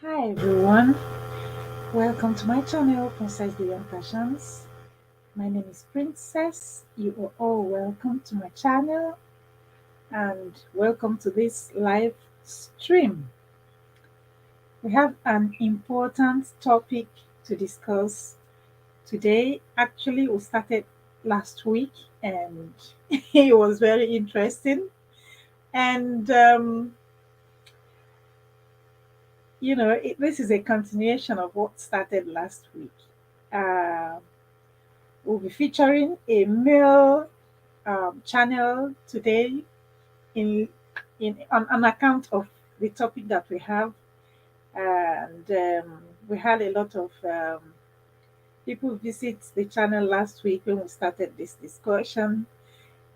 Hi everyone, welcome to my channel Princess Beyond Passions. My name is Princess. You are all welcome to my channel and welcome to this live stream. We have an important topic to discuss today. Actually, we started last week and it was very interesting. And this is a continuation of what started last week. Uh, we'll be featuring a male channel today in on account of the topic that we have, and we had a lot of people visit the channel last week when we started this discussion,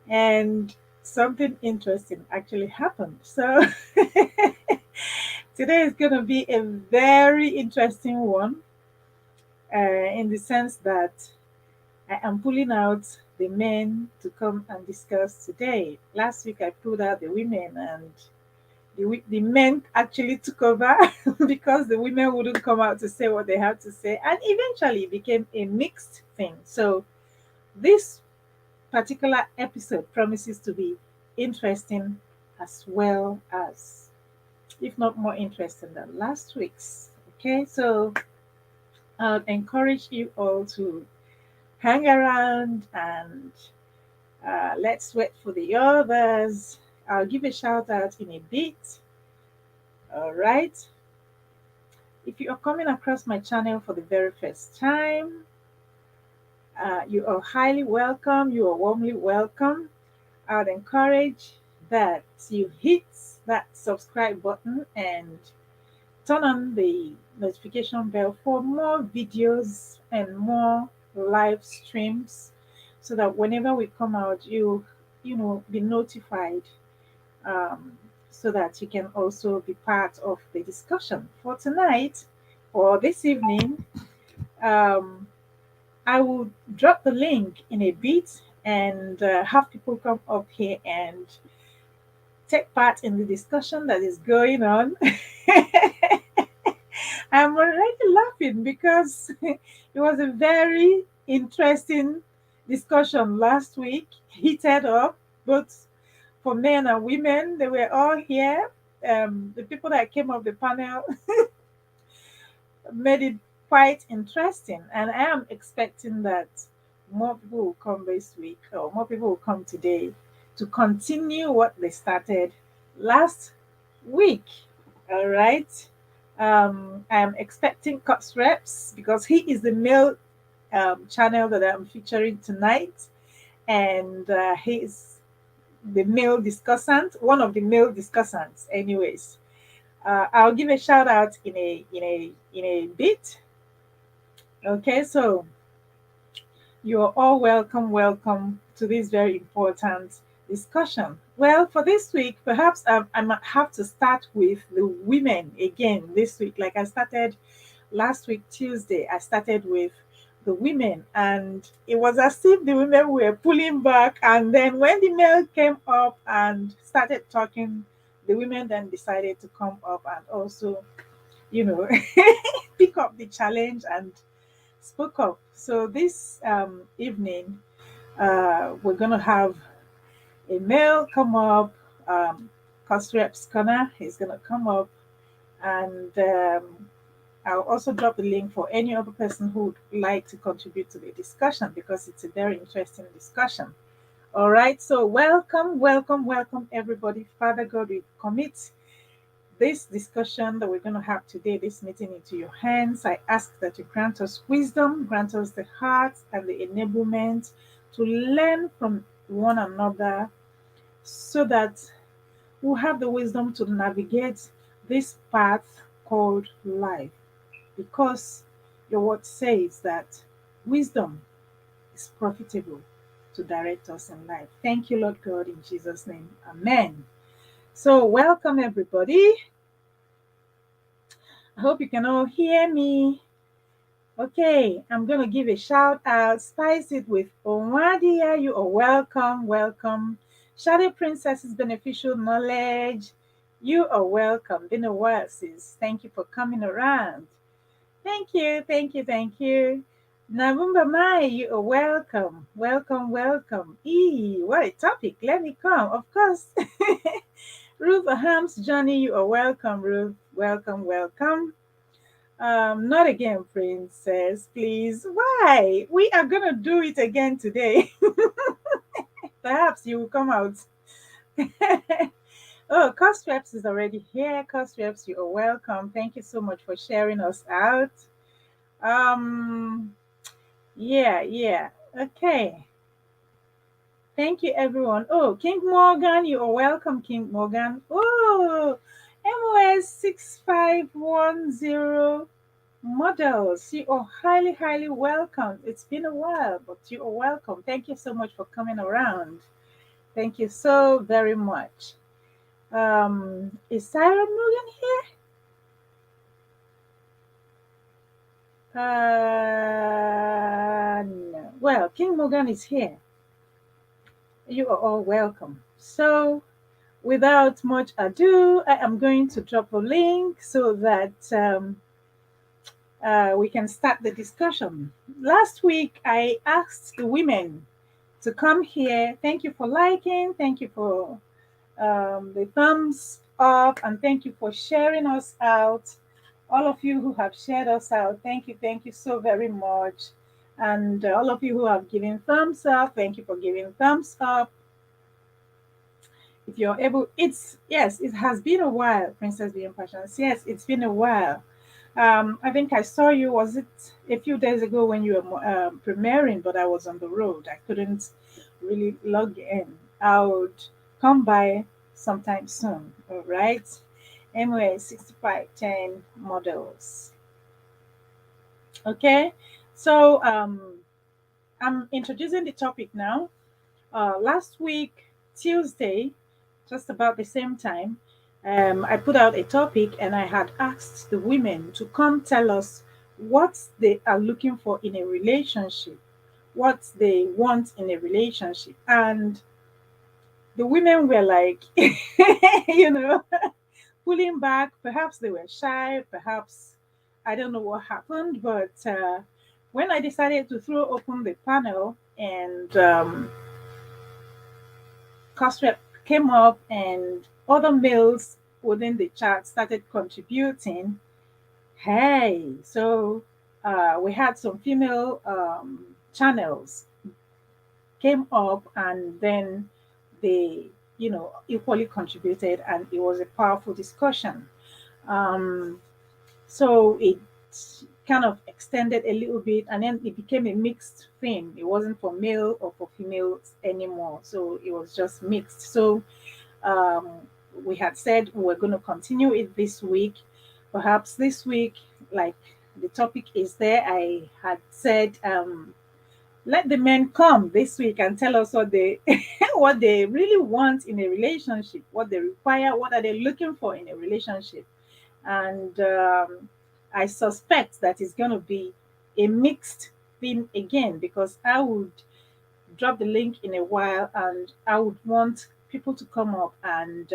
and something interesting actually happened. So today is going to be a very interesting one, in the sense that I am pulling out the men to come and discuss today. Last week I pulled out the women, and the men actually took over because the women wouldn't come out to say what they had to say, and eventually it became a mixed thing. So this particular episode promises to be interesting as well as, if not more interesting than last week's. Okay, so I'll encourage you all to hang around and let's wait for the others. I'll give a shout out in a bit. All right. If you are coming across my channel for the very first time, you are highly welcome. You are warmly welcome. I'd encourage that you hit that subscribe button and turn on the notification bell for more videos and more live streams so that whenever we come out, be notified, um, so that you can also be part of the discussion for tonight or this evening. um, I will drop the link in a bit and have people come up here and take part in the discussion that is going on. I'm already laughing because it was a very interesting discussion last week, heated up, both for men and women. They were all here. The people that came up the panel made it quite interesting, and I am expecting that more people will come this week or more people will come today to continue what they started last week. All right. I am expecting Cox Reps because he is the male channel that I'm featuring tonight, and he is the male discussant, one of the male discussants, anyways. I'll give a shout out in a bit. Okay, so you're all welcome to this very important discussion. Well, for this week, perhaps I might have to start with the women again this week. Like I started last week, Tuesday, I started with the women, and it was as if the women were pulling back. And then when the male came up and started talking, the women then decided to come up and also, you know, pick up the challenge and spoke up. So this evening, we're going to have a male come up, Cost Reps Connor. He's going to come up, and I'll also drop the link for any other person who would like to contribute to the discussion because it's a very interesting discussion. All right, so welcome, everybody. Father God, we commit this discussion that we're going to have today, this meeting, into your hands. I ask that you grant us wisdom, grant us the heart and the enablement to learn from one another so that we'll have the wisdom to navigate this path called life. Because your word says that wisdom is profitable to direct us in life. Thank you, Lord God, in Jesus' name. Amen. So, welcome, everybody. I hope you can all hear me. Okay, I'm going to give a shout out. Spice it with Onwadia. You are welcome. Shadow Princess's Beneficial Knowledge. You are welcome. Been a while, sis. Thank you for coming around. Thank you, thank you, thank you. Navumba Mai, you are welcome. Welcome, welcome. What a topic. Let me come. Of course. Ruth Ahams, Johnny, you are welcome, Ruth. Welcome, welcome. Not again, princess, please. Why? We are gonna do it again today. Perhaps you will come out. Oh, Cost Reps is already here. Cost Reps, you are welcome. Thank you so much for sharing us out. Um, yeah. Okay. Thank you, everyone. Oh, King Morgan, you are welcome, King Morgan. Oh, MOS 6510 models. You are highly, highly welcome. It's been a while, but you are welcome. Thank you so much for coming around. Thank you so very much. Is Sarah Morgan here? No. Well, King Morgan is here. You are all welcome. So, without much ado, I am going to drop a link so that we can start the discussion. Last week, I asked the women to come here. Thank you for liking, thank you for the thumbs up, and thank you for sharing us out. All of you who have shared us out, thank you so very much. And all of you who have given thumbs up, thank you for giving thumbs up. If you're able, it's yes, it has been a while, Princess Being Passions. Yes, it's been a while. I think I saw you, was it a few days ago when you were premiering, but I was on the road. I couldn't really log in. I would come by sometime soon. All right. Anyway, 6510 models. Okay. So I'm introducing the topic now. Last week, Tuesday, just about the same time, I put out a topic and I had asked the women to come tell us what they are looking for in a relationship, what they want in a relationship. And the women were like, you know, pulling back. Perhaps they were shy, perhaps I don't know what happened, but when I decided to throw open the panel and Cosrep came up and other males within the chat started contributing. Hey, so we had some female channels came up and then they, equally contributed and it was a powerful discussion. Um, so it kind of extended a little bit and then it became a mixed thing. It wasn't for male or for females anymore. So it was just mixed. So um, we had said we were going to continue it this week. Perhaps this week, like the topic is there, I had said, let the men come this week and tell us what they what they really want in a relationship, what they require, what are they looking for in a relationship. And I suspect that it's going to be a mixed thing again because I would drop the link in a while and I would want people to come up and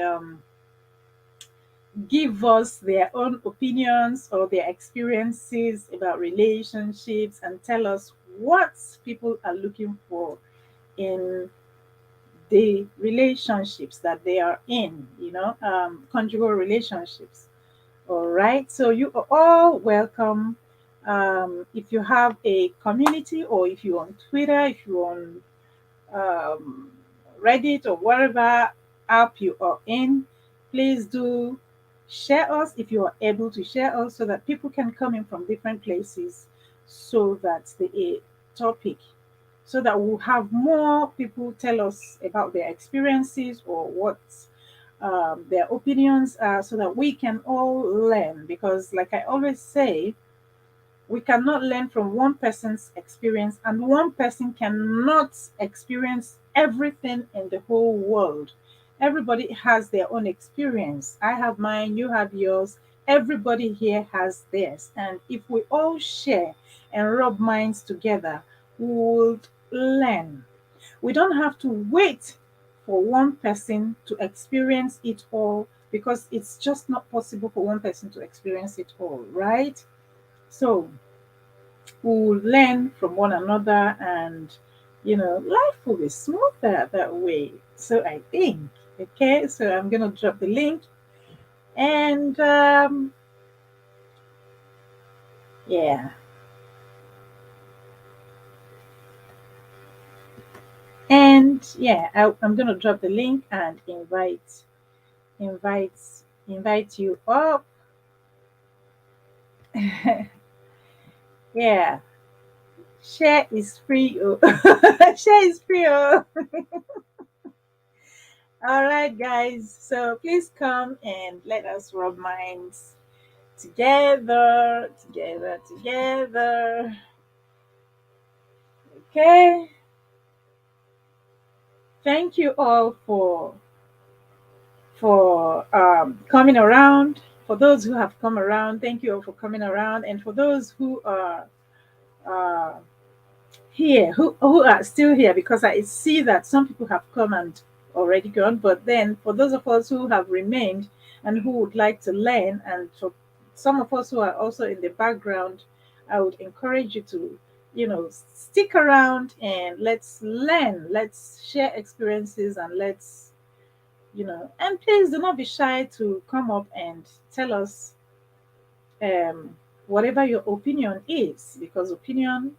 give us their own opinions or their experiences about relationships and tell us what people are looking for in the relationships that they are in, conjugal relationships. All right. So you are all welcome. If you have a community or if you're on Twitter, if you're on um, Reddit or whatever app you are in, please do share us if you are able to share us so that people can come in from different places so that the topic so that we'll have more people tell us about their experiences or what their opinions are so that we can all learn because like I always say, we cannot learn from one person's experience, and one person cannot experience everything in the whole world. Everybody has their own experience. I have mine, you have yours. Everybody here has theirs. And if we all share and rub minds together, we will learn. We don't have to wait for one person to experience it all, because it's just not possible for one person to experience it all, right? So we'll learn from one another, and life will be smoother that way. So I think, okay, so I'm gonna drop the link, and yeah, and yeah, I'm gonna drop the link and invite invite you up. Yeah, share is free. Oh. Share is free. Oh. All right, guys. So please come and let us rub minds together, together, together. Okay. Thank you all for coming around. For those who have come around, thank you all for coming around, and for those who are uh, here, who are still here, because I see that some people have come and already gone. But then, for those of us who have remained and who would like to learn, and for some of us who are also in the background, I would encourage you to, stick around and let's learn, let's share experiences, and and please do not be shy to come up and tell us um, whatever your opinion is, because opinion,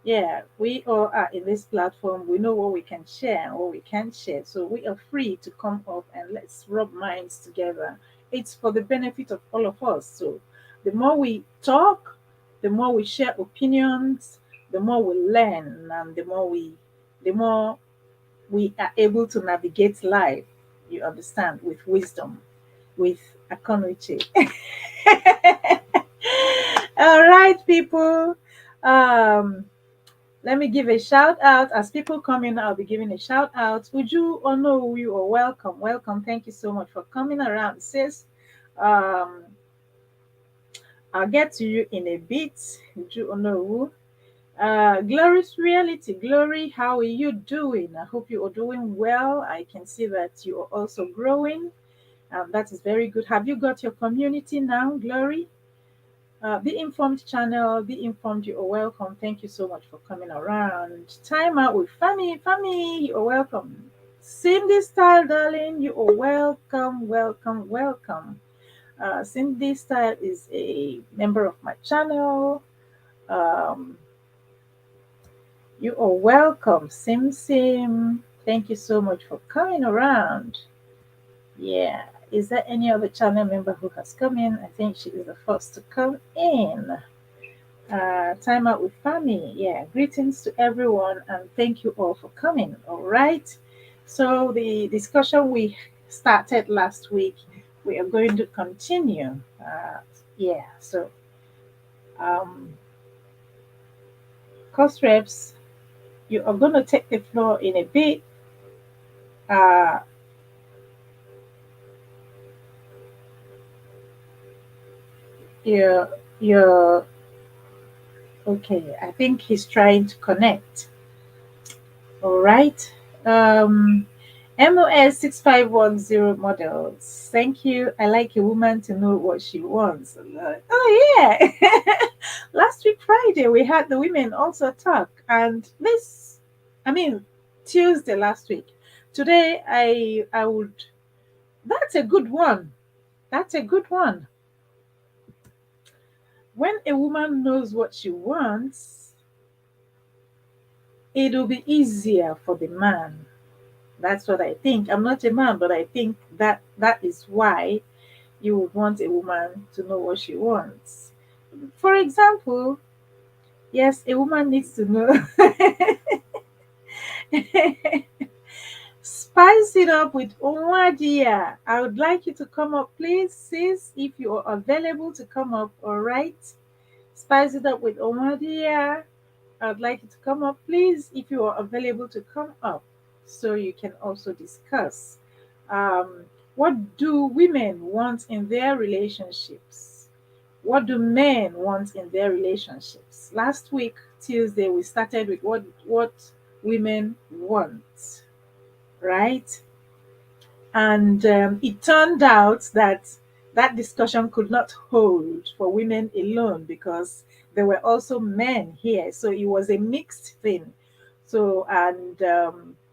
yeah, we all are in this platform. We know what we can share and what we can't share. So we are free to come up and let's rub minds together. It's for the benefit of all of us. So the more we talk, the more we share opinions, the more we learn, and the more we are able to navigate life. You understand, with wisdom, with economy. All right, people. Um, Let me give a shout out. As people come in, I'll be giving a shout out. Uju Ono, you are welcome. Welcome. Thank you so much for coming around, sis. Um, I'll get to you in a bit. Uju Ono. Glory's reality. Glory, how are you doing? I hope you are doing well. I can see that you are also growing. That is very good. Have you got your community now, Glory? Be informed channel, be informed, you are welcome. Thank you so much for coming around. Time out with Fami. Fami, you are welcome. Cindy Style, darling, you are welcome, welcome, welcome. Cindy Style is a member of my channel. Um, you are welcome, Sim Sim. Thank you so much for coming around. Yeah. Is there any other channel member who has come in? I think she is the first to come in. Time out with family. Yeah, greetings to everyone, and thank you all for coming. All right. So the discussion we started last week, we are going to continue. Yeah. So, um, cost reps, you are going to take the floor in a bit. Uh, you're okay. I think he's trying to connect. All right. Um, MOS 6510 models. Thank you. I like a woman to know what she wants. Oh, yeah. Last week, Friday, we had the women also talk. And I mean, Tuesday last week. Today, I would, that's a good one. That's a good one. When a woman knows what she wants, it'll be easier for the man. That's what I think. I'm not a man, but I think that is why you would want a woman to know what she wants. For example, yes, a woman needs to know. Spice it up with Onwadia. I would like you to come up, please, sis, if you are available to come up. All right. Spice it up with Onwadia. I would like you to come up, please, if you are available to come up, so you can also discuss. Um, what do women want in their relationships? What do men want in their relationships? Last week, Tuesday, we started with what women want. right? And it turned out that that discussion could not hold for women alone because there were also men here. So it was a mixed thing. So, and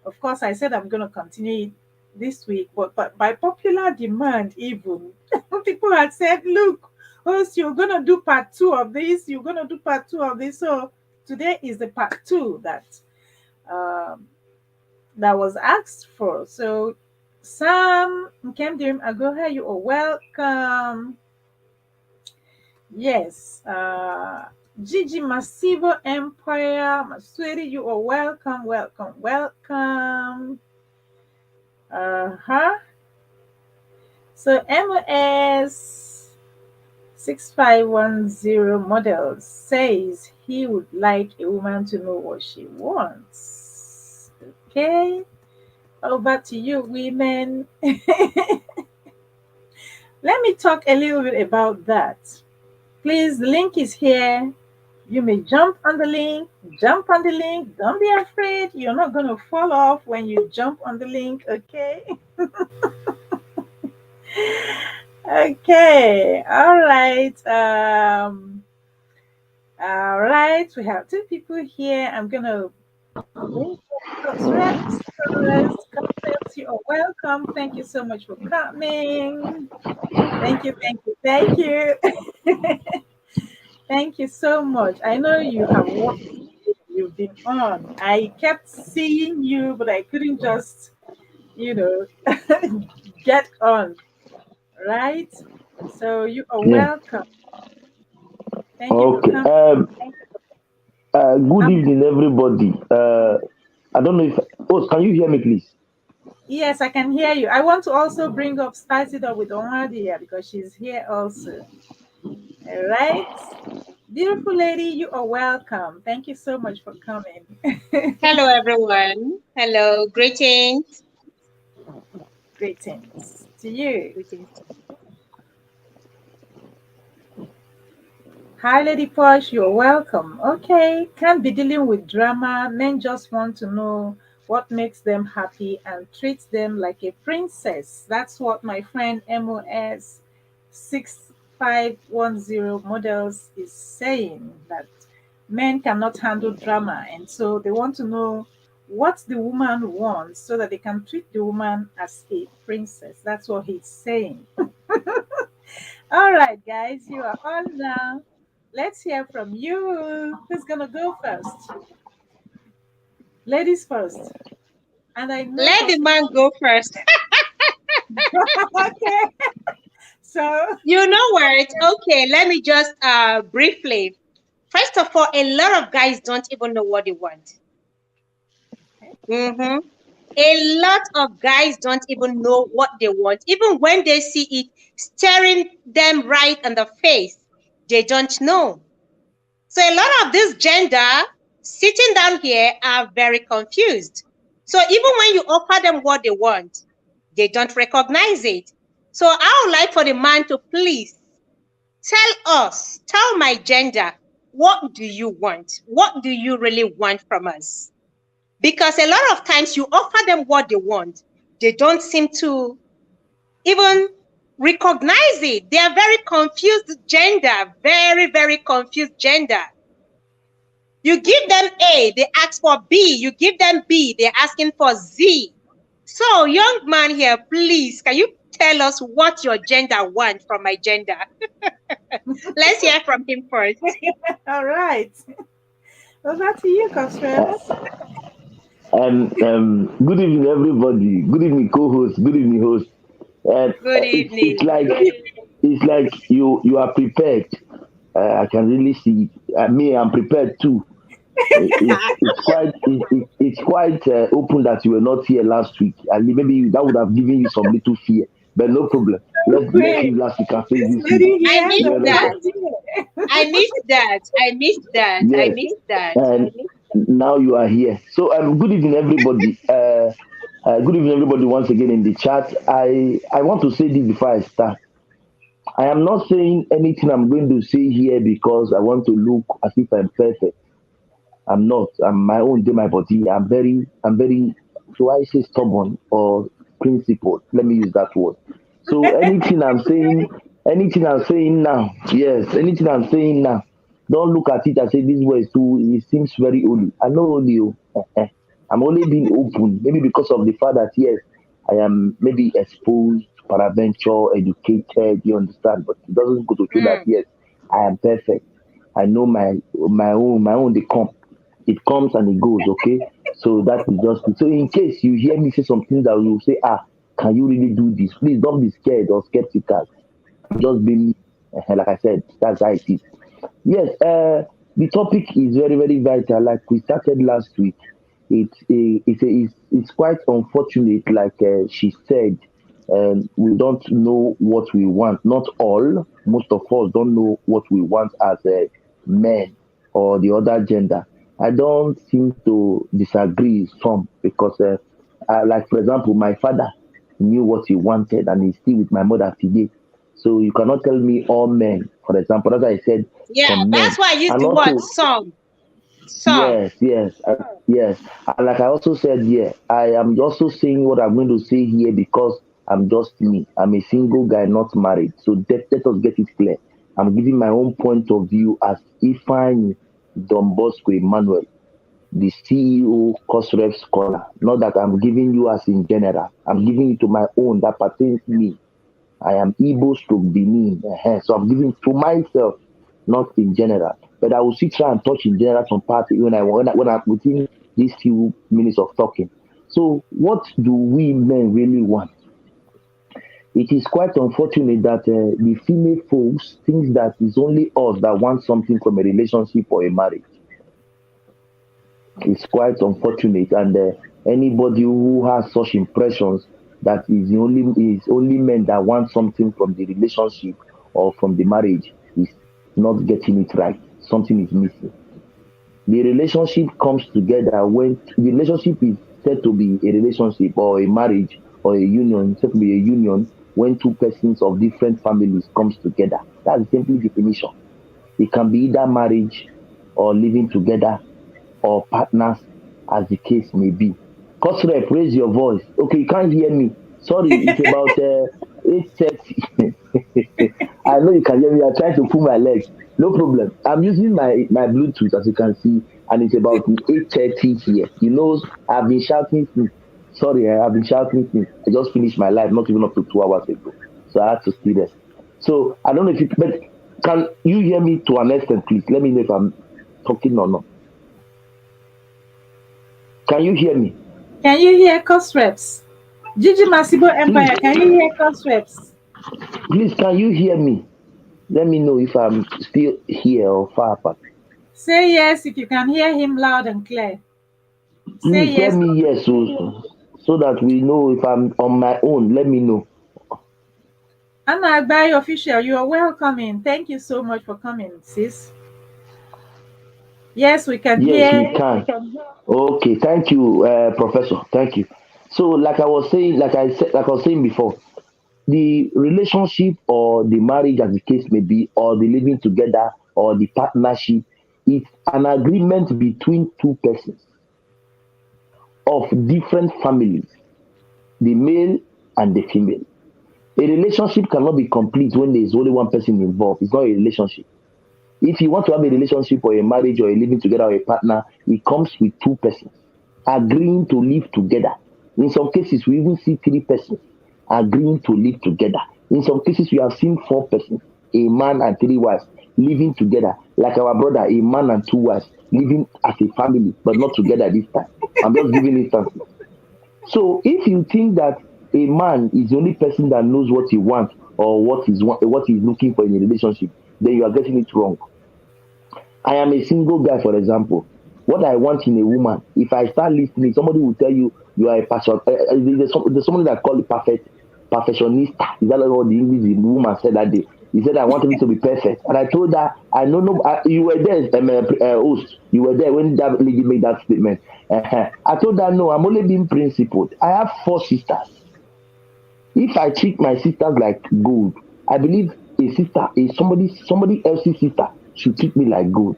of course, I said I'm going to continue it this week, but by popular demand, even people had said, look, host, you're going to do part two of this, you're going to do part two of this. So today is the part two um, that was asked for. So, Sam Nkemdirim Agoha, you are welcome. Yes. Gigi Massivo Empire, Maswiri, you are welcome, welcome, welcome. Uh-huh. So MOS 6510 model says he would like a woman to know what she wants. Okay. Over to you, women. Let me talk a little bit about that. Please, the link is here. You may jump on the link, jump on the link. Don't be afraid. You're not going to fall off when you jump on the link, okay? Okay, all right. All right, we have two people here. I'm going to bring Rex first. Concepts, you are welcome. Thank you so much for coming. Thank you, thank you, thank you. Thank you so much. I know you have worked, you've been on. I kept seeing you, but I couldn't just, you know, get on, right? So you are Yeah. welcome. Thank you for Okay. coming. Good Um, evening, everybody. I don't know if. Oh, can you hear me, please? yes, I can hear you. I want to also bring up, spice it up with Onwadia because she's here also. All right. Beautiful lady, you are welcome. Thank you so much for coming. Hello, everyone. Hello, greetings. Greetings to you. Greetings. Hi, Lady Posh, you're welcome. Okay, can't be dealing with drama. Men just want to know what makes them happy and treat them like a princess. That's what my friend MOS 6510 models is saying, that men cannot handle drama. And so they want to know what the woman wants so that they can treat the woman as a princess. That's what he's saying. All right, guys, you are on now. Let's hear from you. Who's gonna go first? Ladies first. And I know Let the Pastor. man go first. Okay. So You know what? Okay, let me just briefly. First of all, a lot of guys don't even know what they want. Mm-hmm. A lot of guys don't even know what they want. Even when they see it staring them right in the face, they don't know. So a lot of this gender sitting down here are very confused. So even when you offer them what they want, they don't recognize it. So I would like for the man to please tell my gender, what do you want? What do you really want from us? Because a lot of times you offer them what they want, they don't seem to even recognize it. They are very confused gender, very, very confused gender. You give them A, they ask for B. You give them B, they're asking for Z. So, young man here, please, can you tell us what your gender wants from my gender? Let's hear from him first. all right. Over to you, Constance. Good evening, everybody. Good evening, co-host. Good evening, host. And Good it's evening. like you are prepared. I can really see it. Me, I'm prepared too. It's quite open that you were not here last week. And maybe that would have given you some little fear, but no problem. Let's Wait, see last week and face this this week. lady I here missed You does that. not understand? deal. I missed that. I missed that. I Yes. missed that. And now you are here. So good evening, everybody. Good evening, everybody. Once again in the chat, I want to say this before I start. I am not saying anything I'm going to say here because I want to look as if I'm perfect. I'm not. I'm my own day, my body. I'm very do I say stubborn or principled? Let me use that word. So anything I'm saying now, yes, anything I'm saying now, don't look at it and say this word is too. It seems very holy. I know holy. I'm only being open, maybe because of the fact that yes, I am maybe exposed, paraventure, educated. You understand, but it doesn't go to show that Mm. yes, I am perfect. I know my own they come. It comes and it goes, okay? So that is just it. So in case you hear me say something that you say, can you really do this? Please don't be scared or skeptical. I'm just being like I said, that's how it is. Yes, the topic is very, very vital. Like we started last week, it's quite unfortunate. Like she said, we don't know what we want. Not all, most of us don't know what we want as men or the other gender. I don't seem to disagree with some because, like for example, my father knew what he wanted and he's still with my mother today. So you cannot tell me all men, for example, as I said, Yeah, some that's men. why I use And the word also, some. Some. yes. And like I also said, yeah, I am also saying what I'm going to say here because I'm just me. I'm a single guy, not married. So let us get it clear. I'm giving my own point of view as Ifeanyi Don Bosco Emmanuel, the CEO, Cosref Scholar. Not that I'm giving you as in general. I'm giving it to my own that pertains to me. I am Igbo stroke Benin. So I'm giving to myself, not in general. But I will still try and touch in general some parts when I within these few minutes of talking. So what do we men really want? It is quite unfortunate that the female folks think that it's only us that want something from a relationship or a marriage. It's quite unfortunate, and anybody who has such impressions that is only men that want something from the relationship or from the marriage is not getting it right. Something is missing. The relationship comes together when the relationship is said to be a relationship or a marriage or a union, said to be a union when two persons of different families comes together. That's simply definition. It can be either marriage or living together or partners as the case may be. Cosrep, raise your voice. Okay, you can't hear me. Sorry, it's about 8:30. I know you can hear me. I'm trying to pull my leg. No problem. I'm using my Bluetooth as you can see, and it's about 8:30 here. I've been shouting since. Sorry, I've been shouting since. I just finished my life, not even up to 2 hours ago. So I had to stay there. So I don't know if you, but can you hear me to an extent, please? Let me know if I'm talking or not. Can you hear me? Can you hear Cosreps? Gigi Masibo Please, Empire, can you hear Cosreps? please, can you hear me? Let me know if I'm still here or far apart. Say yes if you can hear him loud and clear. Say Please tell yes. me yes so that we know if I'm on my own. Let me know. Anna Agbai official, you are welcoming. Thank you so much for coming, sis. Yes, we can Yes, we hear. can. Okay, thank you, Professor. Thank you. So, like I was saying before, the relationship or the marriage, as the case may be, or the living together or the partnership, it's an agreement between two persons of different families, the male and the female. A relationship cannot be complete when there is only one person involved. It's not a relationship. If you want to have a relationship or a marriage or a living together or a partner, it comes with two persons agreeing to live together. In some cases, we even see three persons agreeing to live together. In some cases, we have seen four persons, a man and three wives, living together. Like our brother, a man and two wives, living as a family, but not together this time. I'm just giving instances. So if you think that a man is the only person that knows what he wants or what he's looking for in a relationship, then you are getting it wrong. I am a single guy, for example. What I want in a woman, if I start listening, somebody will tell you you are a passion. There's somebody that call it perfectionista. Is that what the English the woman said that day? He said I wanted it to be perfect, and I told her I know no. You were there, host. You were there when that lady made that statement. I told her no. I'm only being principled. I have four sisters. If I treat my sisters like gold, I believe a sister is somebody else's sister should treat me like gold.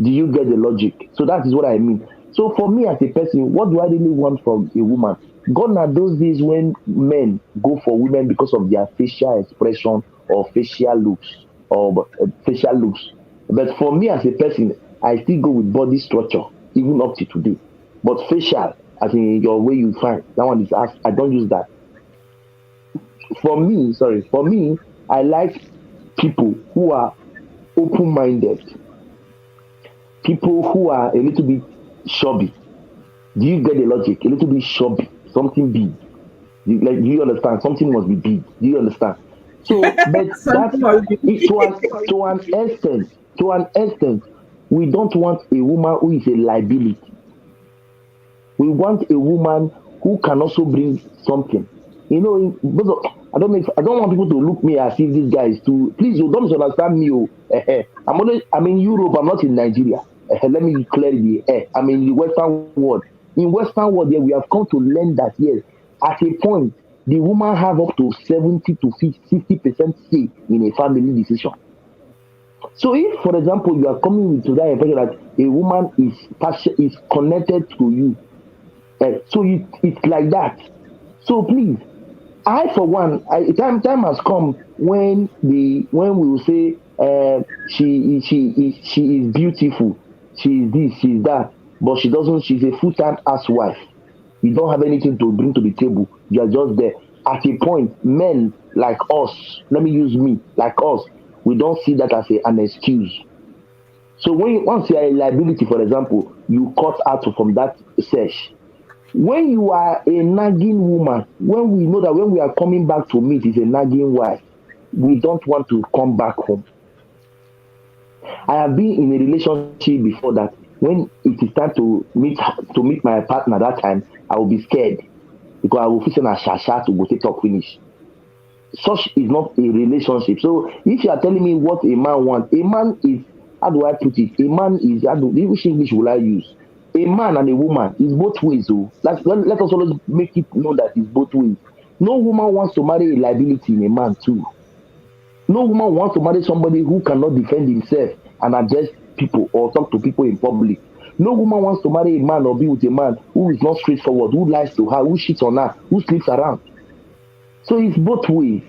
Do you get the logic? So that is what I mean. So for me as a person, what do I really want from a woman? Gone are those days when men go for women because of their facial expression or facial looks. But for me as a person, I still go with body structure even up to today. But facial, as in your way you find that one is asked, I don't use that. For me, I like people who are open-minded, people who are a little bit chubby. Do you get the logic? A little bit chubby, something big. Do you understand? Something must be big. Do you understand? So, but Something must be. to an extent, to an extent, we don't want a woman who is a liability. We want a woman who can also bring something. You know, I don't want people to look me as if this guy is too. Please, you don't misunderstand me. Oh. I'm in Europe. I'm not in Nigeria. Let me declare the I'm in the Western world. In Western world, yeah, we have come to learn that yes, at a point, the woman have up to 70 to 60% say in a family decision. So if, for example, you are coming with to that impression that a woman is connected to you, so it's like that. So please, I for one, time has come when we will say she is beautiful, she is this, she is that, but she doesn't. She's a full-time housewife. You don't have anything to bring to the table. You are just there. At a point, men like us, let me use me, like us, we don't see that as an excuse. So once you are a liability, for example, you cut out from that search. When you are a nagging woman, when we know that when we are coming back to meet is a nagging wife, we don't want to come back home. I have been in a relationship before that when it is time to meet my partner that time, I will be scared because I will feel a shasha to go to talk finish. Such is not a relationship. So if you are telling me what a man wants, a man is, how do I put it? A man is, which English will I use? A man and a woman is both ways. So let us always make it known that it's both ways. No woman wants to marry a liability in a man too. No woman wants to marry somebody who cannot defend himself and address people or talk to people in public. No woman wants to marry a man or be with a man who is not straightforward, who lies to her, who cheats on her, who sleeps around. So it's both ways.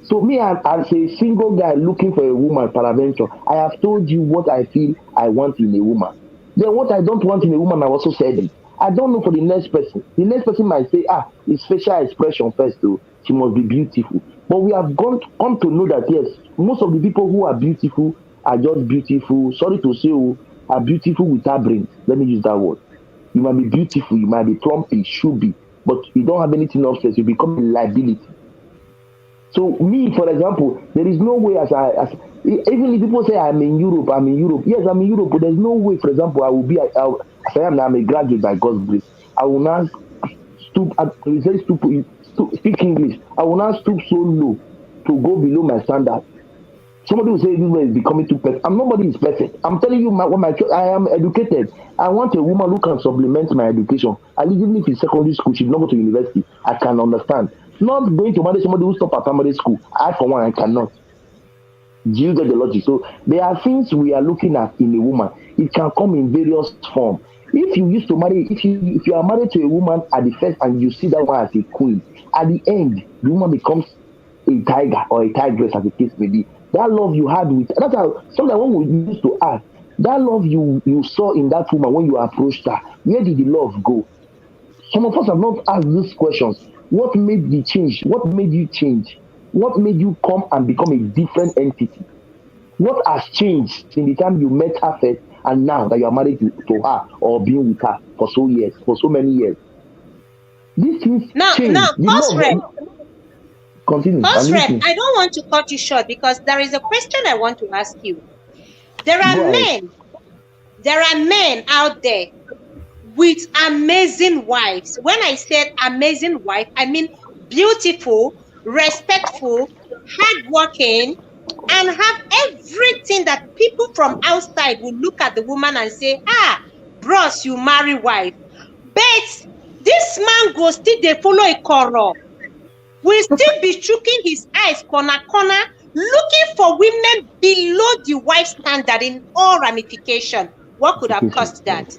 So me, as a single guy looking for a woman, peradventure, I have told you what I feel I want in a woman. Then what I don't want in a woman, I also said it. I don't know for the next person. The next person might say, it's facial expression first, though. She must be beautiful. But we have come to know that, yes, most of the people who are beautiful are just beautiful. Sorry to say, are beautiful without brains. Let me use that word. You might be beautiful, you might be plumpy, should be, but you don't have anything upstairs. You become a liability. So me, for example, there is no way even if people say I'm in Europe. Yes, I'm in Europe, but there's no way, for example, I will be, as I am now, I'm a graduate by God's grace. I will not speak English. I will not stoop so low to go below my standard. Somebody will say this way is becoming too perfect. Nobody is perfect. I'm telling you, I am educated. I want a woman who can supplement my education. At least even if it's secondary school, she not go to university. I can understand. Not going to marry somebody who stopped at primary school. I, for one, I cannot. Do you get the logic? So there are things we are looking at in a woman. It can come in various forms. If you used to marry, if you are married to a woman at the first and you see that one as a queen, at the end, the woman becomes a tiger or a tigress, as the case may be. That love you had with that's how sometimes when we used to ask, that love you saw in that woman when you approached her, where did the love go? Some of us have not asked these questions. What made the change? What made you change? What made you come and become a different entity? What has changed in the time you met her first and now that you are married to her or being with her for so many years? These things change. Continue. Hostrev, I don't want to cut you short because there is a question I want to ask you. There are men out there with amazing wives. When I said amazing wife, I mean beautiful, respectful, hardworking, and have everything that people from outside will look at the woman and say, bros, you marry wife. But this man goes still they follow a corrupt. Will still be choking his eyes corner, looking for women below the wife standard in all ramification. What could have caused that?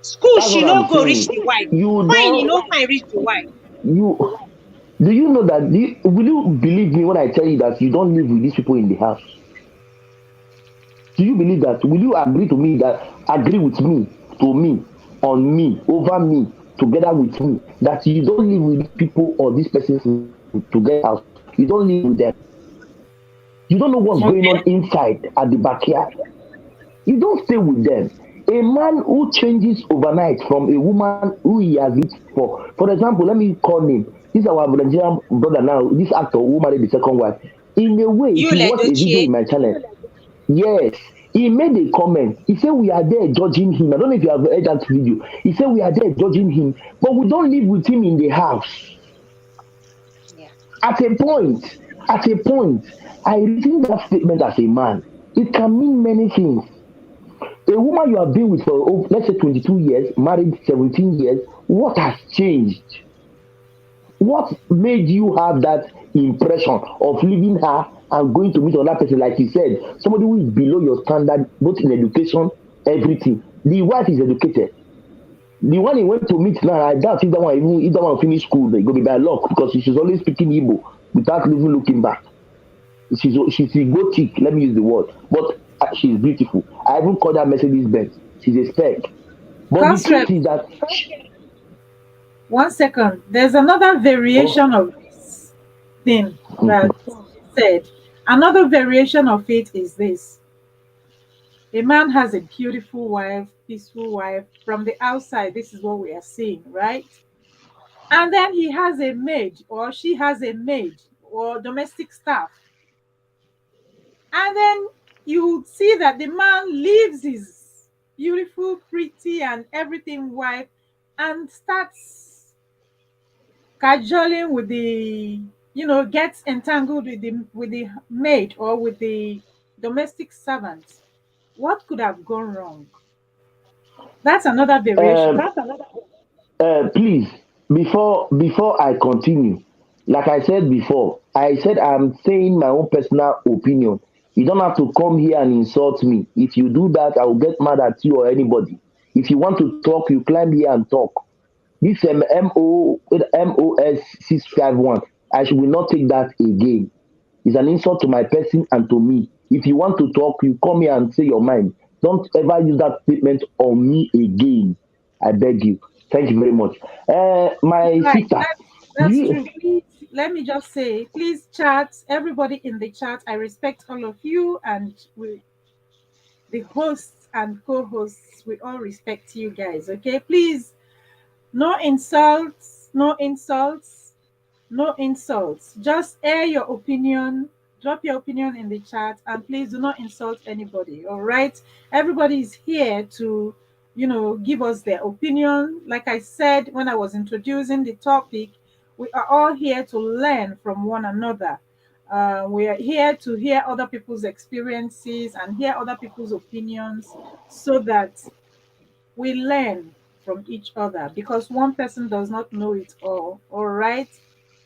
School That's she what no I'm go reach saying. the wife. You Fine, you don't. no fine reach the wife. You do you know that? Will you believe me when I tell you that you don't live with these people in the house? Do you believe that? Will you agree to me that agree with me to me on me over me together with me that you don't live with these people or these persons together house? You don't live with them. You don't know what's going on Okay. inside at the backyard. You don't stay with them. A man who changes overnight from a woman who he has lived for example, let me call him. This is our Nigerian brother now, this actor who married the second wife. In a way, if You you let watch a video in Dochie. my channel, yes, he made a comment. He said we are there judging him. I don't know if you have heard that video. He said we are there judging him, but we don't live with him in the house. Yeah. At a point, at a point, I reasoned that statement as a man. It can mean many things. A woman you have been with for let's say 22 years, married 17 years, what has changed? What made you have that impression of leaving her and going to meet another person? Like you said, somebody who is below your standard, both in education, everything. The wife is educated. The one he went to meet now, I doubt if that one finish school, they go be by luck because she's always speaking Igbo without even looking back. She's egotic, let me use the word, but she's beautiful. I even called her Mercedes Benz. She's a spec. But the Conscript, truth is that 1 second. There's another oh, variation of this thing that mhm. you said. Another variation of it is this: a man has a beautiful wife, peaceful wife. From the outside, this is what we are seeing, right? And then he has a maid, or she has a maid, or domestic staff. And then you see that the man leaves his beautiful, pretty, and everything wife and starts cajoling with the, gets entangled with the maid or with the domestic servant. What could have gone wrong? That's another variation. um, please, before I continue, like I said before, I said I'm saying my own personal opinion. You don't have to come here and insult me. If you do that, I will get mad at you or anybody. If you want to talk, you climb here and talk. This MOS 651, will not take that again. It's an insult to my person and to me. If you want to talk, you come here and say your mind. Don't ever use that statement on me again. I beg you. Thank you very much. My Right. sister, do That's you? true. Please, let me just say, please chat, everybody in the chat. I respect all of you, and the hosts and co-hosts, we all respect you guys. Okay, please, no insults, no insults, no insults. Just air your opinion. Drop your opinion in the chat, and please do not insult anybody. All right, everybody is here to, give us their opinion. Like I said when I was introducing the topic, we are all here to learn from one another. We are here to hear other people's experiences and hear other people's opinions so that we learn from each other, because one person does not know it all right?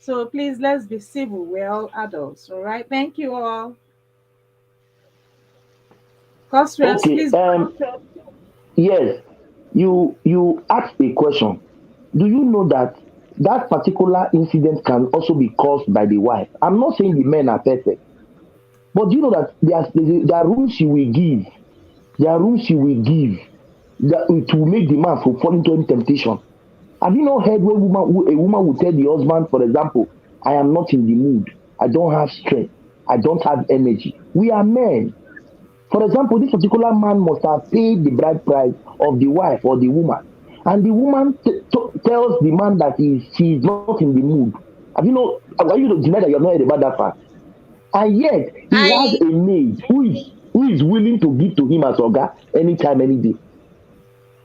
So please, let's be civil. We're all adults. All right, thank you all. Cosreds, Okay. please. Yes. You asked a question. Do you know that that particular incident can also be caused by the wife? I'm not saying the men are perfect, but do you know that there are rules you will give. There are rules you will give that it will make the man to fall into any temptation. Have you not heard where a woman will tell the husband, for example, I am not in the mood, I don't have strength, I don't have energy. We are men. For example, this particular man must have paid the bride price of the wife or the woman, and the woman tells the man that she is not in the mood. Have you know? Are you to deny that you have not heard about that fact? And yet he has I a maid who is willing to give to him as oga anytime, any day.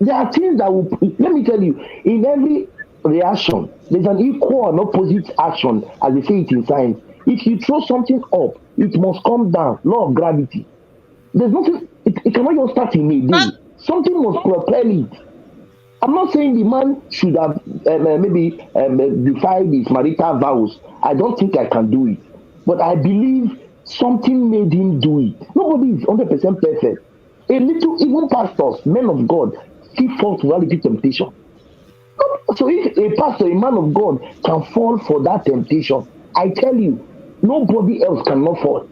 There are things that will, let me tell you, in every reaction, there's an equal and opposite action, as they say it in science. If you throw something up, it must come down. Law of gravity. There's nothing, it cannot just start in a but day. Something must propel it. I'm not saying the man should have maybe defied his marital vows. I don't think I can do it. But I believe something made him do it. Nobody is 100% perfect. A little, even pastors, men of God, still fall to reality temptation. So if a pastor, a man of God, can fall for that temptation, I tell you, nobody else cannot fall.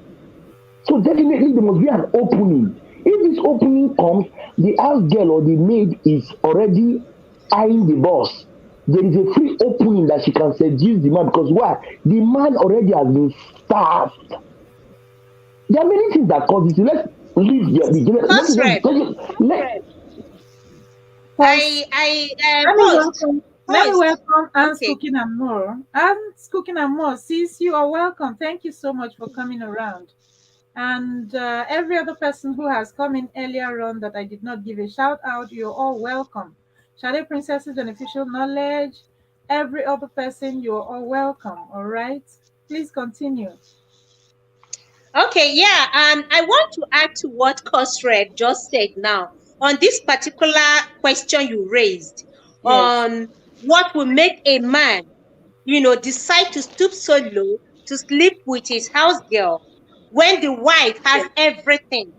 So definitely there must be an opening. If this opening comes, the house girl or the maid is already eyeing the boss. There is a free opening that she can seduce the man, because why? The man already has been starved. There are many things that cause this. Let's leave let Let me Host. welcome Anne's Okay. Cooking and More. Anne's Cooking and More, sis, you are welcome. Thank you so much for coming around. And every other person who has come in earlier on that I did not give a shout out, you're all welcome. Shade Princess's Beneficial Knowledge, every other person, you're all welcome. All right, please continue. Okay, yeah, and I want to add to what Cosred just said now on this particular question you raised Yes. on what will make a man, decide to stoop so low to sleep with his house girl when the wife has Yes. everything.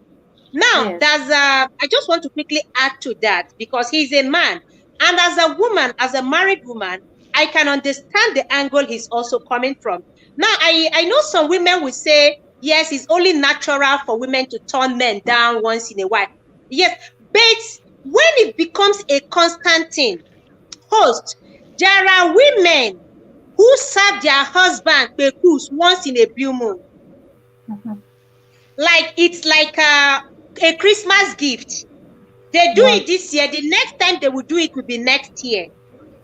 Now, Yes. I just want to quickly add to that because he's a man. And as a woman, as a married woman, I can understand the angle he's also coming from. Now, I know some women will say, yes, it's only natural for women to turn men down once in a while. Yes, but when it becomes a constant thing, host, there are women who serve their husband pekus once in a blue moon. Mhm. Like it's like a Christmas gift. They do Wow. it this year. The next time they will do it will be next year.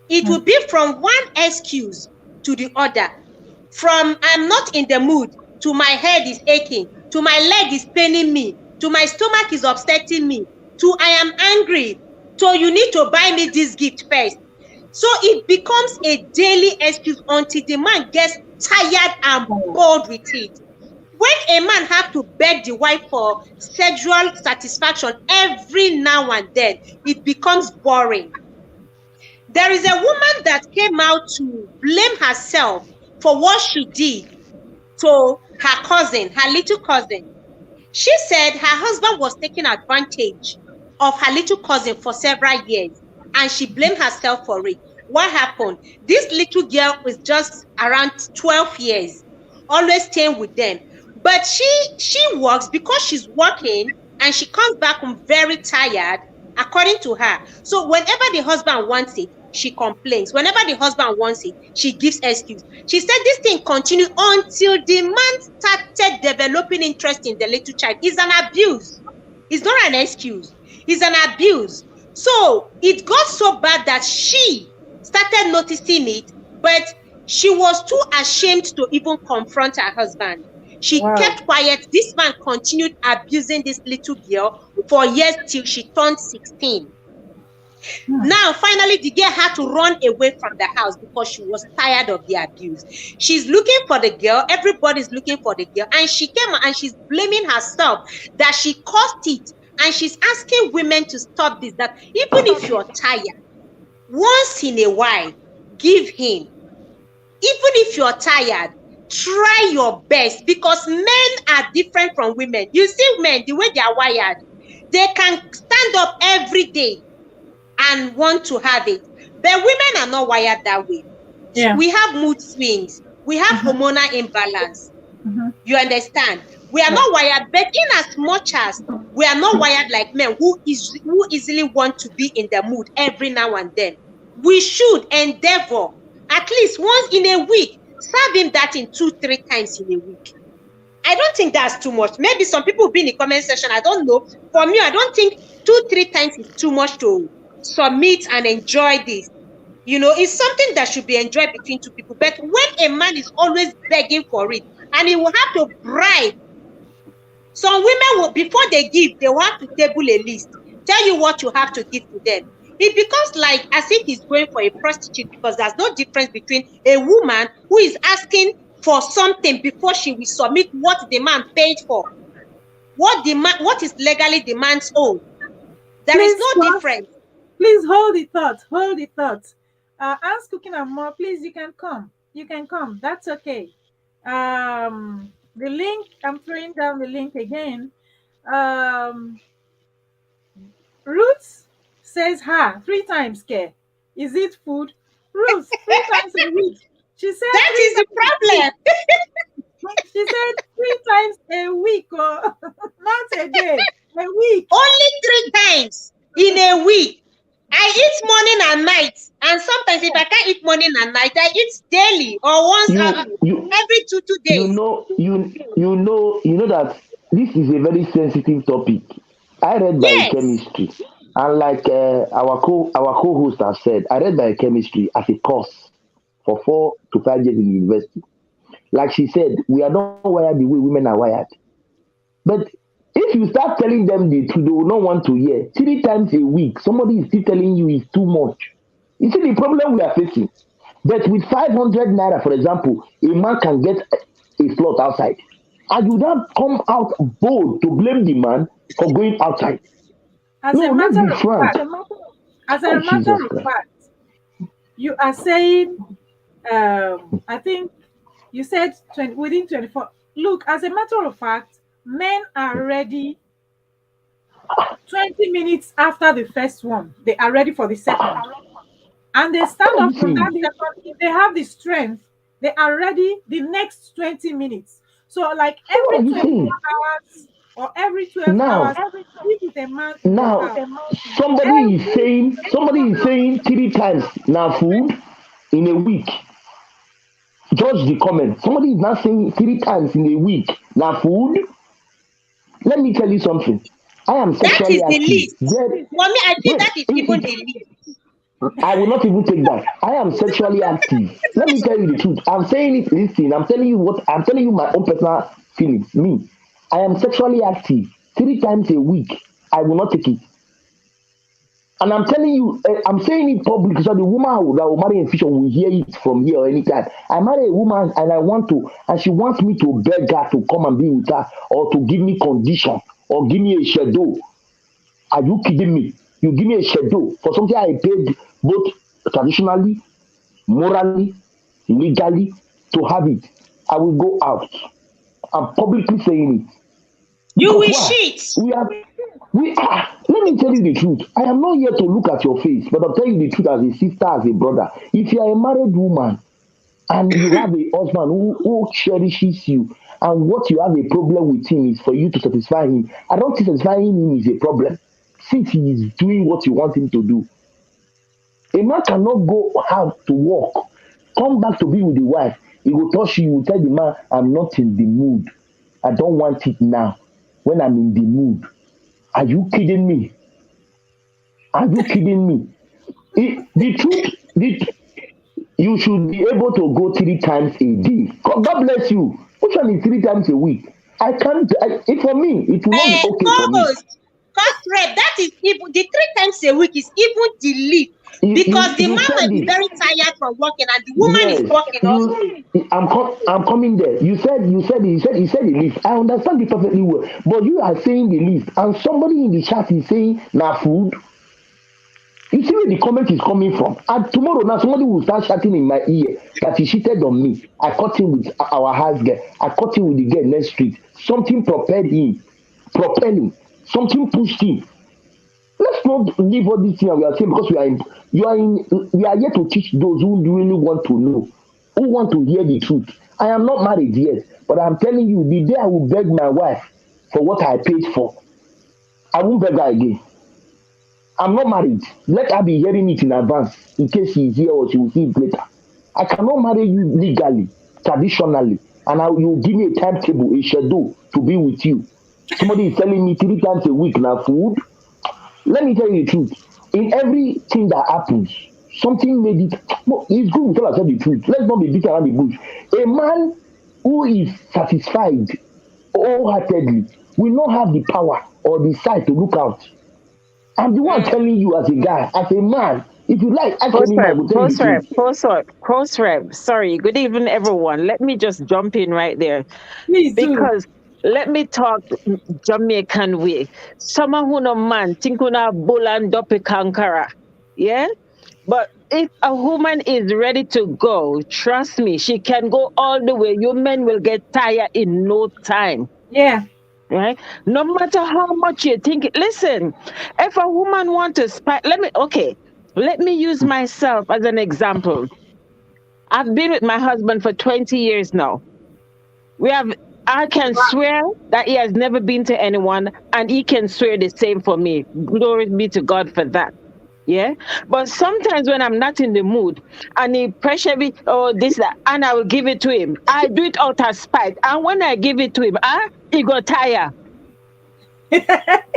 It will Mm. be from one excuse to the other. From I'm not in the mood to my head is aching, to my leg is paining me, to my stomach is upsetting me, to I am angry. So you need to buy me this gift first. So it becomes a daily excuse until the man gets tired and bored with it. When a man have to beg the wife for sexual satisfaction every now and then, it becomes boring. There is a woman that came out to blame herself for what she did to her cousin, her little cousin. She said her husband was taking advantage of her little cousin for several years, and she blamed herself for it. What happened? This little girl was just around 12 years, always staying with them. But she works because she's working and she comes back home very tired, according to her. So whenever the husband wants it, she complains. Whenever the husband wants it, she gives excuse. She said this thing continued until the man started developing interest in the little child. It's an abuse. It's not an excuse. It's an abuse. So it got so bad that she started noticing it, but she was too ashamed to even confront her husband. She Wow. kept quiet. This man continued abusing this little girl for years till she turned 16. Now, finally, the girl had to run away from the house because she was tired of the abuse. She's looking for the girl. Everybody's looking for the girl. And she came and she's blaming herself that she caused it. And she's asking women to stop this, that even if you're tired, once in a while, give him. Even if you're tired, try your best, because men are different from women. You see men, the way they are wired, they can stand up every day and want to have it. But women are not wired that way. Yeah. We have mood swings. We have hormonal imbalance. You understand? We are not wired, but in as much as we are not wired like men who easily want to be in the mood every now and then, we should endeavor at least once in a week. Serve him that in 2-3 times in a week. I don't think that's too much. Maybe some people will be in the comment section. I don't know. For me, I don't think 2-3 times is too much to submit and enjoy this. It's something that should be enjoyed between two people. But when a man is always begging for it, and he will have to bribe, some women will, before they give, they will have to table a list, tell you what you have to give to them. It becomes like as if he's going for a prostitute, because there's no difference between a woman who is asking for something before she will submit what the man paid for. What is legally the man's own. There is no difference. Please hold the thought. Hold the thought. Anne's Cooking and More, please, you can come. You can come. That's okay. The link, I'm throwing down the link again. Ruth says her 3 times, care. Is it food? Ruth, 3 times a week. She said That is the problem. she said 3 times a week, or not a day, a week. Only 3 times in a week. I eat morning and night, and sometimes if I can't eat morning and night, I eat daily or once every 2 days. You know that this is a very sensitive topic. I read biochemistry, and like our co-host has said, I read biochemistry as a course for 4 to 5 years in university. Like she said, we are not wired the way women are wired. But if you start telling them the truth, they will not want to hear. 3 times a week, somebody is still telling you is too much. You see the problem we are facing. But with 500 naira, for example, a man can get a slot outside. And you don't come out bold to blame the man for going outside. As a matter of fact, you are saying, I think you said within 24. Look, as a matter of fact, men are ready 20 minutes after the first one. They are ready for the second. And they stand up from that second. If they have the strength, they are ready the next 20 minutes. So like every 24 hours or every 12 hours, if a man somebody is saying 3 times now food in a week. Judge the comment. Somebody is not saying 3 times in a week now food. Let me tell you something. I am sexually active. That is the least. Mommy, I think that is even the least. I will not even take that. I am sexually active. Let me tell you the truth. I'm saying it. Listen, I'm telling you my own personal feelings. Me, I am sexually active 3 times a week. I will not take it. And I'm telling you, I'm saying it publicly so the woman that will marry in future will hear it from here or anytime. I marry a woman and I want to, and she wants me to beg her to come and be with her or to give me condition or give me a shadow. Are you kidding me? You give me a shadow for something I paid both traditionally, morally, legally to have it. I will go out. I'm publicly saying it. You will cheat. Let me tell you the truth. I am not here to look at your face, but I'll tell you the truth as a sister, as a brother. If you are a married woman and you have a husband who cherishes you, and what you have a problem with him is for you to satisfy him, I don't think satisfying him is a problem, since he is doing what you want him to do. A man cannot go out to work, come back to be with the wife. He will touch you, he will tell the man, I'm not in the mood. I don't want it now when I'm in the mood. Are you kidding me? Are you kidding me? The truth, you should be able to go 3 times a day. God bless you. Which one is 3 times a week? I can't. For me, it will not be okay for me. Correct. That is even the 3 times a week is even the least. Because the man might be very tired from working and the woman is working also. I'm coming there. You said the list. I understand it perfectly well. But you are saying the list, and somebody in the chat is saying na food. You see where the comment is coming from. And tomorrow now somebody will start shouting in my ear that he cheated on me. I caught him with our house girl. I caught him with the girl next street. Something propelling. Something pushed him. Let's not leave all this thing we are saying because we are here to teach those who really want to know, who want to hear the truth. I am not married yet, but I'm telling you, the day I will beg my wife for what I paid for, I won't beg her again. I'm not married. Let her be hearing it in advance in case she is here or she will see it later. I cannot marry you legally, traditionally, and you give me a timetable, a schedule to be with you. Somebody is telling me 3 times a week now food. Let me tell you the truth. In everything that happens, something made it. No, it's good to tell ourselves the truth. Let's not be beating around the bush. A man who is satisfied wholeheartedly will not have the power or the sight to look out. I'm the one telling you as a guy, as a man. If you like, Crossrep. Sorry, good evening, everyone. Let me just jump in right there. Please because let me talk Jamaican way. Someone who no man think una bulan dopi kankara. Yeah? But if a woman is ready to go, trust me, she can go all the way. You men will get tired in no time. Yeah. right? No matter how much you think it. Listen, if a woman want to spy, let me use myself as an example. I've been with my husband for 20 years now. We have, I can swear that he has never been to anyone, and he can swear the same for me. Glory be to God for that. Yeah. But sometimes when I'm not in the mood and he pressure me, oh, this, that, and I will give it to him. I do it out of spite. And when I give it to him, he got tired.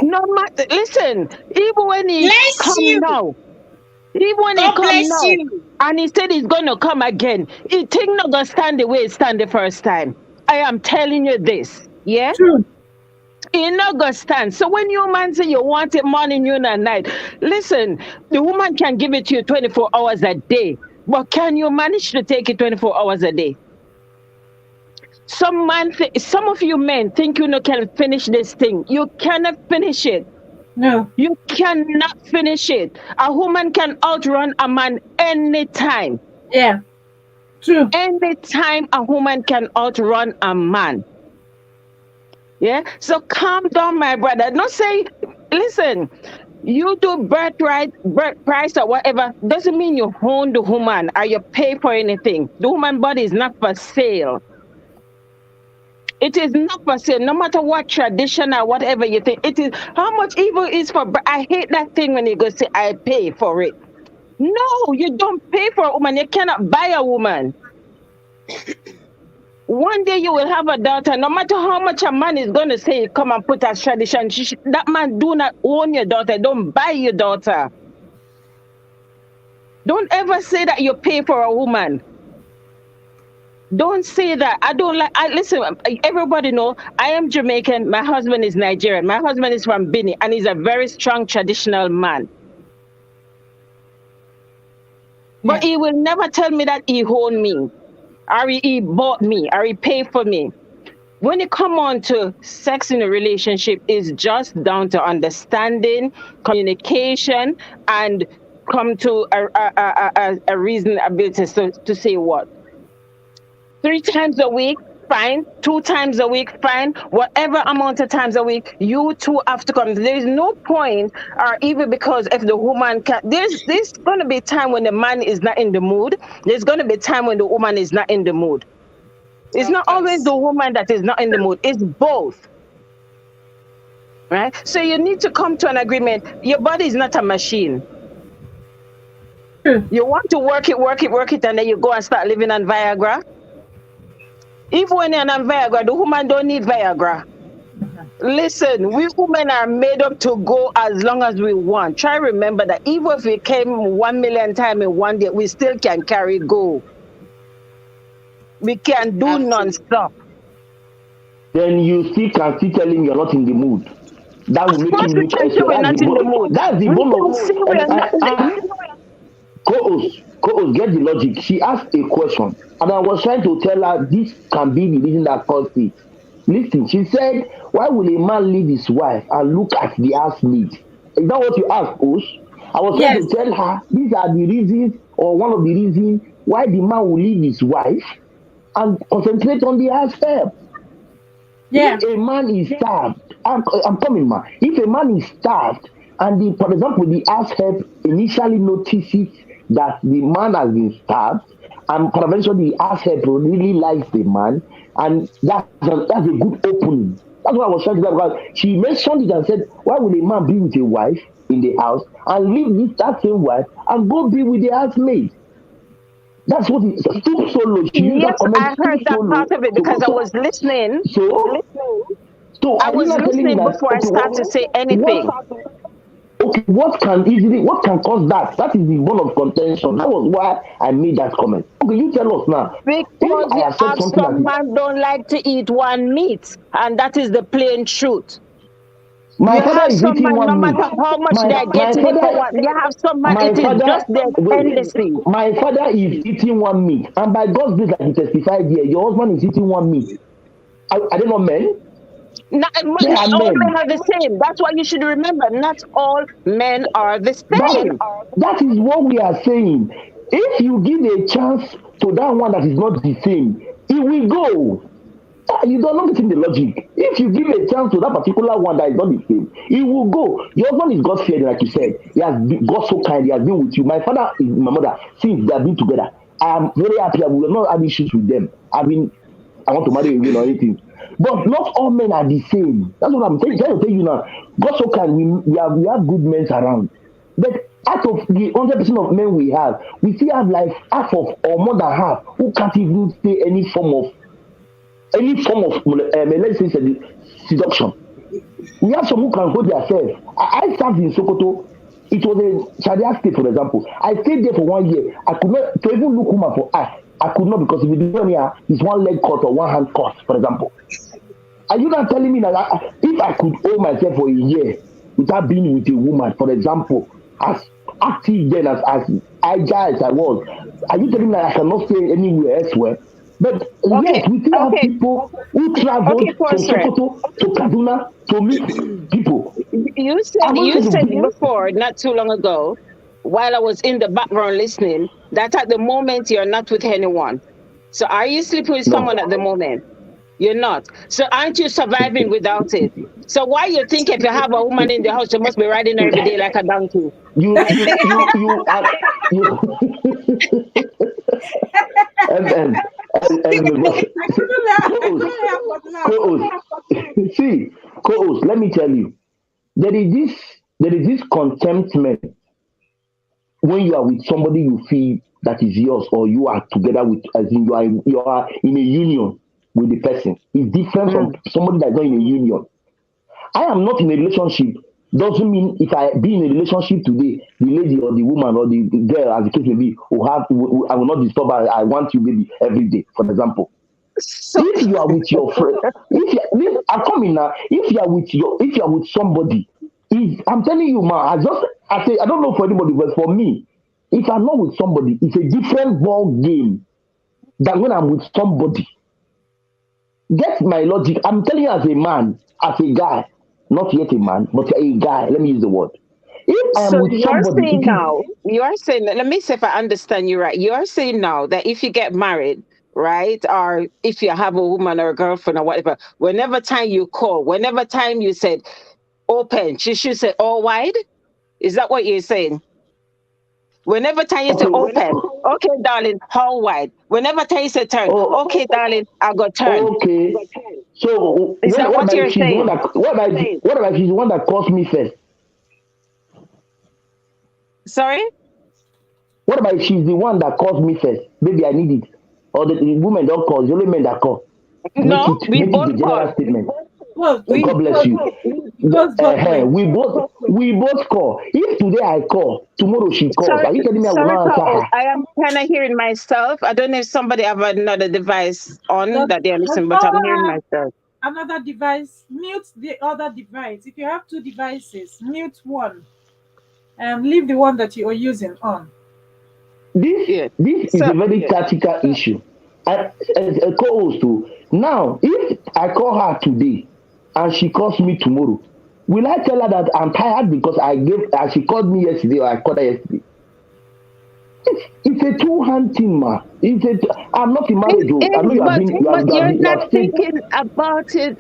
No matter, listen, even when he Bless come you. now, even when he God come bless now, you. and he said he's gonna come again, he think not gonna stand the way he stand the first time. I am telling you this, yeah. True. He not gonna stand. So when your man say you want it morning, noon, and night, listen, the woman can give it to you 24 hours a day, but can you manage to take it 24 hours a day? Some of you men think you know can finish this thing. You cannot finish it. No. You cannot finish it. A woman can outrun a man anytime. Yeah. True. Anytime a woman can outrun a man. Yeah. So calm down, my brother. Don't say, listen, you do birthright, birth price, or whatever. Doesn't mean you own the woman or you pay for anything. The woman body is not for sale. It is not for sale, no matter what tradition or whatever you think. It is how much evil is for. I hate that thing when you go say, I pay for it. No, you don't pay for a woman. You cannot buy a woman. One day you will have a daughter, no matter how much a man is going to say, come and put as tradition. That man do not own your daughter. Don't buy your daughter. Don't ever say that you pay for a woman. Don't say that. I don't like. I listen. Everybody know I am Jamaican. My husband is Nigerian. My husband is from Benin, and he's a very strong traditional man. But Yeah. he will never tell me that he owned me, or he bought me, or he paid for me. When it come on to sex in a relationship, is just down to understanding, communication, and come to a reasonability to say what. 3 times a week, fine. 2 times a week, fine. Whatever amount of times a week, you two have to come. There is no point, or even because if the woman can, there's going to be time when the man is not in the mood. There's going to be time when the woman is not in the mood. It's Of not always course. the woman that is not in the mood. It's both. Right? So you need to come to an agreement. Your body is not a machine. True. You want to work it, and then you go and start living on Viagra. Even when you're on Viagra, the woman don't need Viagra. Listen, we women are made up to go as long as we want. Try remember that even if we came 1 million times in one day, we still can carry go. We can do Absolutely. non-stop. Then you still can still tell him you're not in the mood. That will Of make course, him we look can say extra. we're not in the mood. That's the We bone can of say we're not. co-host, get the logic. She asked a question, and I was trying to tell her this can be the reason that caused it. Listen, she said, why will a man leave his wife and look at the house need? Is that what you asked, Osh? I was trying to Yes. tell her these are the reasons, or one of the reasons, why the man will leave his wife and concentrate on the house help. Yeah. If a man is starved, I'm coming, man. If a man is starved, and for example, the house help initially notices that the man has been starved, and eventually the house help really likes the man, and that's a good opening. That's what I was trying to say, because she mentioned it and said, why will a man be with a wife in the house and leave that same wife and go be with the housemaid? That's what it stoop solo. She used that Yes, comment, I stoop heard that solo. part of it So, because I so, was listening. so so I are you was not telling me listening that before I okay, start to say what anything. okay, what can cause that? That is the bone of contention. That was why I made that comment. Okay, you tell us now. If Because I you have said have something that some man don't like to eat one meat, and that is the plain truth. my You father have is some eating man, no one meat. matter how much My they are my getting it for father one. You have some man, my it is father just their wait tendency. my father is eating one meat, and by God's grace, like you testified here, your husband is eating one meat. Are they not men? Not, They are all men. men are the same. That's what you should remember. Not all men are the That same. that is what we are saying. If you give a chance to that one that is not the same, he will go. You don't know getting the logic. If you give a chance to that particular one that is not the same, he will go. Your husband is God fearing, like you said. He has been, God so kind. He has been with you. My father is my mother since they have been together. I am very happy. I will not have issues with them. I want to marry again or anything. But not all men are the same. That's what I'm trying to tell you now. God so kind. We have good men around. But out of the 100% of men we have, we still have like half of or more than half who can't even say any form of let's say seduction. We have some who can hold themselves. I served in Sokoto. It was a Sharia state, for example. I stayed there for 1 year. I could not to even look woman for eye. I could not because if you do here, it's one leg cut or one hand cut, for example. Are you not telling me that if I could hold myself for a year without being with a woman, for example, as active then as agile as I was, are you telling me that I cannot stay anywhere elsewhere? But Okay, yes, we still have okay, people who okay, traveled from Course. Sokoto to Kaduna to meet people. You I said want you to said say before, not too long ago, while I was in the background listening, that at the moment you're not with anyone. So are you sleeping with no. someone at the moment? You're not. So aren't you surviving without it? So why you think if you have a woman in the house, you must be riding her every day like a donkey? You and I co-host, couldn't help but laugh. co-host. See, co-host, let me tell you, there is this contentment when you are with somebody you feel that is yours, or you are together with, as in you are in a union with the person. It's different from Mm. somebody that's not in a union. I am not in a relationship doesn't mean if I be in a relationship today, the lady or the woman or the girl, as the case may be, I will not disturb her. I want you, baby, every day, for example. So If you are with your friend, I'm coming now. If you are with somebody, if I'm telling you, man, I say I don't know for anybody, but for me, if I'm not with somebody, it's a different ball game than when I'm with somebody. Get my logic. I'm telling you as a man, as a guy, not yet a man, but a guy. Let me use the word. If I am so with you're somebody, saying it is now, you're saying, let me see if I understand you right. You're saying now that if you get married, right, or if you have a woman or a girlfriend or whatever, whenever time you call, whenever time you said open, she should say all wide. Is that what you're saying? Whenever time you say okay. open, okay, darling, how wide? Whenever time you say turn, okay, Oh, darling, I got turn. okay. So Is that what what about if you're she's the one saying? that what about if she's the one that calls me first? Sorry? What about if she's the one that calls me first? Baby, I need it. Or the women don't call, it's the only men that call. Make No, it we make it both a call. general statement. Both, We God bless both, you. it goes both ways. We both call. If today I call, tomorrow she calls. sorry, Are you telling me I will sorry, not answer Paul. her? I am kind of hearing myself. I don't know if somebody have another device on Does, that they're does listening, but I'm hearing someone have myself. another device? Mute the other device. If you have two devices, mute one and leave the one that you are using on. This Yeah. this is So a very tactical issue. As a co-host too. Now, if I call her today and she calls me tomorrow, will I tell her that I'm tired because she called me yesterday or I called her yesterday? It's a two-hand thing, ma. I'm not in it marriage. Oh. I know is, you have been but you're you not have stayed. thinking about it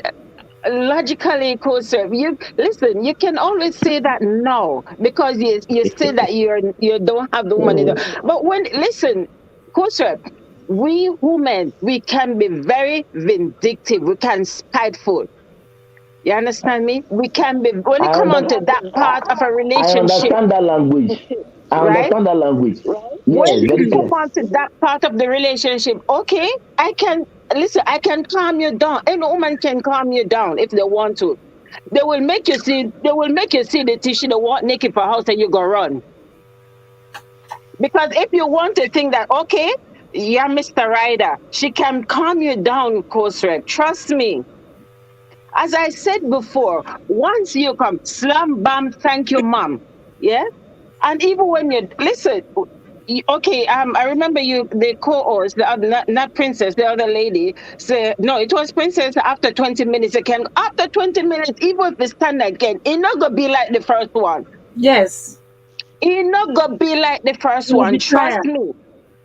logically, Koser. You listen. You can always say that no because you say that you don't have the woman in the. But when listen, Koser, we women we can be very vindictive. We can spiteful. You understand me? We can be when it I come on under, to that part of a I relationship, understand that language. I right? understand that language. When Yes, it very come clear. on to that part of the relationship, okay, I can listen. I can calm you down. Any woman can calm you down if they want to. They will make you see. They will make you see the tissue. They want naked for house, and you go run. Because if you want to think that okay, yeah, Mr. Ryder, she can calm you down, Kosrek. Trust me. As I said before, once you come, slam bam, thank you, mom. Yeah. And even when you listen, okay, I remember you, the co-host, the other, not Princess, the other lady, said, no, it was Princess after 20 minutes again. After 20 minutes, even if it's stand again, it not gonna be like the first one. Yes, It not gonna be like the first you will one. be Trust tired. me.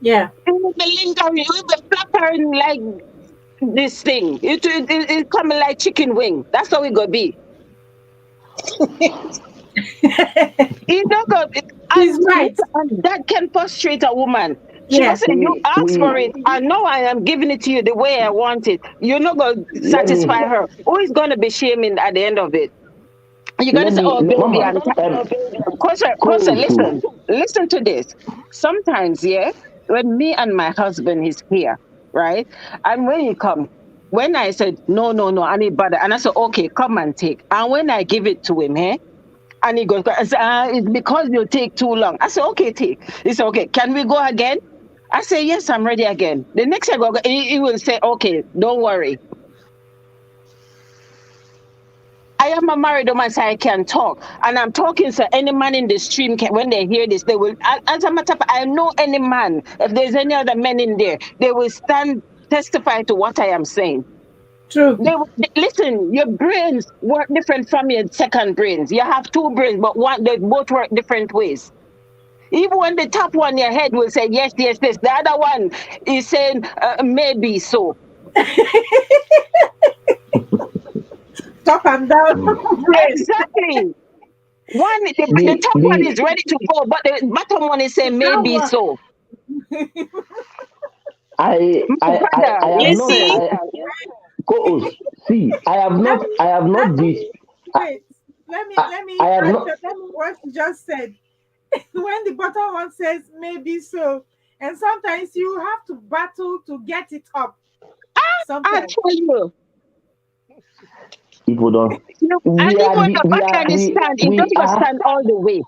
Yeah. It will be lingering, it will be flattering like this thing. It coming like chicken wing. That's how it gonna be. You don't go. He's right. And that can frustrate a woman. She Yeah. must say, you ask we for it. I know I am giving it to you the way I want it. You're not going to let me satisfy her. Who is going to be shaming at the end of it? You're going let to say, me oh, baby, Mama, I'm tired. Kosa, listen to this. Sometimes, yeah, when me and my husband is here, right? And when he come, when I said, no, I need butter. And I said, okay, come and take. And when I give it to him, eh? And he goes, it's because you take too long. I said, okay, take. He said, okay, can we go again? I say, yes, I'm ready again. The next time I go, he will say, okay, don't worry. I am a married woman, so I can talk. And I'm talking, so any man in the stream, when they hear this, they will, as a matter of fact, I know any man, if there's any other men in there, they will testify to what I am saying. True. Listen, your brains work different from your second brains. You have two brains, but they both work different ways. Even when the top one, your head will say yes, yes, yes. The other one is saying maybe so. Top and down. Exactly. The top one is ready to go, but the bottom one is saying maybe so. I have not. Co-host, see, I have not this. Wait, let me what you just said. When the bottom one says maybe so, and sometimes you have to battle to get it up. I tell you. People don't. And even the button is stand, it doesn't stand all the way.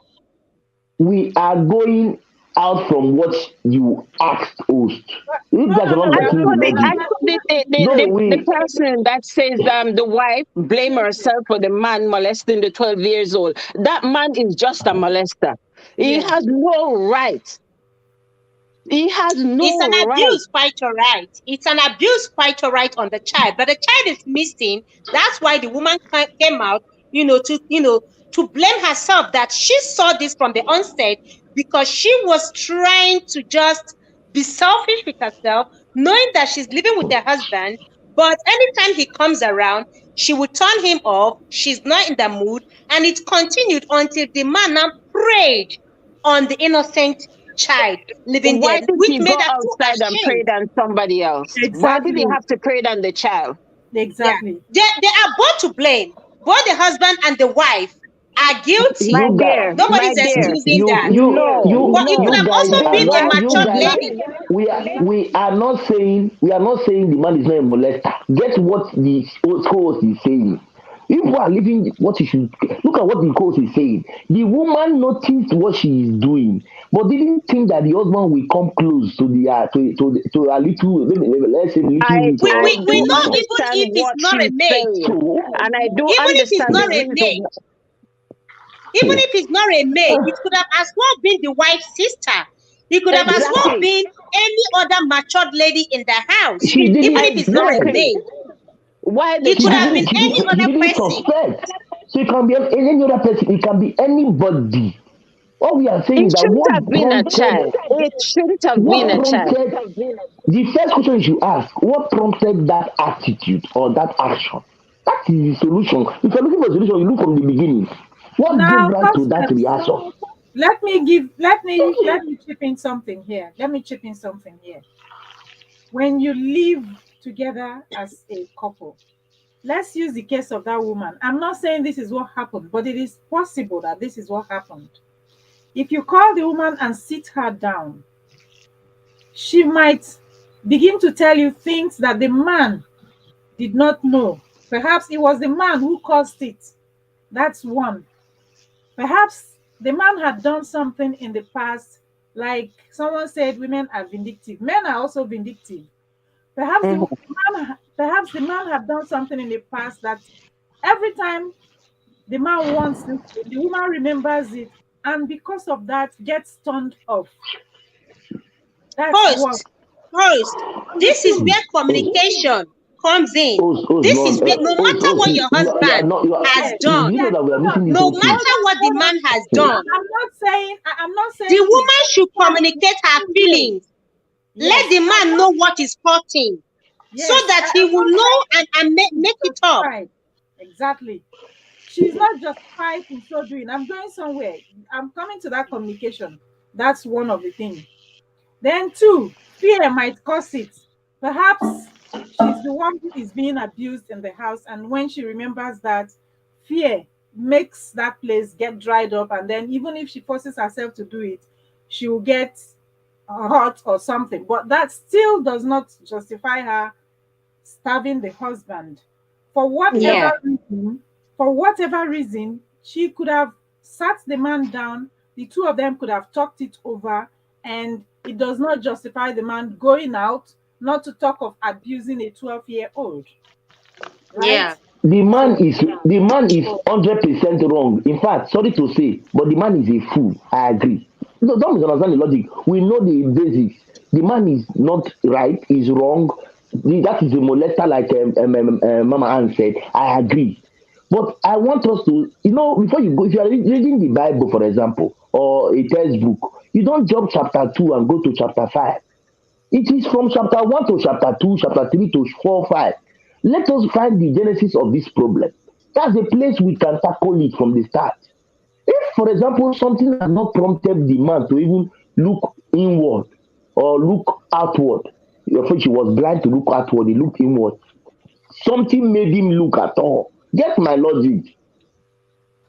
We are going out from what you asked host. The person that says the wife blame herself for the man molesting the 12 years old. That man is just a molester. He has no right. He has no It's an abuse quite all right. It's an abuse quite all right on the child, but the child is missing. That's why the woman came out, to blame herself that she saw this from the onset because she was trying to just be selfish with herself, knowing that she's living with her husband. But anytime he comes around, she would turn him off. She's not in the mood, and it continued until the man now preyed on the innocent child living Why there, did which he made go her outside and pray on somebody else? Exactly. Why did he have to pray on the child? Exactly. Yeah. They are both to blame. Both the husband and the wife are guilty. My dear, nobody's excusing that. But it could have also been a matured lady. We are not saying the man is not a molester. Get what the host is saying. If we are living what you should look at what the coach is saying. The woman noticed what she is doing, but didn't think that the husband will come close to the to a little, let's say little. We know even if it's not a maid, and I do even if understand it's not a maid, even if it's not a maid, it could have as well been the wife's sister. It could have as well been any other matured lady in the house, even if it's not a maid. Why it could have been any other person. So it can be any other person. It can be anybody. What we are saying is that shouldn't have been a child. It shouldn't have been a child. The first question you should ask: what prompted that attitude or that action? That is the solution. If you're looking for a solution, you look from the beginning. What gave rise to that reaction? Let me chip in something here. When you live together as a couple, let's use the case of that woman. I'm not saying this is what happened, but it is possible that this is what happened. If you call the woman and sit her down, she might begin to tell you things that the man did not know. Perhaps it was the man who caused it. That's one. Perhaps the man had done something in the past, like someone said women are vindictive. Men are also vindictive. Perhaps the man have done something in the past that every time the man wants it, the woman remembers it, and because of that gets turned off. Host, this is where communication comes in. This is where no matter what your husband has done, no matter what the man has done, I'm not saying the woman should communicate her feelings. Let the man know what is hurting. so Yes, that he I'm will not know saying and make she's it up. justified. Exactly. She's not justified in so doing. I'm going somewhere. I'm coming to that communication. That's one of the things. Then two, fear might cause it. Perhaps she's the one who is being abused in the house, and when she remembers that, fear makes that place get dried up, and then even if she forces herself to do it, she will get hurt or something. But that still does not justify her starving the husband. For Yeah. whatever reason, for whatever reason, she could have sat the man down, the two of them could have talked it over, and it does not justify the man going out, not to talk of abusing a 12-year-old, right? Yeah. So, The man is 100% wrong. In fact, sorry to say, but the man is a fool. I agree. No, don't misunderstand the logic. We know the basics. The man is not right. He's wrong. That is a molester, like Mama Ann said. I agree. But I want us to, before you go, if you are reading the Bible, for example, or a textbook, you don't jump chapter 2 and go to chapter 5. It is from chapter 1 to chapter 2, chapter 3 to 4, 5. Let us find the genesis of this problem. That's a place we can tackle it from the start. If, for example, something has not prompted the man to even look inward or look outward, your friend, she was blind to look outward, he looked inward. Something made him look at all. Get my logic.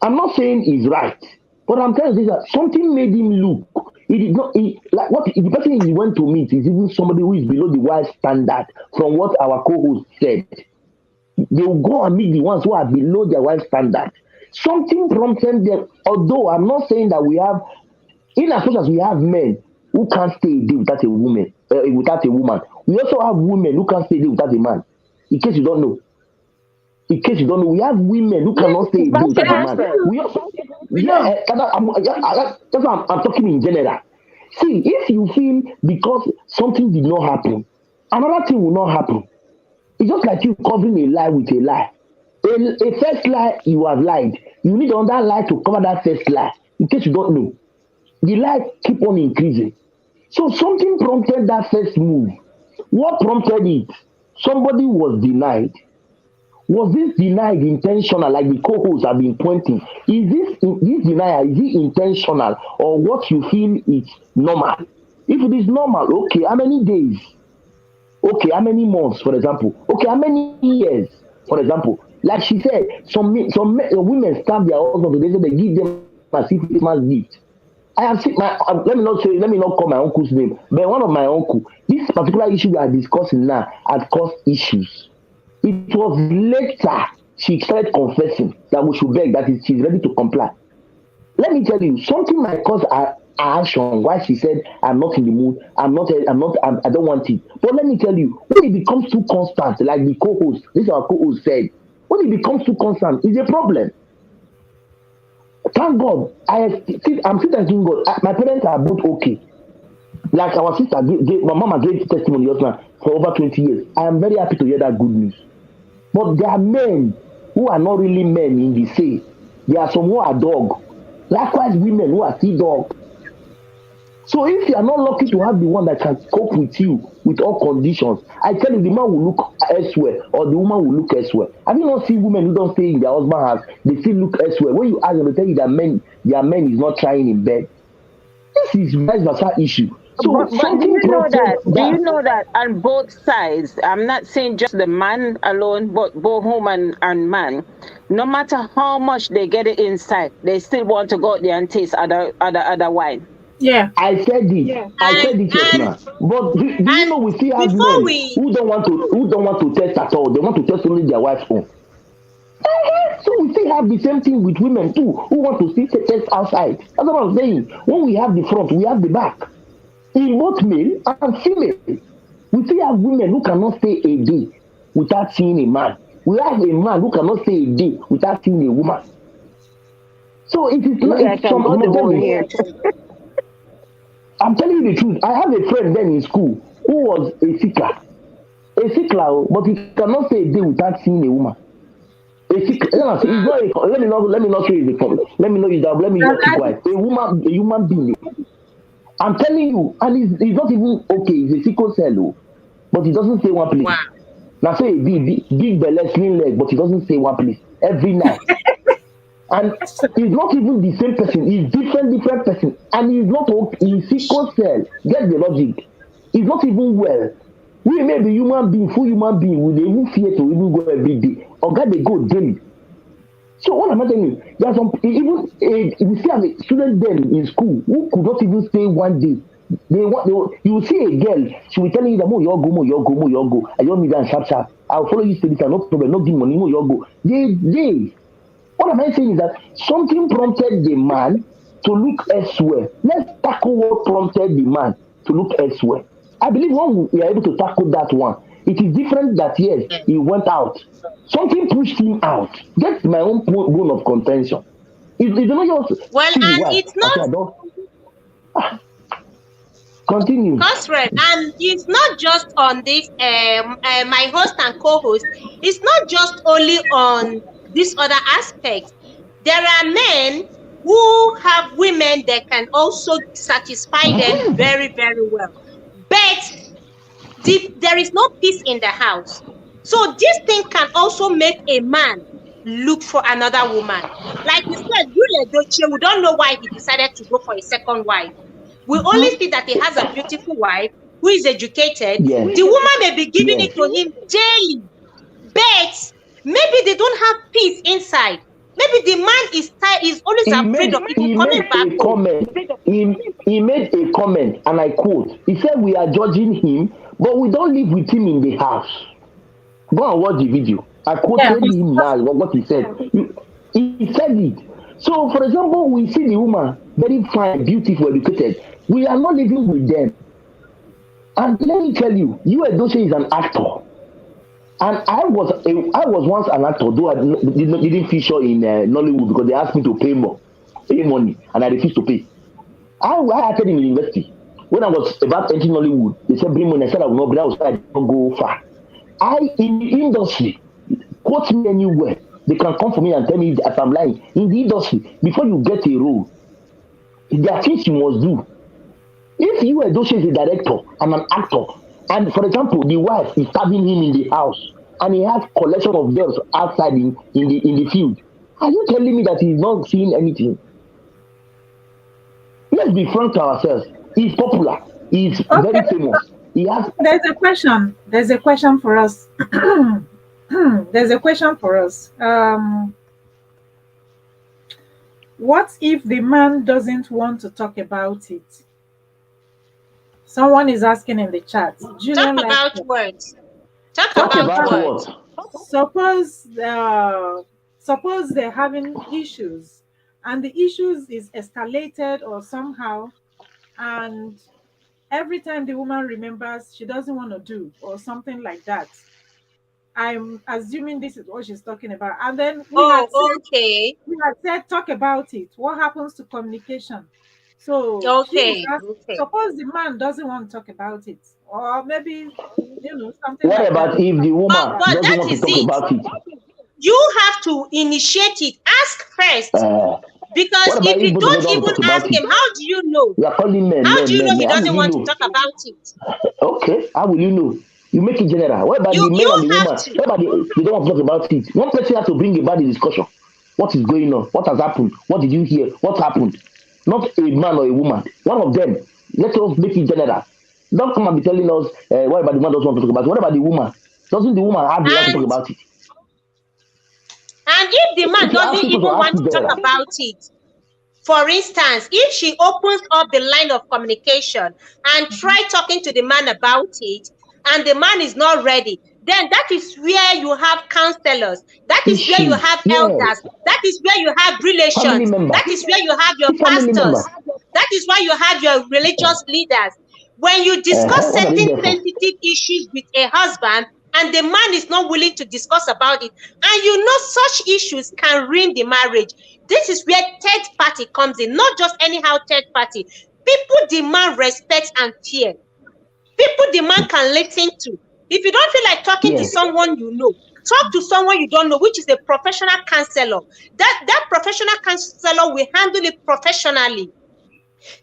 I'm not saying he's right, but I'm telling you that something made him look. He did not. Like what the person he went to meet is even somebody who is below the wise standard. From what our co-host said, they will go and meet the ones who are below their wise standard. Something prompted them. Although I'm not saying that we have, in as much as we have men who can't stay a day without a woman, we also have women who can't stay a day without a man. In case you don't know, we have women who Yes, cannot stay a day that without can a man. happen. We also, we yeah, know. that's why I'm talking in general. See, if you feel because something did not happen, another thing will not happen. It's just like you covering a lie with a lie. A first lie you have lied. You need another lie to cover that first lie. In case you don't know, the lie keep on increasing. So something prompted that first move. What prompted it? Somebody was denied. Was this denied intentional, like the co-hosts have been pointing? Is this denial, is it intentional, or what you feel is normal? If it is normal, okay, how many days? Okay, how many months, for example? Okay, how many years, for example? Like she said, women stab their husbands, they give them as if Christmas gift. I have seen let me not call my uncle's name, but one of my uncle, this particular issue we are discussing now had caused issues. It was later she started confessing that we should beg, that she's ready to comply. Let me tell you, something might cause her action why she said, I'm not in the mood, I don't want it. But let me tell you, when it becomes too constant, like the co-host, this our co-host said, when it becomes too constant, it's a problem. Thank God, I'm still thanking God. My parents are both okay. Like our sister, my mama gave testimony just now for over 20 years. I am very happy to hear that good news. But there are men who are not really men in the say. There are some who are dog. Likewise, women who are still dog. So if you are not lucky to have the one that can cope with you with all conditions, I tell you, the man will look elsewhere or the woman will look elsewhere. Have you not seen women who don't stay in their husband's house? They still look elsewhere. When you ask them, they tell you that their men is not trying in bed. This is vice versa issue. So But do something you know prompted that? Do you that. know that on both sides? I'm not saying just the man alone, but both woman and man. No matter how much they get it inside, they still want to go out there and taste other wine. Yeah. I said it. Yeah. I And said it just and now. But do you know and we still have before men we who don't want to test at all. They want to test only their wife's own. So we still have the same thing with women too, who want to still test outside. That's what I'm saying. When we have the front, we have the back. In both male and female, we still have women who cannot stay a day without seeing a man. We have a man who cannot stay a day without seeing a woman. So it is not. Me, I It's can go some the of them whole is. year. I'm telling you the truth. I have a friend then in school who was a seeker. A seeker, but he cannot stay a day without seeing a woman. A seeker, it's not a, let me not say it's a problem. Let me know you down. Let me just keep That quiet. A human being. I'm telling you, and he's not even okay. He's a sickle cell, but he doesn't stay one place. wow. Now say big belly, slim leg, but he doesn't say one place every night. And he's not even the same person. He's different person. And he's not okay. He's sickle cell. Get the logic. He's not even well. We may be human being, full human being, with even fear to even go every day. Or God, they go daily. So what am I telling you? There's some even we see a student then in school who could not even stay one day. You will see a girl, she will tell you that more go. I don't need that sharp. I'll follow you steady, no problem, no give money, more go. They. What am I saying is that something prompted the man to look elsewhere. Let's tackle what prompted the man to look elsewhere. I believe when we are able to tackle that one, it is different that yes, he went out. Something pushed him out. That's my own bone of contention. It's not just well, and it's not. Continue. Cosred, and it's not just on this. My host and co-host. It's not just only on this other aspect. There are men who have women that can also satisfy them very, very well, but there is no peace in the house. So this thing can also make a man look for another woman. Like you said, we don't know why he decided to go for a second wife. We only see that he has a beautiful wife who is educated. Yes. The woman may be giving it to him daily, but maybe they don't have peace inside. Maybe the man is always afraid of people coming back. He made a comment, and I quote, he said, we are judging him, but we don't live with him in the house. Go and watch the video. I quoted him now, what he said. He said it. So, for example, we see the woman, very fine, beautiful, educated. We are not living with them. And let me tell you, Edochie is an actor. And I was once an actor, though I didn't feature in Nollywood because they asked me to pay money, and I refused to pay. I acted in university. When I was about entering Nollywood, they said bring money. I said I will not, but I was trying to go far. In the industry, quote me anywhere. They can come for me and tell me that I'm lying. In the industry, before you get a role, there are things you must do. If Edochie is a director and an actor, and for example, the wife is stabbing him in the house, and he has collection of girls outside in the field, are you telling me that he's not seeing anything? Let's be frank to ourselves. He's popular. He's very famous. He has. There's a question. There's a question for us. There's a question for us. What if the man doesn't want to talk about it? Someone is asking in the chat. Talk about what? Talk about what? Suppose they're having issues, and the issues is escalated or somehow, and every time the woman remembers, she doesn't want to do or something like that. I'm assuming this is what she's talking about. And then we had said talk about it. What happens to communication? So suppose the man doesn't want to talk about it, or maybe something. What like about that. if the woman doesn't want to talk about it? You have to initiate it. Ask first. Because if you don't even ask him, how do you know? You are calling men. How do you know he doesn't want to talk about it? Okay, how will you know? You make it general. What about the men and the woman? What about they don't want to talk about it? One person has to bring about the discussion. What is going on? What has happened? What did you hear? What happened? Not a man or a woman. One of them. Let us make it general. Don't come and be telling us what about the man doesn't want to talk about it. What about the woman? Doesn't the woman have the right to talk about it? And if the man doesn't even want to talk about it, for instance, if she opens up the line of communication and try talking to the man about it, and the man is not ready, then that is where you have counselors. That is where you have elders. That is where you have relations. That is where you have your pastors. That is why you have your religious leaders. When you discuss certain sensitive issues with a husband, and the man is not willing to discuss about it, and such issues can ruin the marriage. This is where third party comes in, not just anyhow third party. People demand respect and fear. People demand can listen to. If you don't feel like talking to someone talk to someone you don't know, which is a professional counselor. That professional counselor will handle it professionally.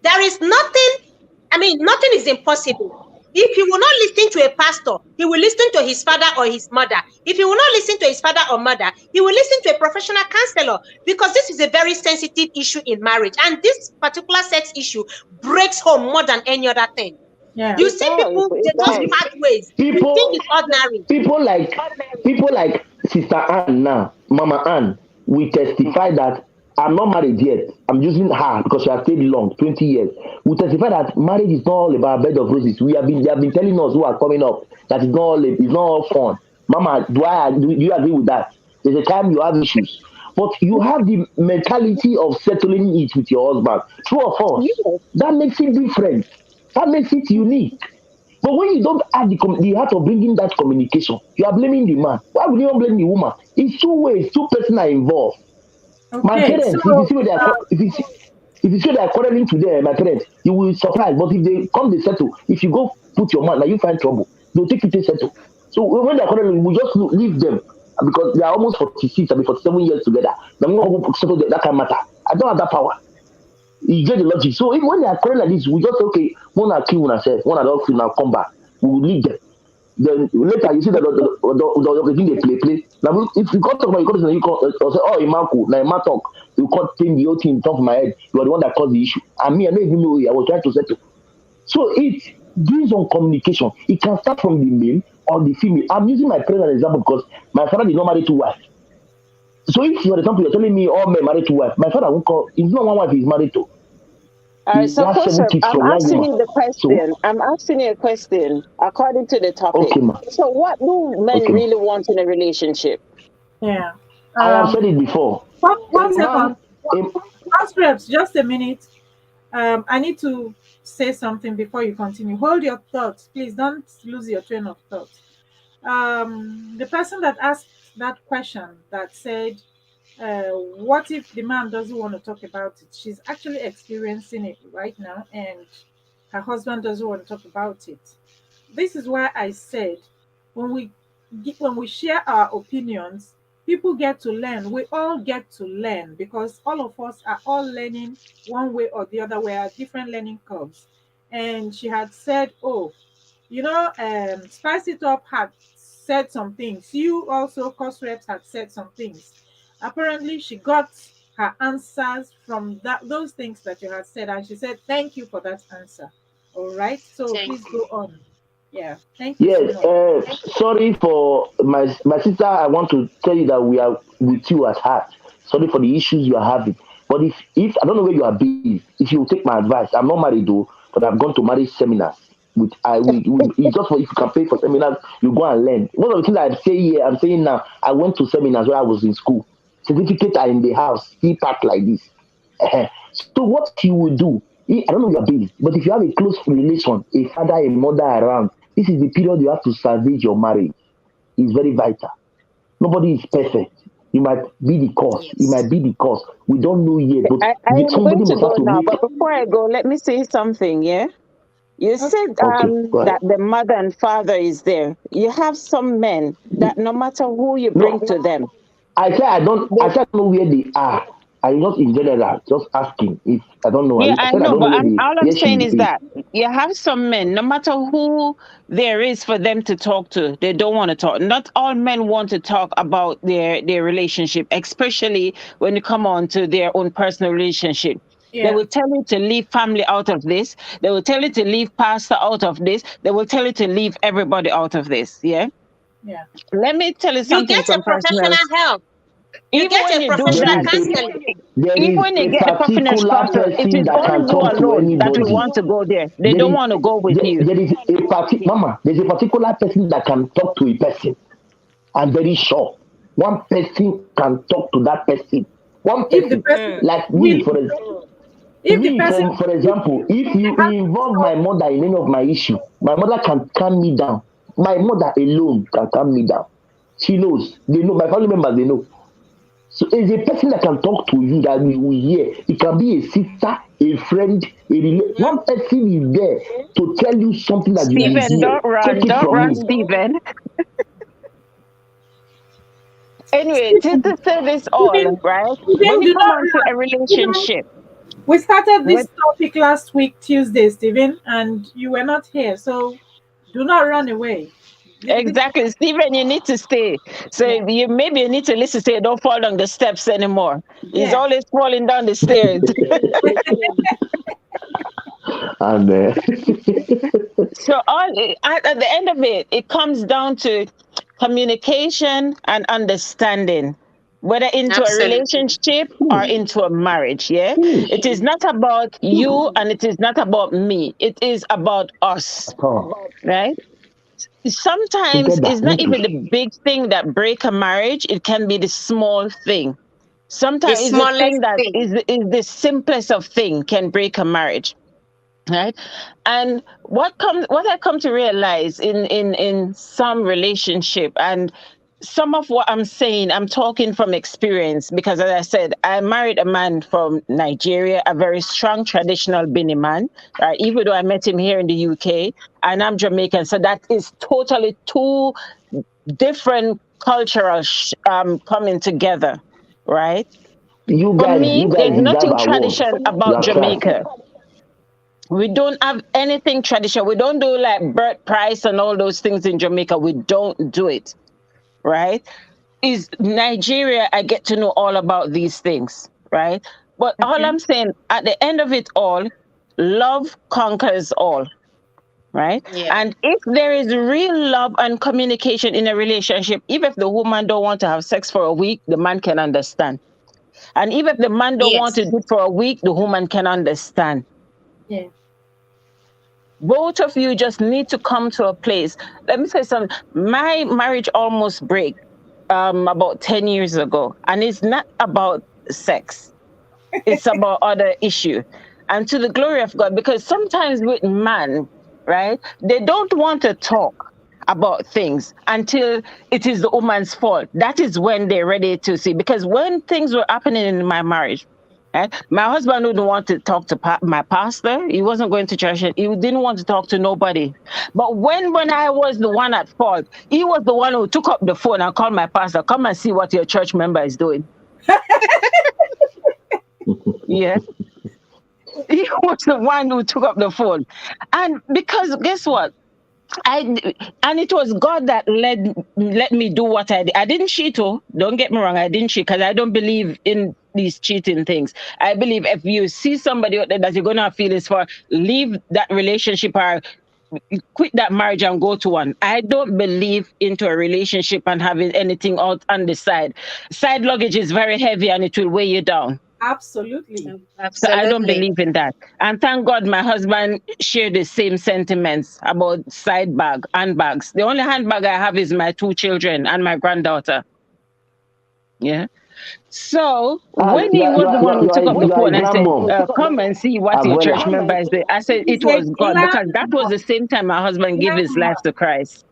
There is nothing is impossible. If he will not listen to a pastor, he will listen to his father or his mother. If he will not listen to his father or mother, he will listen to a professional counselor, because this is a very sensitive issue in marriage. And this particular sex issue breaks home more than any other thing. Yeah. You see people, they just part ways. You think People, it's ordinary. people like Sister Anne now, Mama Anne, we testify that I'm not married yet. I'm using her because she has stayed long, 20 years. We testify that marriage is not all about a bed of roses. They have been telling us who are coming up that it's not all fun. Mama, do you agree with that? There's a time you have issues. But you have the mentality of settling it with your husband. True or false? Yes. That makes it different. That makes it unique. But when you don't have the heart of bringing that communication, you are blaming the man. Why would you not blame the woman? It's two ways, two persons are involved. My Okay. parents, So if you see they are quarreling today, my parents, you will surprise. But if they come, they settle. If you go put your man, now you find trouble. They'll take you to settle. So when they're quarreling, we just leave them because they are almost 46, I mean 47 years together. Now I'm going to settle that kind of matter. I don't have that power. You get the logic. So even when they are quarreling like this, we just say, okay, one are kill one ourselves, one are not kill now come back. We will leave them. Then later you see that the thing they play. Now if you can't talk about you can't say, oh Imanko, now Iman talk, you can't think the whole thing top of my head. You are the one that caused the issue. And me, I don't even know I was trying to settle. So it based on communication. It can start from the male or the female. I'm using my parents as an example because my father did not marry two wives. So if for example you're telling me all men married two wives, my father won't call. It's not one wife he's married to. He So, has 7 Kosef, kids I'm from one asking woman. you the So question. I'm asking you a question according to the topic. okay, ma. So, what do men Okay, ma. really want in a relationship? yeah. I have said it before. One A man, second. a, Transcripts, just a minute. I need to say something before you continue. Hold your thoughts, please. Don't lose your train of thought. The person that asked that question that said, "What if the man doesn't want to talk about it?" She's actually experiencing it right now, and her husband doesn't want to talk about it. This is why I said when we share our opinions, people get to learn. We all get to learn because all of us are all learning one way or the other. We are different learning curves. And she had said, "Oh, Spice It Up had said some things. You also, Cost Reps, had said some things. Apparently, she got her answers from those things that you had said, and she said, "Thank you for that answer." All right, so Thank please go you. on. Yeah, thank you so yes. much. Sorry for my sister. I want to tell you that we are with you at heart. Sorry for the issues you are having. But if I don't know where you are based, if you take my advice, I'm not married though, but I've gone to marriage seminars. It's just for if you can pay for seminars, you go and learn. One of the things I say here, I'm saying now, I went to seminars where I was in school. Certificates are in the house, still packed like this. So what you will do, I don't know your base, but if you have a close relation, a father, a mother around, this is the period you have to salvage your marriage. It's very vital. Nobody is perfect. You might be the cause. You Yes. might be the cause. We don't know yet, but I am going somebody to must have go to now, make. but before I go, let me say something. Yeah, you Okay. said Okay, go ahead. that the mother and father is there. You have some men that no matter who you bring No, to them, I say I don't. they I say I don't know where they are. I just in general just asking if I don't know. yeah, I I said I know, don't know but where they all I'm where saying she is is. that you have some men, no matter who there is for them to talk to, they don't want to talk. Not all men want to talk about their relationship, especially when you come on to their own personal relationship. They Yeah, will tell you to leave family out of this. They will tell you to leave pastor out of this. They will tell you to leave everybody out of this. Yeah. yeah. Let me tell you You something get a from personal. professional help. You Even get when a you do There professional that, is counseling. even when you a get the professional particular sponsor, it person is that only can you talk to alone that will anybody. want to go there. They There don't is want to go with you. there is a Mama. There's a particular person that can talk to a person. I'm very sure. One person can talk to that person. One If the person, person Mm. like will, if the me, person for example, if you has involve my mother in any of my issue, my mother can calm me down. My mother alone can calm me down. She knows. They know. My family members, they know. So it's a person that can talk to you that we will hear. It can be a sister, a friend, Mm-hmm. one person is there to tell you something that you will Stephen, Yes. hear. Take it don't from run, me. Stephen. Anyway, Stephen, to say this all, Stephen, right? When Stephen, you do come not on to a run. Stephen, relationship, we started when this topic last week, Tuesday, Stephen, and you were not here. So Do not run away. Exactly, Stephen. You need to stay. So Yeah. you need to listen. Say, don't fall down the steps anymore. He's Yeah. always falling down the stairs. And So at the end of it, it comes down to communication and understanding, whether into a Absolutely. relationship or into a marriage. Yeah, it is finish. not about you and it is not about me. It is about us, Oh, right? Sometimes together, it's not not to. even the big thing that break a marriage. It can be the small thing. The Sometimes it's the thing smallest that thing. is the simplest of thing can break a marriage, right? And what I come to realize in some relationship, and some of what I'm saying, I'm talking from experience, because as I said, I married a man from Nigeria, a very strong traditional Bini man, right? Even though I met him here in the UK, and I'm Jamaican, so that is totally two different cultural coming together, right? For You me, guys there's deserve nothing awards. tradition You about have tried. Jamaica. We don't have anything traditional. We don't do like birth price and all those things in Jamaica. We don't do it, right? Is Nigeria, I get to know all about these things, right? But all Okay. I'm saying, at the end of it all, love conquers all, right? Yeah. And if there is real love and communication in a relationship, even if the woman don't want to have sex for a week, the man can understand. And even if the man don't want to Yes. do it for a week, the woman can understand. Yeah. Both of you just need to come to a place. Let me say something. My marriage almost break about 10 years ago, and it's not about sex. It's about other issue. And to the glory of God, because sometimes with man, right, they don't want to talk about things until it is the woman's fault. That is when they're ready to see. Because when things were happening in my marriage, my husband wouldn't want to talk to my pastor. He wasn't going to church. He didn't want to talk to nobody. But when I was the one at fault, he was the one who took up the phone and called my pastor, come and see what your church member is doing. Yeah. He was the one who took up the phone. And because guess what? And it was God that let me do what I did. I didn't cheat. Oh, don't get me wrong. I didn't cheat, because I don't believe in these cheating things. I believe if you see somebody out there that you're gonna feel is for, leave that relationship or quit that marriage and go to one. I don't believe into a relationship and having anything out on the side. Side luggage is very heavy and it will weigh you down. Absolutely. So I don't Absolutely. believe in that. And thank God my husband shared the same sentiments about side bag, handbags. The only handbag I have is my two children and my granddaughter. Yeah. So And when he was the one who took up the you are a phone and said, grandmom, come and see what your church Abuela. member is doing, I said He's it a was God, because that was grandma. the same time my husband gave his Grandma. life to Christ.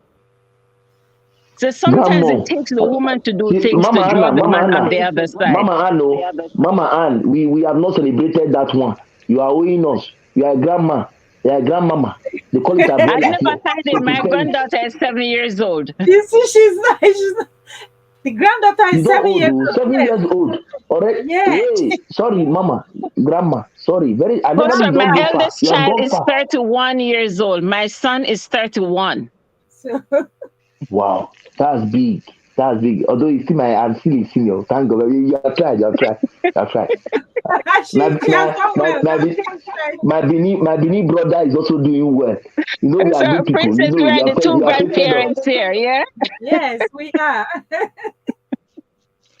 So sometimes it Grandmom. takes the woman to do See, things to draw the Mama man on Anna, the other side. Mama Anno, Mama Ann, we have not celebrated that one. You are owing us. You are a grandma. You are a grandmama. They call it I Abuela never here. had So it. My prepare it. granddaughter is 7 years old. You see, she's not. The granddaughter You is don't 7 years old, old. 7 years Yes. old. Alright? Yes. Hey, sorry, mama, grandma. Sorry. I never Also, you my don't go far. eldest You have child gone is far. 31 years old. My son is 31. So Wow, that's big. That's big. Although you see I'm still a senior. Thank God. You have tried, you have tried. You have tried. she has done well. That's My Bini brother is also doing well. You know we are So, good people. You Princess, know we are the two you have fated us. grandparents here, yeah? Yes, we are.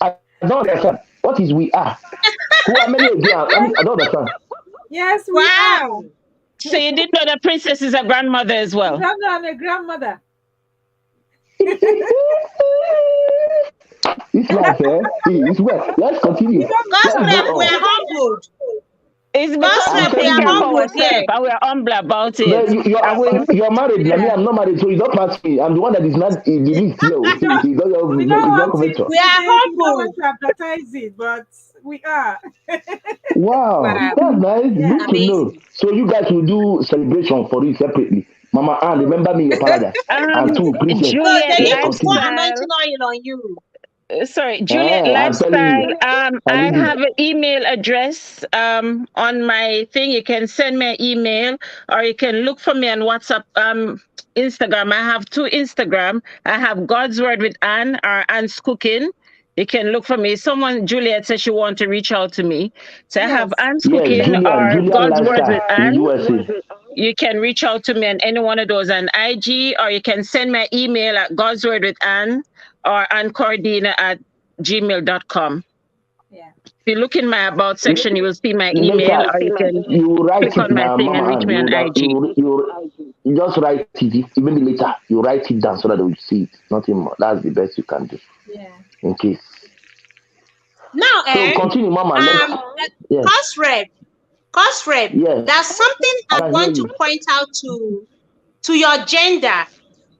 I don't understand. What is we are? Who are many again? I don't understand. Yes, we are. Wow. So, you didn't know that Princess is a grandmother as well? Grandma and a grandmother. This life, it's well. Let's continue. God's Let's help, go we on. are humbled. It's God's because we help, we take are care of humbled ourselves here. and we're humble about But it. And we, you're married. I mean, Yeah. I'm not married, so you don't pass me. I'm the one that is not in the list here. We don't He's not want to commenter. We are we don't humbled. want to advertise it, but we are. Wow, Wow. that's nice. Yeah. Good to know. Amazing. So you guys will do celebration for it separately. Mama Ann, Oh, remember me in your paradise. And two, princess. So Juliet they need Let's to pour continue. lifestyle. anointing oil on you. Sorry, Juliet I'm telling Lifestyle. you. I I need have an email address on my thing. You can send me an email, or you can look for me on WhatsApp, Instagram. I have 2 Instagram. I have God's Word with Anne or Anne's Cooking. You can look for me. Someone, Juliet, said she want to reach out to me. So I have Yes. Anne's Yes, Cooking or Julian God's Word with Lifestyle in Anne. USA. You can reach out to me on any one of those on IG, or you can send me an email at God's Word with Anne or AnneCordina@gmail.com. Yeah. If you look in my about section, you will see my email, Later, or you can you write click it on my now, thing and Mama, reach and me on IG. you just write it. Maybe later, you write it down so that we see it. Nothing more. That's the best you can do Yeah. in case. Now, So continue, Mama. Yes, Cost Rep, yes. there's something I I can hear want to you. point out to your gender,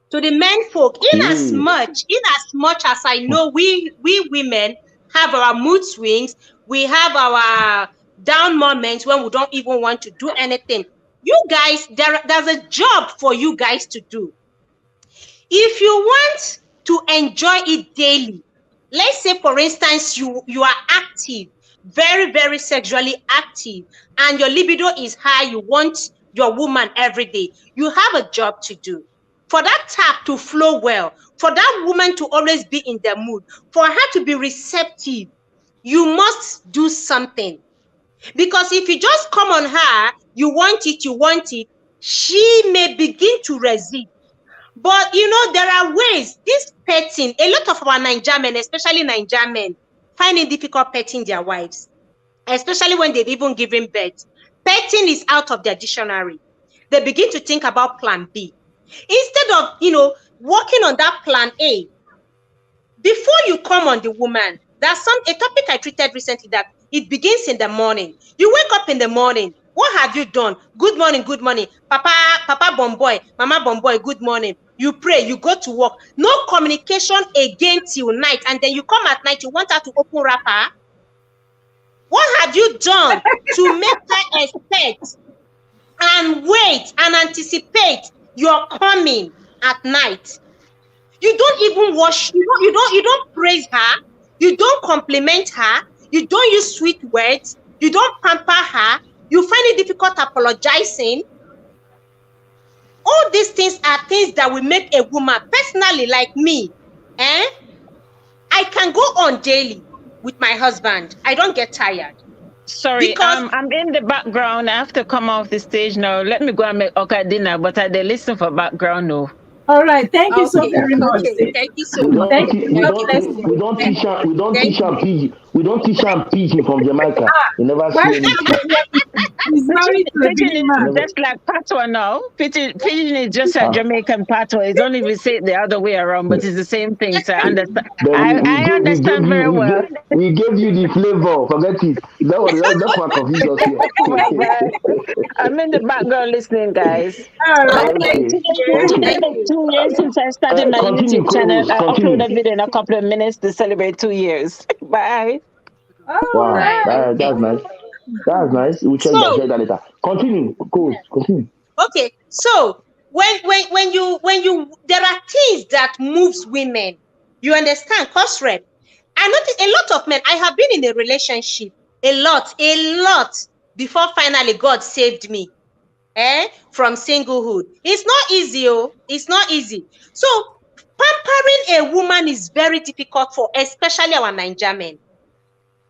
to the men folk. In as Yeah. much as I know, we women have our mood swings, we have our down moments when we don't even want to do anything. You guys, there's a job for you guys to do. If you want to enjoy it daily, let's say for instance you are active, very very sexually active, and your libido is high, you want your woman every day, you have a job to do. For that tap to flow well, for that woman to always be in the mood, for her to be receptive, you must do something. Because if you just come on her, you want it, she may begin to resist. But you know, there are ways. This petting, a lot of our Nigerian men, especially Nigerian men, find it difficult petting their wives, especially when they've even given birth. Petting is out of their dictionary. They begin to think about plan B. Instead of, working on that plan A, before you come on the woman, there's a topic I treated recently that it begins in the morning. You wake up in the morning. What have you done? Good morning, good morning. Papa Bomboy, Mama Bomboy, good morning. You pray, you go to work. No communication again till night. And then you come at night, you want her to open wrapper. What have you done to make her expect and wait and anticipate your coming at night? You don't even wash, you don't praise her, you don't compliment her, you don't use sweet words, you don't pamper her, you find it difficult apologizing. All these things are things that will make a woman, personally like me, I can go on daily with my husband. I don't get tired. Sorry, Because I'm in the background. I have to come off the stage now. Let me go and make dinner, but I dey listen for background now. All right. Thank you so okay, very much. okay, thank you so We much. don't, Thank you. we God don't, bless we you. don't teach her, we don't Thank teach her pidgin. We don't teach her pidgin from Jamaica. You never Why see should anything. he's married to a Pigeon big is man? just like patois now. Pigeon is just a Ah. Jamaican patois. It's only we say it the other way around, but it's the same thing. So I understand. Then I understand very well. we gave you the flavor. Forget it. That's what confused us here. Bye-bye. I'm in the background listening, guys. All right. Okay. Thank It's you. Okay. been 2 years since I started my Continue, YouTube channel. co-host. I upload Continue. a video in a couple of minutes to celebrate 2 years. Bye. All Wow, right. that's nice. That's nice. We'll check So, that later. Continue, co-host. Continue. okay, so when you there are things that moves women, you understand, Cost Rep. I notice a lot of men. I have been in a relationship a lot before finally God saved me from singlehood. It's not easy. It's not easy. So pampering a woman is very difficult for especially our Nigerian men.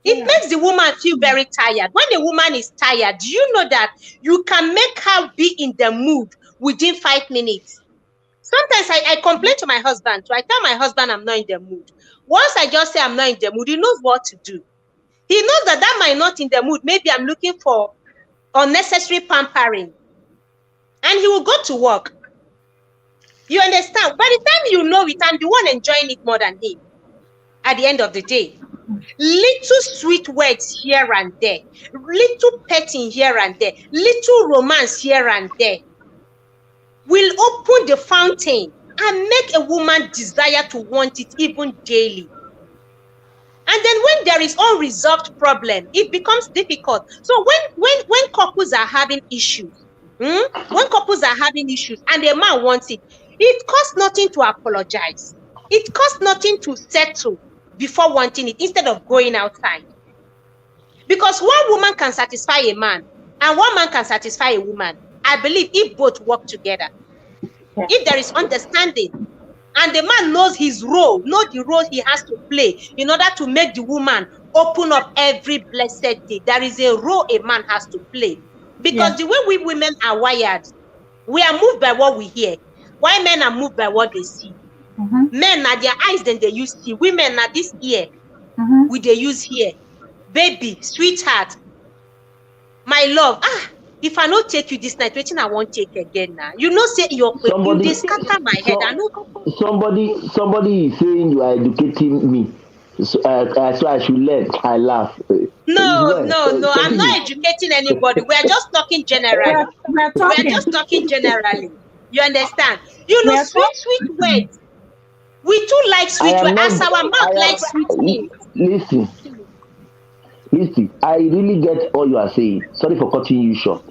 It makes the woman feel very tired. When the woman is tired, do you know that you can make her be in the mood within 5 minutes? Sometimes I complain to my husband. So I tell my husband I'm not in the mood. Once I just say I'm not in the mood, he knows what to do. He knows that might not in the mood. Maybe I'm looking for unnecessary pampering. And he will go to work. You understand? By the time you know it, I'm the one enjoying it more than him at the end of the day. Little sweet words here and there, little petting here and there, little romance here and there will open the fountain and make a woman desire to want it even daily. And then when there is unresolved problem, it becomes difficult. So when couples are having issues, and a man wants it, it costs nothing to apologize. It costs nothing to settle. before wanting it, instead of going outside. Because one woman can satisfy a man and one man can satisfy a woman. I believe if both work together, Yeah. if there is understanding, and the man knows his role, know the role he has to play in order to make the woman open up every blessed day. There is a role a man has to play. Because the way we women are wired, we are moved by what we hear. Why men are moved by what they see. Men are their eyes, then they use see. Women are this ear, we they use here. Baby, sweetheart, my love. If I not take you this night, waiting I won't take again now. You know, say you they scatter my head. I know. Somebody is saying you are educating me. So I should learn. I laugh. No. I'm not educating anybody. We are just talking generally. We are just talking generally. You understand? You know, sweet words. We too like sweet words. As our mouth likes sweet things. Listen. I really get all you are saying. Sorry for cutting you short.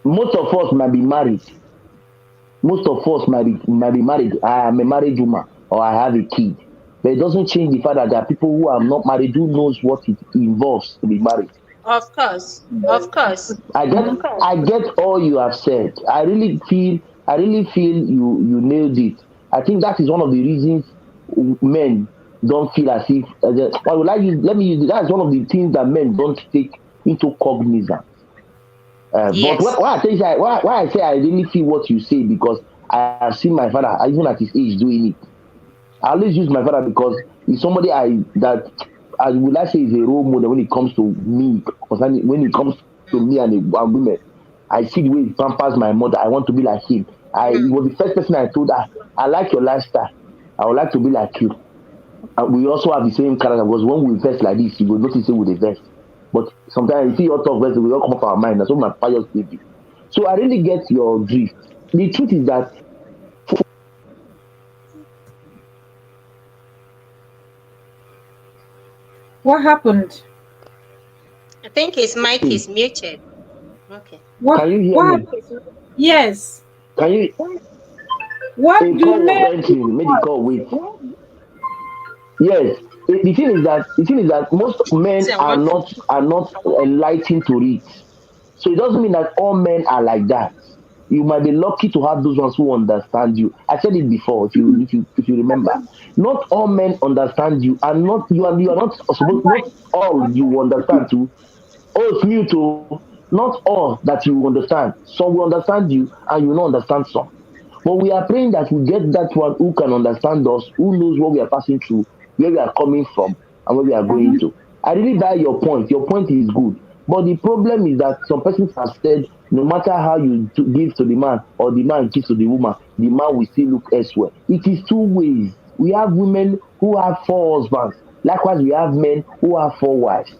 Most of us might be married. Most of us might be married. I am a married woman or I have a kid. But it doesn't change the fact that there are people who are not married who knows what it involves to be married. Of course. I get all you have said. I really feel you nailed it. I think that is one of the reasons men don't feel as if let me use it. That's one of the things that men don't take into cognizance. Yes. But why I say I really feel what you say, because I have seen my father, even at his age, doing it. I always use my father because he's somebody I would like to say is a role model when it comes to me. When it comes to me and women, I see the way he pampers my mother. I want to be like him. He was the first person I told her, I like your lifestyle. I would like to be like you. And we also have the same character, because when we invest like this, you will notice it with the vest. But sometimes you see your talk vest, we all come up our mind. That's what my father did. So I really get your drift. The truth is that What happened? I think his mic is muted. Okay. Can you hear me? Yes. Can you? What do men? Make the call wait. Yes. The thing is that most men are not enlightened to it. So it doesn't mean that all men are like that. You might be lucky to have those ones who understand you. I said it before, if you remember. Not all men understand you, and you are not supposed, not all you understand too. Oh, it's me too. Not all that you understand. Some will understand you and you will not understand some. But we are praying that we get that one who can understand us, who knows what we are passing through, where we are coming from, and where we are going to. I really buy your point. Your point is good. But the problem is that some persons have said no matter how you give to the man or the man gives to the woman, the man will still look elsewhere. It is two ways. We have women who have 4 husbands. Likewise, we have men who have 4 wives.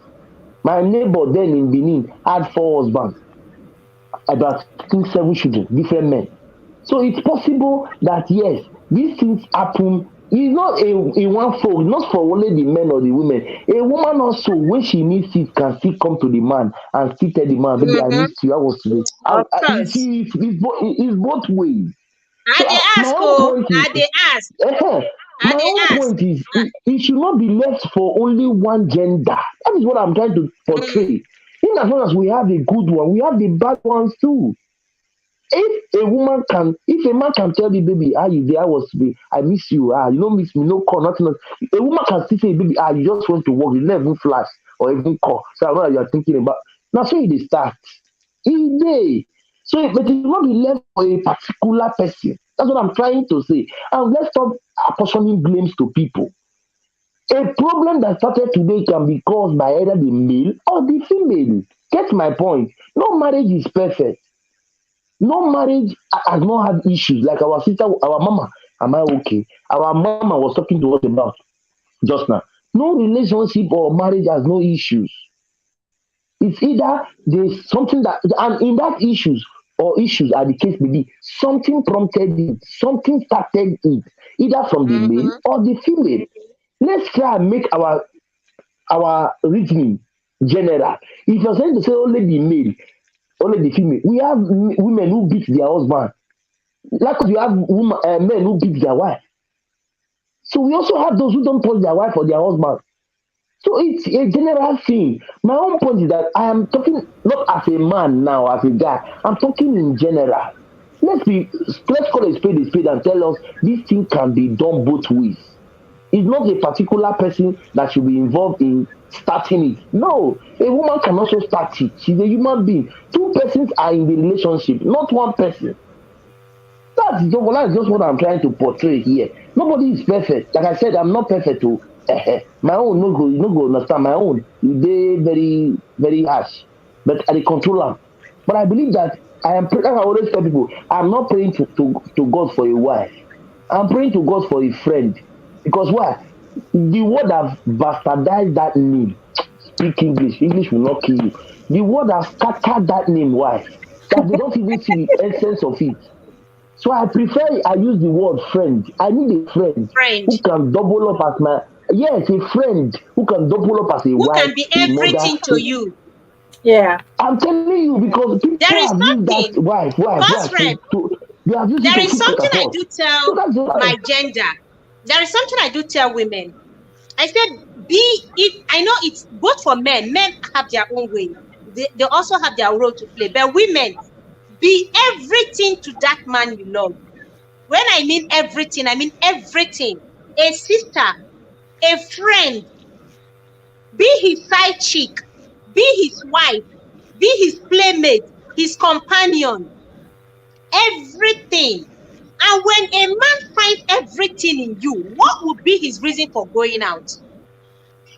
My neighbor then in Benin had 4 husbands, about 7 children, different men. So it's possible that yes, these things happen. It's not in one fold, not for only the men or the women. A woman also, when she needs it, can still come to the man and still tell the man, baby, I missed you. I was today. It's both ways. My own point is, it should not be left for only one gender. That is what I'm trying to portray. In as long as we have a good one, we have the bad ones too. If a man can tell the baby, you there, I miss you, you don't miss me, no call, nothing else. A woman can still say, baby, you just went to work, you never even flash or even call. So I know that you are thinking about. Now, so it start. So, but it will not be left for a particular person. That's what I'm trying to say. And let's stop apportioning blames to people. A problem that started today can be caused by either the male or the female. Get my point. No marriage is perfect. No marriage has not had issues. Like our sister, our mama, am I okay? Our mama was talking to us about just now. No relationship or marriage has no issues. It's either there's something that, and in that issues are the case may be, something prompted it, something started it, either from the male or the female. Let's try and make our reasoning general. If you're saying to say only the male, only the female, we have women who beat their husband. Like we have men who beat their wife. So we also have those who don't touch their wife or their husband. So it's a general thing. My own point is that I am talking not as a man now, as a guy. I'm talking in general. Let's call a spade and tell us this thing can be done both ways. It's not a particular person that should be involved in starting it. No, a woman can also start it. She's a human being. Two persons are in the relationship, not one person. That's just what I'm trying to portray here. Nobody is perfect. Like I said, I'm not perfect too. My own no go understand. My own they very very harsh, but I dey control am. But I believe that I am. Like I always tell people, I'm not praying to God for a wife. I'm praying to God for a friend. Because why? The word have bastardized that name. Speak English. English will not kill you. The word has scattered that name. Why? That they don't even see the essence of it. So I prefer I use the word friend. I need a friend who can double up as my a friend who can double up as a Who wife, can be a mother. everything to you. Yeah. I'm telling you because people There is have used that something, wife Godfred, they have used it there to is keep something I support. do So tell that's my gender. There is something I do tell women. I said, I know it's both for men. Men have their own way. They also have their role to play. But women, be everything to that man you love. When I mean everything, I mean everything. A sister, a friend, be his side chick, be his wife, be his playmate, his companion, everything. And when a man finds everything in you, what would be his reason for going out?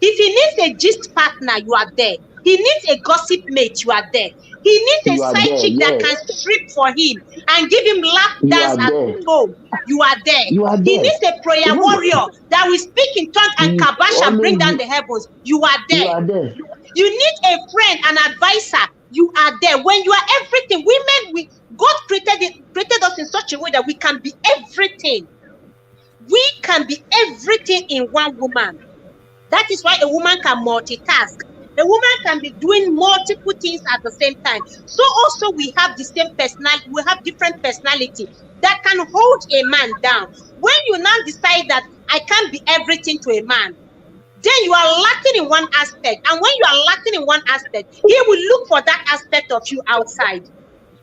If he needs a gist partner, you are there. He needs a gossip mate, you are there. He needs a you are side there, chick that yes. can strip for him and give him lap You dance are at there. home. You are there. You are He there. needs a prayer You know, warrior that will speak in tongues and he's kabash and bring down always the heavens. You are you there. are there. You need a friend, an advisor. You are there. When you are everything, God created us in such a way that we can be everything. We can be everything in one woman. That is why a woman can multitask. A woman can be doing multiple things at the same time. So also we have the same personality, we have different personality that can hold a man down. When you now decide that I can't be everything to a man, then you are lacking in one aspect. And when you are lacking in one aspect, he will look for that aspect of you outside.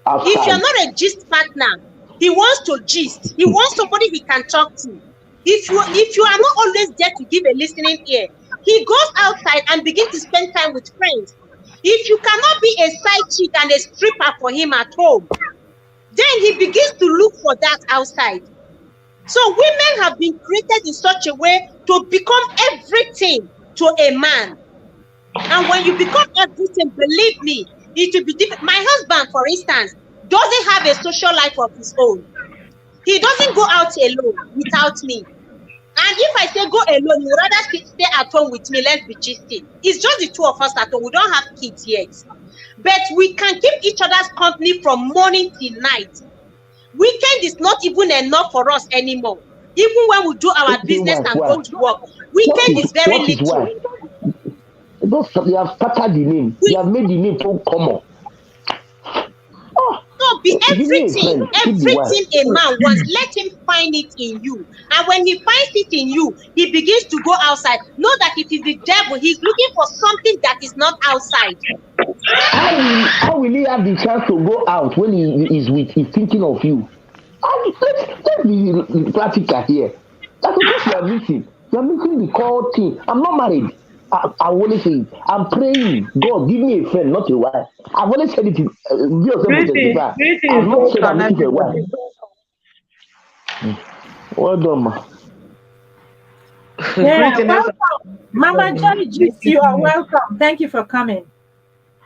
If you're Outside. not a gist partner, he wants to gist. He wants somebody he can talk to. If you are not always there to give a listening ear, he goes outside and begins to spend time with friends. If you cannot be a side chick and a stripper for him at home, then he begins to look for that outside. So women have been created in such a way to become everything to a man. And when you become everything, believe me, it will be different. My husband, for instance, doesn't have a social life of his own. He doesn't go out alone without me. And if I say go alone, you rather stay at home with me. Let's be gisty. It's just the two of us at home. We don't have kids yet. But we can keep each other's company from morning till night. Weekend is not even enough for us anymore. Even when we do our business and go to work, weekend is very little. They have started the name. They have made the name so common. So be everything a man wants. Let him find it in you. And when he finds it in you, he begins to go outside. Know that it is the devil. He's looking for something that is not outside. How will he have the chance to go out when he's thinking of you? Let's be practical here. That's what you are missing. You are missing the core thing. I'm not married. I always say it. I'm praying. God, give me a friend, not a wife. I've always said it. I'm not saying I'm looking for a wife. Well done, ma. Yeah, welcome. Mama Joy, you are welcome. Thank you for coming.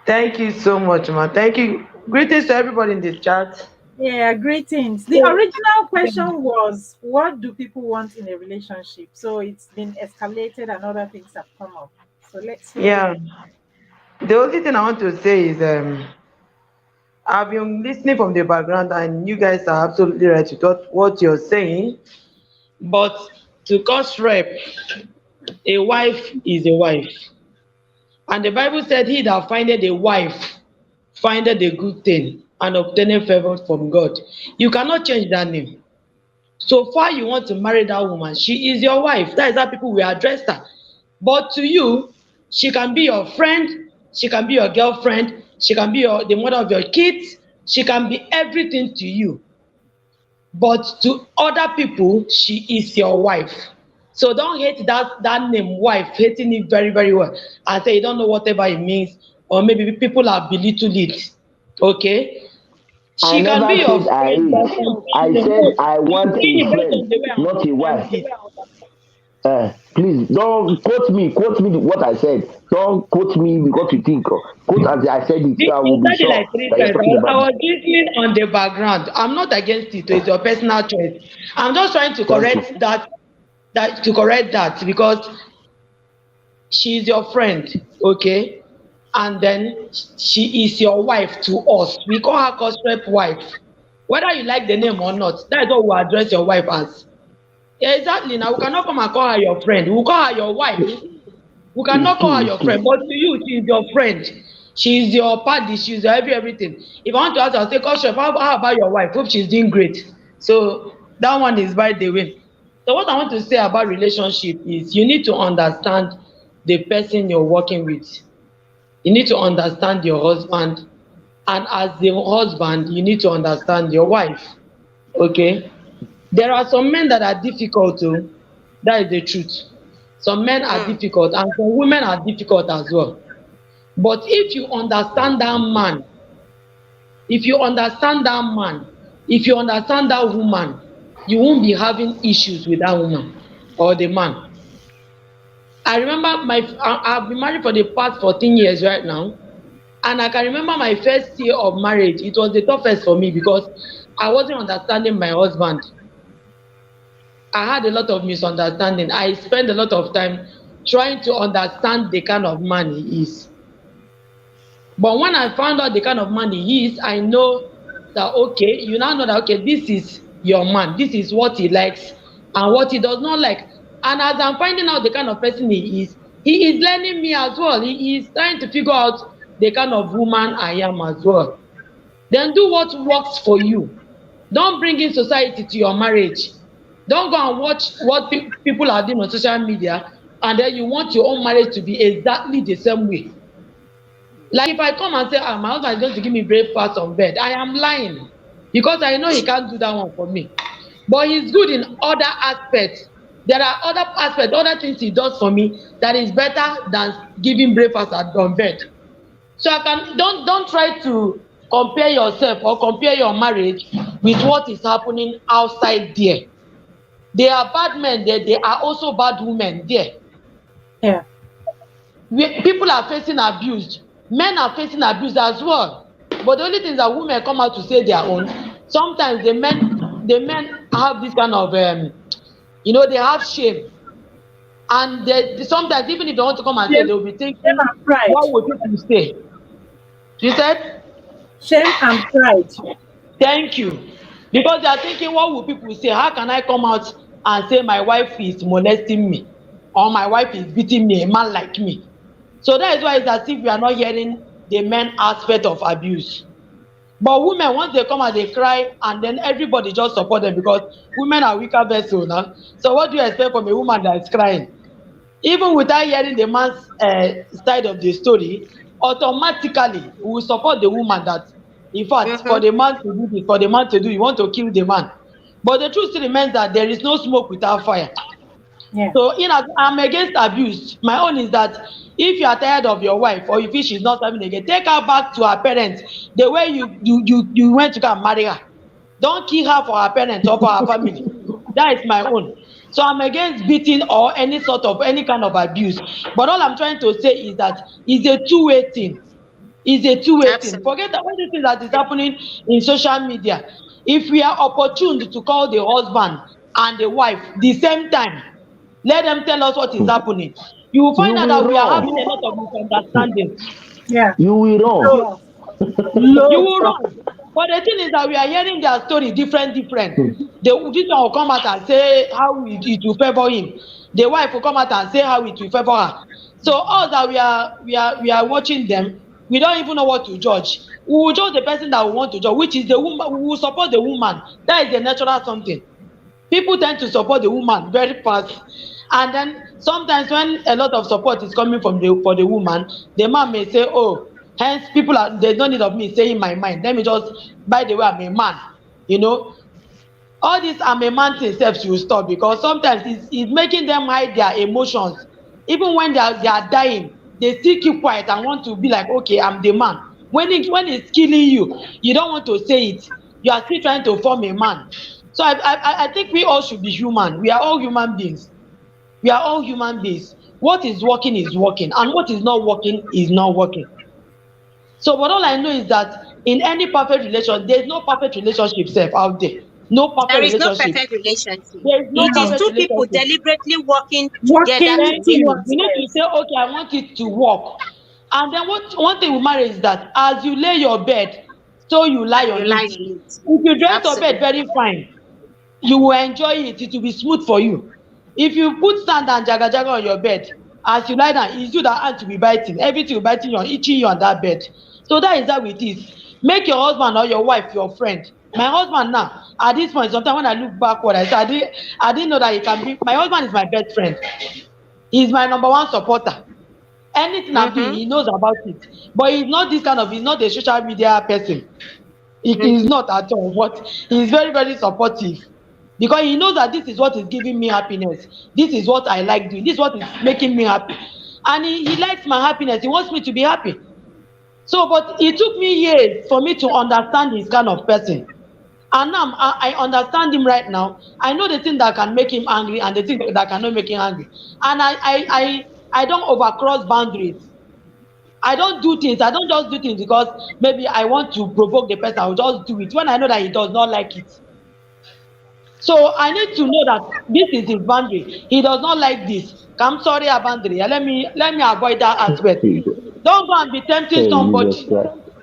Thank you so much, ma. Thank you. Greetings to everybody in the chat. Yeah, greetings. The original question was, what do people want in a relationship? So it's been escalated and other things have come up. So let's hear. Yeah. The only thing I want to say is I've been listening from the background and you guys are absolutely right with what you're saying. But to cause rep, a wife is a wife. And the Bible said, he that findeth a wife findeth a good thing and obtaineth favor from God. You cannot change that name. So far you want to marry that woman, she is your wife. That is how people will address her. But to you, she can be your friend, she can be your girlfriend, she can be the mother of your kids, she can be everything to you. But to other people, she is your wife. So don't hate that name, wife, hating it very, very well, and say you don't know whatever it means, or maybe people have belittled it. Okay? I She can be never your said I friend, hate. but I said I I'm want saying a it based friend, on the way I not a wife. understand it. Please don't quote me. Quote me what I said. Don't quote me what you think. Quote as I said it, so I will You be said it like sure three that you're times. talking I about me. was listening on the background. I'm not against it. It's your personal choice. I'm just trying to Thank you. correct that because she's your friend, okay? And then she is your wife to us. We call her cosrep wife. Whether you like the name or not, that is what we address your wife as. Yeah, exactly. Now we cannot come and call her your friend. We'll call her your wife. We It's cannot call true. her It's your true. friend, but to you, she is your friend. She is your party. She is your everything. If I want to ask, I'll say, Kosher, how about your wife? Hope she's doing great. So that one is by the way. So what I want to say about relationship is you need to understand the person you're working with. You need to understand your husband. And as the husband, you need to understand your wife. Okay? There are some men that are difficult too. That is the truth. Some men are difficult and some women are difficult as well. But if you understand that man, if you understand that man, if you understand that woman, you won't be having issues with that woman or the man. I remember I've been married for the past 14 years right now. And I can remember my first year of marriage. It was the toughest for me because I wasn't understanding my husband. I had a lot of misunderstanding. I spent a lot of time trying to understand the kind of man he is. But when I found out the kind of man he is, I know that okay, you now know that okay, this is your man, this is what he likes and what he does not like. And as I'm finding out the kind of person he is learning me as well. He is trying to figure out the kind of woman I am as well. Then do what works for you. Don't bring in society to your marriage. Don't go and watch what people are doing on social media and then you want your own marriage to be exactly the same way. Like if I come and say, my husband is going to give me breakfast on bed, I am lying because I know he can't do that one for me. But he's good in other aspects. There are other aspects, other things he does for me that is better than giving breakfast on bed. So don't try to compare yourself or compare your marriage with what is happening outside there. There are bad men there, there are also bad women there. Yeah. People are facing abuse, men are facing abuse as well. But the only thing is that women come out to say their own. Sometimes the men have this kind of they have shame. And sometimes even if they want to come and say, Shame, they will be shame thinking, and pride. what will people say? She said, Shame and pride. thank you. Because they are thinking, what will people say? How can I come out and say my wife is molesting me? Or my wife is beating me, a man like me? So that is why it's as if we are not hearing the men aspect of abuse. But women, once they come and they cry, and then everybody just support them because women are weaker vessels now. So what do you expect from a woman that is crying? Even without hearing the man's side of the story, automatically we will support the woman that, in fact, for the man to do this, for the man to do, you want to kill the man. But the truth still remains that there is no smoke without fire. Yeah. So I'm against abuse. My own is that if you are tired of your wife or you feel she's not serving again, take her back to her parents the way you went to go and marry her. Don't kill her for her parents or for her family. That is my own. So I'm against beating or any kind of abuse. But all I'm trying to say is that it's a two-way thing. It's a two-way thing. Absolutely. Forget that all the things that is happening in social media. If we are opportune to call the husband and the wife the same time, let them tell us what is happening. You will You find out will that we are having run. a lot of misunderstanding. Yeah. You will run. Loads. You Loads will of run. But the thing is that we are hearing their story different. This one will come out and say how it will favor him. The wife will come out and say how it will favor her. So us that we are watching them, we don't even know what to judge. We will judge the person that we want to judge, which is the woman. We will support the woman. That is the natural something. people tend to support the woman very fast. And then sometimes when a lot of support is coming from for the woman, the man may say, oh, hence there's no need of me saying my mind. Let me just, by the way, I'm a man. You know, all this I'm a man thing itself will stop, because sometimes it's making them hide their emotions. Even when they are dying, they still keep quiet and want to be like, okay, I'm the man. When it's killing you, you don't want to say it. You are still trying to form a man. So I think we all should be human. We are all human beings. We are all human beings. What is working is working, and what is not working is not working. So, but all I know is that in any perfect relation, there's no perfect relationship out there. No perfect There is no relationship. perfect relationship. There is no It is perfect two people relationship. deliberately working Working together to Thank do you. what's You need right. to say, okay, I want it to work. And then one thing with marriage is that as you lay your bed, so you lie on You lie it. on it. If you dress your bed Absolutely. very fine, you will enjoy it. It will be smooth for you. If you put sand and jaga jaga on your bed, as you lie down, it's you that ant will be biting. Everything will biting you, itching you on that bed. So that is how it is. Make your husband or your wife your friend. My husband now, at this point, sometimes when I look backward, I say I didn't know that he can be. My husband is my best friend. He's my number one supporter. Anything I'm doing, he knows about it. But he's not he's not a social media person. It is not at all. But he's very, very supportive. Because he knows that this is what is giving me happiness. This is what I like doing. This is what is making me happy. And he likes my happiness. He wants me to be happy. So, but it took me years for me to understand this kind of person. And now I understand him right now. I know the thing that can make him angry and the thing that cannot make him angry. And I don't overcross boundaries. I don't do things. I don't just do things because maybe I want to provoke the person. I will just do it when I know that he does not like it. So I need to know that this is his boundary. He does not like this. I'm sorry, a boundary. Let me avoid that aspect. Don't go and be tempting somebody.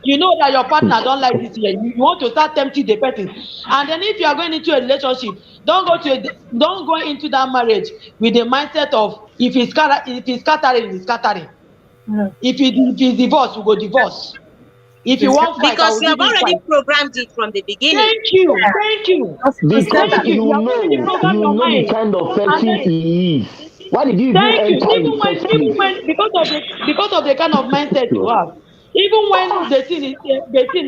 You know that your partner don't like this here. You want to start tempting the person. And then if you are going into a relationship, don't go into that marriage with the mindset of if it's scattering, it's scattering. If it's divorce, we go divorce. If you want fight, because you have already programmed it from the beginning. Thank you. Because you know the kind of person he is. Why did you even enter in the first place? Because of the kind of mindset you have. Even when they think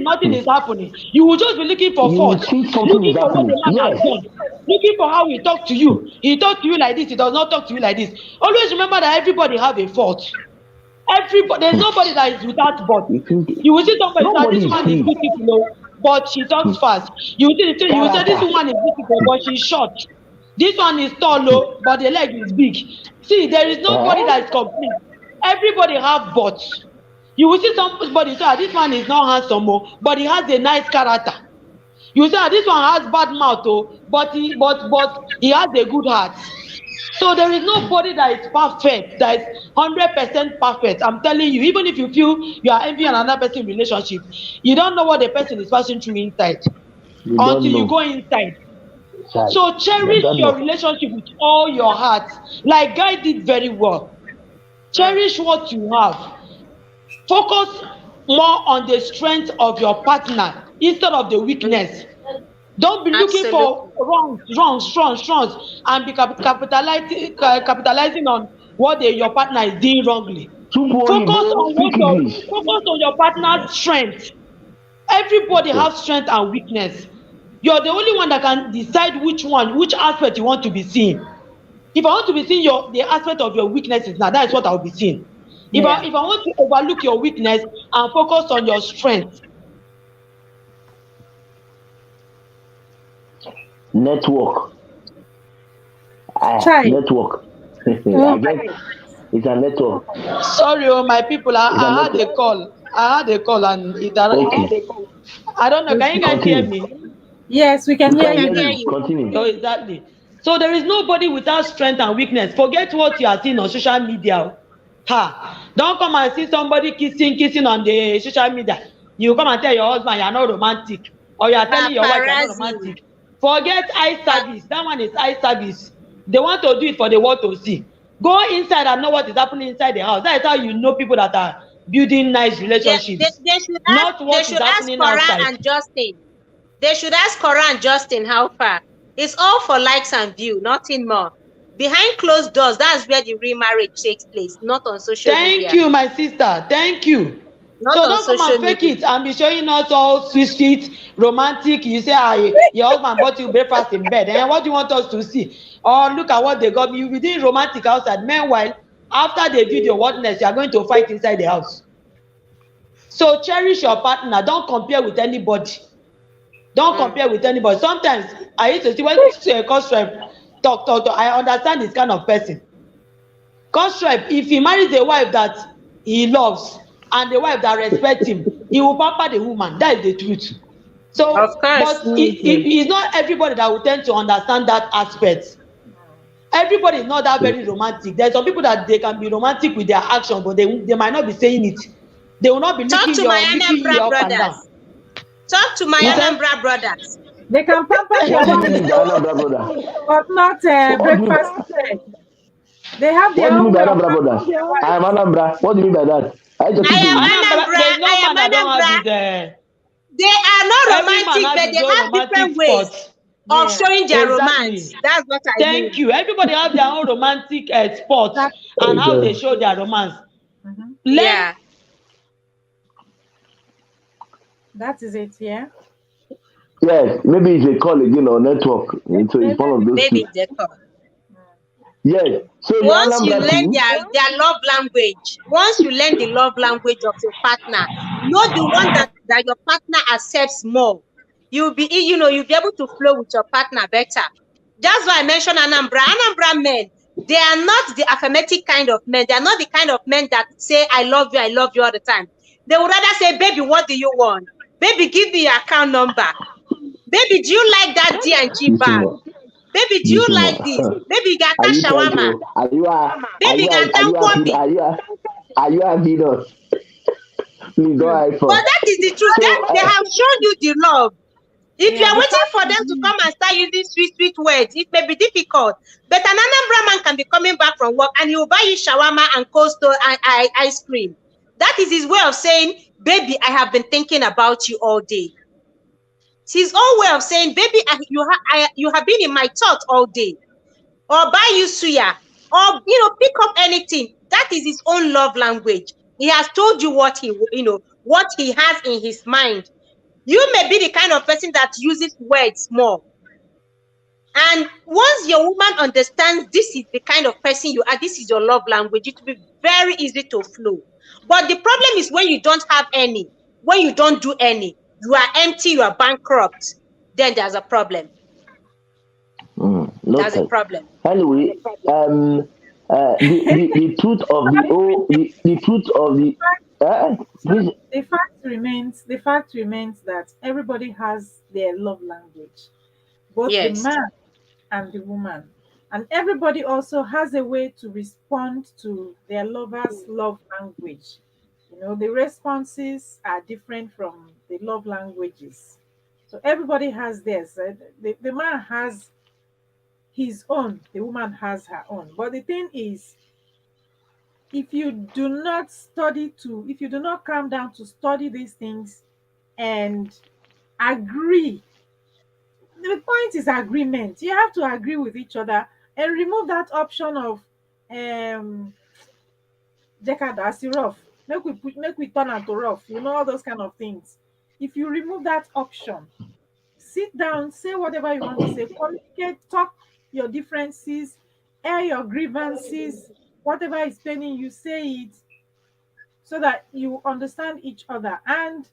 nothing is happening, you will just be looking for fault, looking for what the man has done, looking for how he talk to you. He talk to you like this, he does not talk to you like this. Always remember that everybody have a fault. There's nobody that is without fault. You will see somebody that this man is beautiful, but she talks fast. You will say this woman is beautiful, but she's short. This one is tall, but the leg is big. See, there is nobody that is complete. Everybody have butts. You will see somebody say, this man is not handsome, but he has a nice character. You say, this one has bad mouth, but he has a good heart. So there is nobody that is perfect, that is 100% perfect. I'm telling you, even if you feel you are envying another person's relationship, you don't know what the person is passing through inside until you go inside. So cherish your relationship with all your heart. Like Guy did very well. Cherish what you have. Focus more on the strength of your partner instead of the weakness. Don't be looking for wrongs, and be capitalizing on what your partner is doing wrongly. Focus on your partner's strength. Everybody has strength and weakness. You're the only one that can decide which aspect you want to be seen. If I want to be seeing the aspect of your weaknesses, now that is what I'll be seeing. If I want to overlook your weakness and focus on your strength. Network. Network. I guess it's a network. Sorry, my people. I had a call. And it I don't know. Can you guys hear me? Yes, we can hear you. Continue. Oh, exactly. So there is nobody without strength and weakness. Forget what you are seeing on social media. Don't come and see somebody kissing on the social media. You come and tell your husband you are not romantic, or you are telling your wife you are not romantic. Forget eye service. That one is eye service. They want to do it for the world to see. Go inside and know what is happening inside the house. That is how you know people that are building nice relationships. They should ask Koran and Justin. They should ask Koran and Justin how far. It's all for likes and view, nothing more. Behind closed doors, that's where the real marriage takes place, not on social Thank media. you, my sister. Thank you. Not So on don't come social and fake media. it and be showing us all sweet, romantic. You say, your husband bought you breakfast in bed. And what do you want us to see? Or look at what they got me. You did romantic outside. Meanwhile, after the video, what next? You are going to fight inside the house. So cherish your partner. Don't compare with anybody. Don't compare with anybody. Sometimes I used to see when Constripe talk. I understand this kind of person. Constripe, if he marries a wife that he loves and a wife that respects him, he will pamper the woman. That is the truth. Of So, course. but it's not everybody that will tend to understand that aspect. Everybody is not that very romantic. There's some people that they can be romantic with their actions, but they might not be saying it. They will not be Talk licking to my you Anambra up and down. brothers. Talk to my You said, Anambra brothers. They can pamper their What do you wives, mean by Anambra brother? but not What do you, breakfast fed. They have what their do you mean own by way of Anambra brother? pampering their I am wives. Anambra. What do you mean by that? I just I to am you. Anambra, Anambra. there's no I am man that don't have Anambra. his. They are not Every man romantic, has but his they own have romantic different ways spots. of Yeah, showing their romance. Exactly. That's what I Thank mean. you. Everybody have their own romantic spots that, and how they Okay. show their romance. mhm. Learn. Yeah. That is it. Yeah. Yes, maybe it's a call again or network. So it's one of those Maybe two. it's the call. Yes. So your Once you Anambra learn too. their love language, once you learn the love language of your partner, know the one that your partner accepts more. You'll be able to flow with your partner better. That's why I mentioned Anambra. Anambra men, they are not the affirmative kind of men. They are not the kind of men that say, I love you all the time. They would rather say, baby, what do you want? Baby, give me your account number. Baby, do you like that D&G This bag? one. Baby, do This you like this? one. Baby, you got Are that you trying shawarma. to? Baby, you got that Are Nkwobi. you are you having us? Please don't hide But for. that is the truth. So They have shown you the love. If you Yeah. are The waiting fact for them to come and start using sweet words, it may be difficult. But an Anambra man can be coming back from work and he will buy you shawarma and cold stone and ice cream. That is his way of saying, baby, I have been thinking about you all day. It's his own way of saying, baby, you have been in my thoughts all day. Or buy you suya, or pick up anything. That is his own love language. He has told you what he has in his mind. You may be the kind of person that uses words more. And once your woman understands this is the kind of person you are, this is your love language, it will be very easy to flow. But the problem is when you don't have any, when you don't do any, you are empty, you are bankrupt, then there's a problem. There's a noted. problem. Anyway, the truth of the truth of the please, the fact remains that everybody has their love language, both the Yes. man and the woman. And everybody also has a way to respond to their lover's love language. The responses are different from the love languages. So everybody has theirs. The man has his own, the woman has her own. But the thing is, if you do not if you do not calm down to study these things and agree, the point is agreement. You have to agree with each other and remove that option of jekadasi rough. Make we turn am to rough. All those kind of things. If you remove that option, sit down, say whatever you want to say, communicate, talk your differences, air your grievances, whatever is paining you, say it so that you understand each other and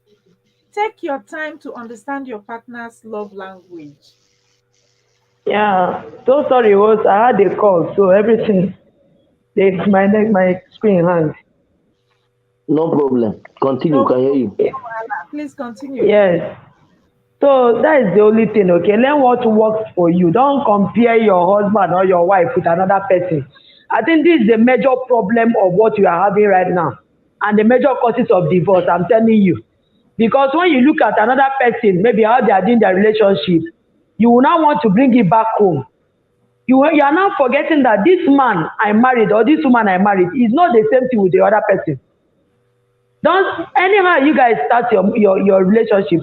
take your time to understand your partner's love language. Yeah. So sorry, was I had a call, so everything. My screen hangs. no problem. Continue. No, Can hear you. please continue. Yes. So that is the only thing, okay? Learn what works for you. Don't compare your husband or your wife with another person. I think this is the major problem of what you are having right now and the major causes of divorce, I'm telling you. Because when you look at another person, maybe how they are doing their relationship, you will now want to bring it back home. You are now forgetting that this man I married or this woman I married is not the same thing with the other person. Don't anyhow you guys start your relationship,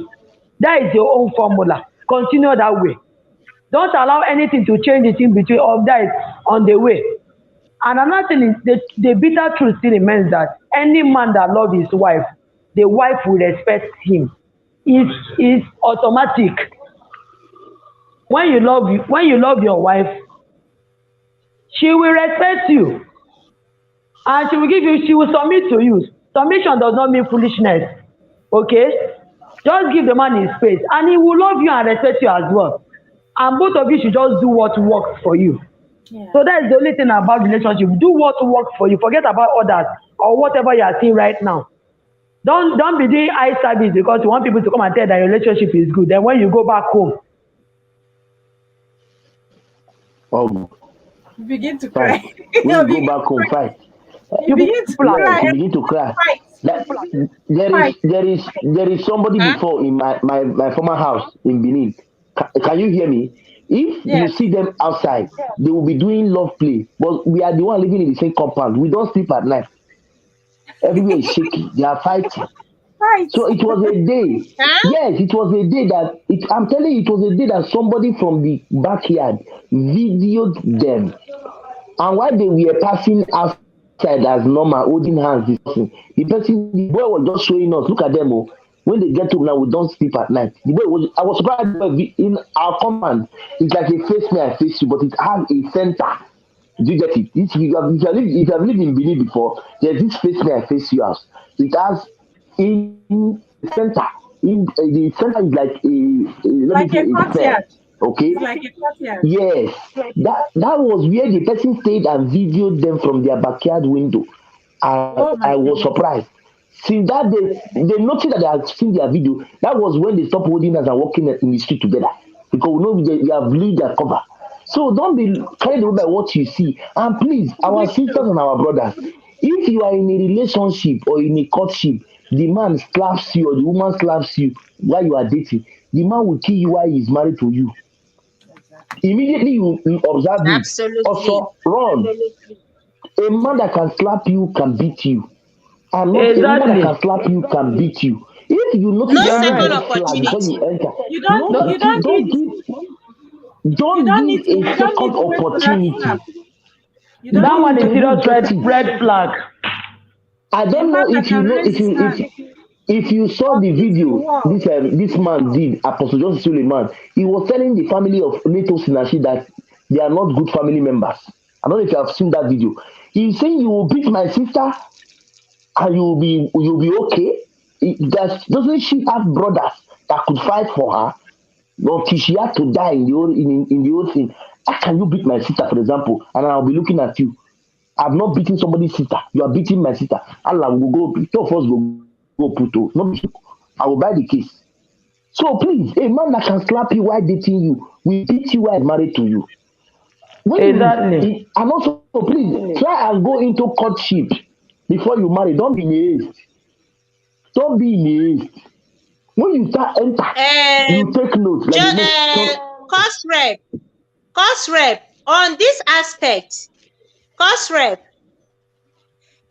that is your own formula. Continue that way. Don't allow anything to change it in between of that on the way. And another thing is the bitter truth still remains that any man that loves his wife, the wife will respect him. It's automatic. When you love your wife, she will respect you and she will submit to you. Submission does not mean foolishness. Okay? Just give the man his space and he will love you and respect you as well. And both of you should just do what works for you. Yeah. So that is the only thing about relationship. Do what works for you. Forget about others or whatever you are seeing right now. Don't be doing eye service because you want people to come and tell that your relationship is good. Then when you go back home, Oh, You begin to fine. cry. When You you begin go back home, fine. you begin to plan. Yes, cry. you begin to cry. Fight. That, Fight. there is somebody Huh? before in my former house in Benin. Can you hear me? If you Yes. see them outside, they will be doing love play. But we are the one living in the same compound. We don't sleep at night. Everywhere is shaky. They are fighting. Fight. So it was a day. Huh? Yes, it was a day that I'm telling you, it was a day that somebody from the backyard videoed them. And while they were passing outside as normal, holding hands, the boy was just showing us, look at them. Oh, when they get home now, we don't sleep at night. I was surprised in our command. It's like a face me, I face you, but it has a center. Do you get it? If you have lived in Benin before, there's this face me, I face you house. It has in the center. The center is like let me Like say a a courtyard. fair. Okay. It's like a courtyard. Yes, that was where the person stayed and videoed them from their backyard window. Oh my I was goodness. surprised. Since that they noticed that they had seen their video. That was when they stopped holding us and walking in the street together because we know they have laid their cover. So don't be carried away by what you see. And please, our sisters and our brothers, if you are in a relationship or in a courtship, the man slaps you or the woman slaps you while you are dating, the man will kill you while he is married to you. Exactly. Immediately you observe it. Absolutely. Also, run. A man that can slap you can beat you. And not a woman that exactly. can slap you can beat you. If you No notice any second red flag before opportunity. you enter, You don't no, you don't don't need give you don't don't need give to a second wait for that opportunity. snap. You don't That need one to is You wait. won't serious get it. red flag. I A don't man know that if you can know raise his hand if you saw the hits the video wall. this man did, Apostle John Suleiman. He was telling the family of Neto Sinashi that they are not good family members. I don't know if you have seen that video. He's saying you will beat my sister and you'll be okay. Doesn't she have brothers that could fight for her? But she had to die in the old thing. How can you beat my sister, for example, and I'll be looking at you? I'm not beating somebody's sister. You are beating my sister. Allah will go. Two of us will go put. Not you. I will buy the case. So please, a man that can slap you while dating you will beat you while married to you. When Exactly. and also please try and go into courtship before you marry. Don't be in a haste. Don't be in a haste. When you start enter, you take notes. Like the next Cost rep on this aspect. Cost rep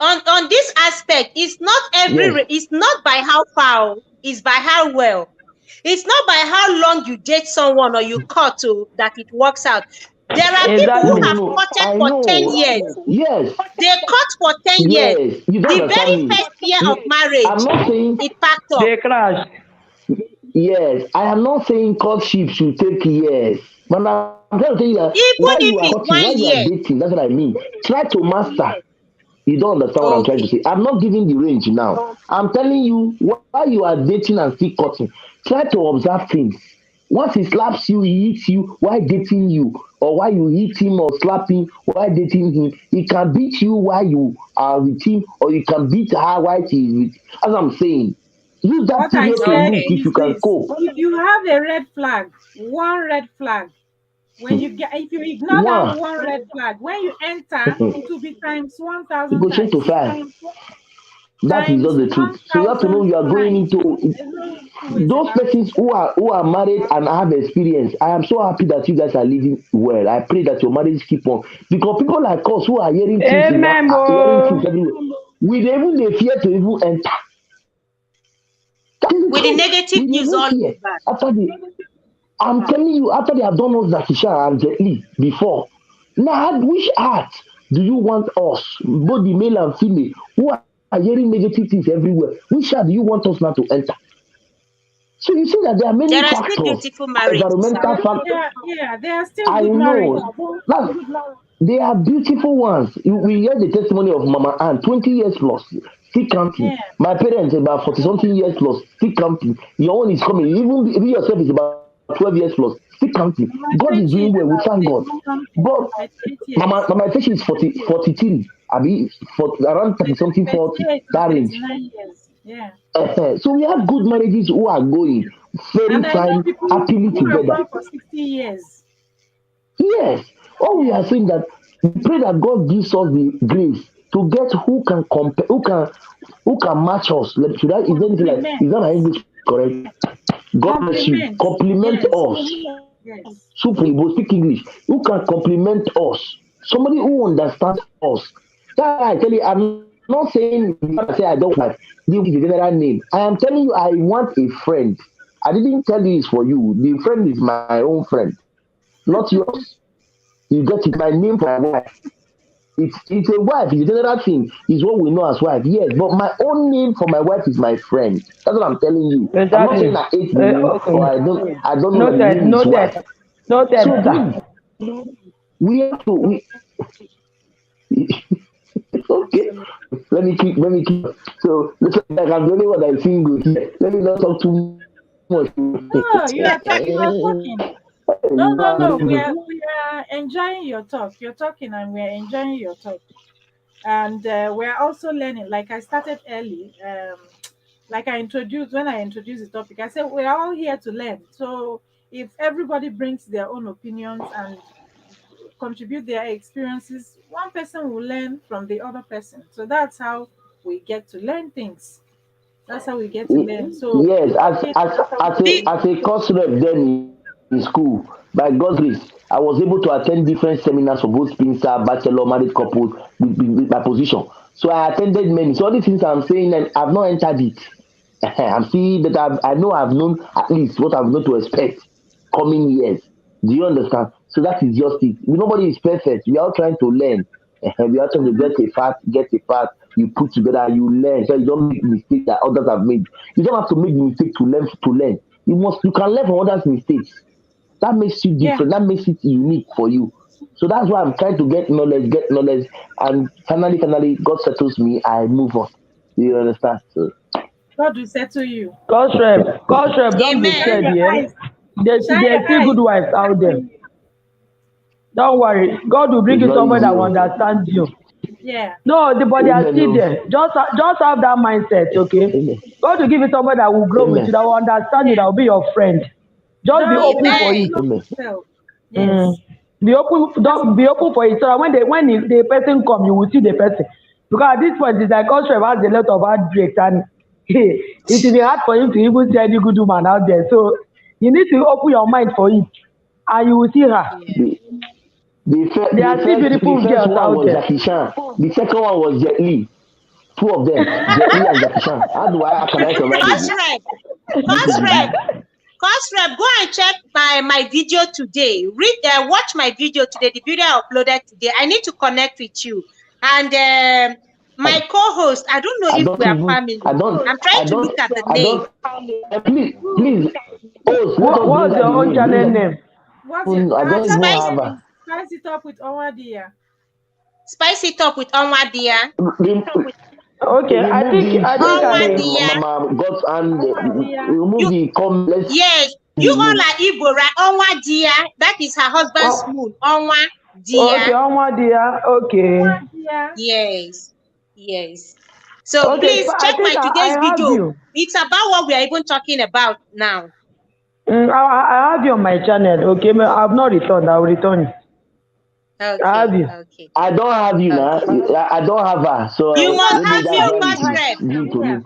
on this aspect. It's not yes. it's not by how far, it's by how well. It's not by how long you date someone or you court to that it works out. There are people who Exactly. have courted I for 10 know. years. Yes. They court for 10 years. Yes. You don't The understand very me. first year of I'm marriage, not saying it packed up. They crash. yes. I am not saying courtship should take years. But I'm trying to tell you that Even while if you are it's courting, 1 while you are year. dating, that's what I mean. Try to master. You don't understand what I'm trying to Okay. say. I'm not giving the range now. I'm telling you while you are dating and still courting, try to observe things. Once he slaps you, he hits you while dating you, or while you hit him or slap him while dating him, he can beat you while you are with him, or you can beat her while she is with. As I'm saying, use that What I period to said look Okay. if you is can this: cope. if you have a red flag, one red flag, if you ignore that One, one red flag, when you enter, it it will be times 1,000 go change to times. five. That is just Times the truth. So you have to know 1,000 you are going times. into There's no two ways those about it. persons who are married and have experience. I am so happy that you guys are living well. I pray that your marriage keep on because people like us who are hearing things Amen. hearing things Oh. everywhere, we dey even they fear to even enter. That is the With the truth. negative We dey news even all fear over. after the I'm telling you, after they have done us Zakisha and Jet Li before, now which art do you want us, both the male and female, who are hearing negative things everywhere? Which art do you want us now to enter? So you see that there are many There are still factors, beautiful marriages environmental out there. factors. Yeah, there are still I good marriages. know. That's, they are beautiful ones. We hear the testimony of Mama Ann, 20 years plus, still counting. Yeah, My parents, about 40 something years plus, still counting. Your own is coming. Even if yourself is about 12 years plus, still counting. God my is doing 20 well. is We thank about God. 30 something. But My 30 Mama, years. Mama Teshi is 43. I mean, around 30 something, 40, 38 or that range. 39 years. Yeah. So we have good marriages who are going very And I know fine, people happily who have together. gone for 60 years. Yes, all we Yeah. are saying that we pray that God gives us the grace to get who can compare, who can match us. Should I, is there anything like, is that my Compliments. English correct? God bless you. Compliments. Compliment Yes. us. Yes. Super, you speak English. Who can compliment us? Somebody who understands us. That's why I tell you, I'm not saying you gotta say I don't want. Give the general name. I am telling you, I want a friend. I didn't tell you it's for you. The friend is my own friend, not yours. You get it. My name for my wife. It's a wife. It's a general thing. It's what we know as wife. Yes, but my own name for my wife is my friend. That's what I'm telling you. I'm not saying Exactly. I hate the name or Okay. Yeah. I don't know that the Noted. name is wife. Noted. Noted, So sir. please, we have to. Okay. Absolutely. Let me keep. So listen, like I'm the only one that is single here. Let me not talk too much. No, you are you are talking. No, No, no, I'm no. very We good. are enjoying your talk. You're talking, and we are enjoying your talk. And we're also learning. Like I started early. Like when I introduced the topic, I said we're all here to learn. So if everybody brings their own opinions and contribute their experiences, one person will learn from the other person. So that's how we get to learn things. That's how we get to learn. So Yes, it's okay. Be- as a course rep then in school, by God's grace, I was able to attend different seminars for both spinster, bachelor, married couples with my position. So I attended many. So all these things I'm saying, and I've not entered it. I'm still, but I know I've known at least what I've known to expect coming years. Do you understand? So that is just it. Nobody is perfect. We are all trying to learn. We are trying to Mhm. get a fact, you put together, you learn. So you don't make mistakes that others have made. You don't have to make the mistake to learn to learn. You can learn from others' mistakes. That makes you Yeah. different. That makes it unique for you. So that's why I'm trying to get knowledge, and finally, God settles me. I move on. Do you understand? So God will settle you. Coach rep, don't be Shine scared, Amen. your yeah. eyes. Shine There's your still eyes. good wives out there. Settle you. Don't worry. God will bring it's you not somebody easy. that will Oh. understand you. Yeah. No, the body are Amen. still Oh. there. Just have that mindset, okay? Amen. God will give you somebody that will grow with you, Amen. that will understand you, that Yeah. will be your friend. Just be open for Don't it. Amen. close Amen. yourself. Mm. Yes. Be open. That's Don't be open for it. So that when the person come, you will see the person. Because at this point, it's like God has a lot of heartbreaks, and it will be hard for him to even see any good woman out there. So you need to open your mind for it, and you will see her. Yeah. The, There are still the beautiful first girls one out was there. Jackie Chan. The second one was Jet Li. Two of them, Jet Li and Jackie Chan. How can I survive Coach again? rep, This is coach rep, the coach rep. Go and check my video today. Watch my video today. The video I uploaded today. I need to connect with you. And my co-host. I don't know I if don't we are even family. I'm trying to look at the I name. don't please host, let us What's bring your out the own name. channel name? what's your I our don't even channel Spice, have name a is Spice It Up with Onwadia. spice it up with Onwadia. rem- Okay, remove I this think Onwadia. mama God's and Onwadia. You remove the comment. Let's yes. see You the all name. are Igbo, right? Onwadia. That is her husband's oh, moon. okay, Onwadia. Onwadia. Okay. Onwadia. Yes, yes. So Okay, please I check think my I today's have video. you. It's about what we are even talking about now. I have you on my channel. Okay, I've not returned. I'll return it. I have Okay, you. okay, I don't have you now. okay. I don't have her, so You must maybe have Ask me, that's oh, her why if coach you it have is rep. channel. given to Yeah. me.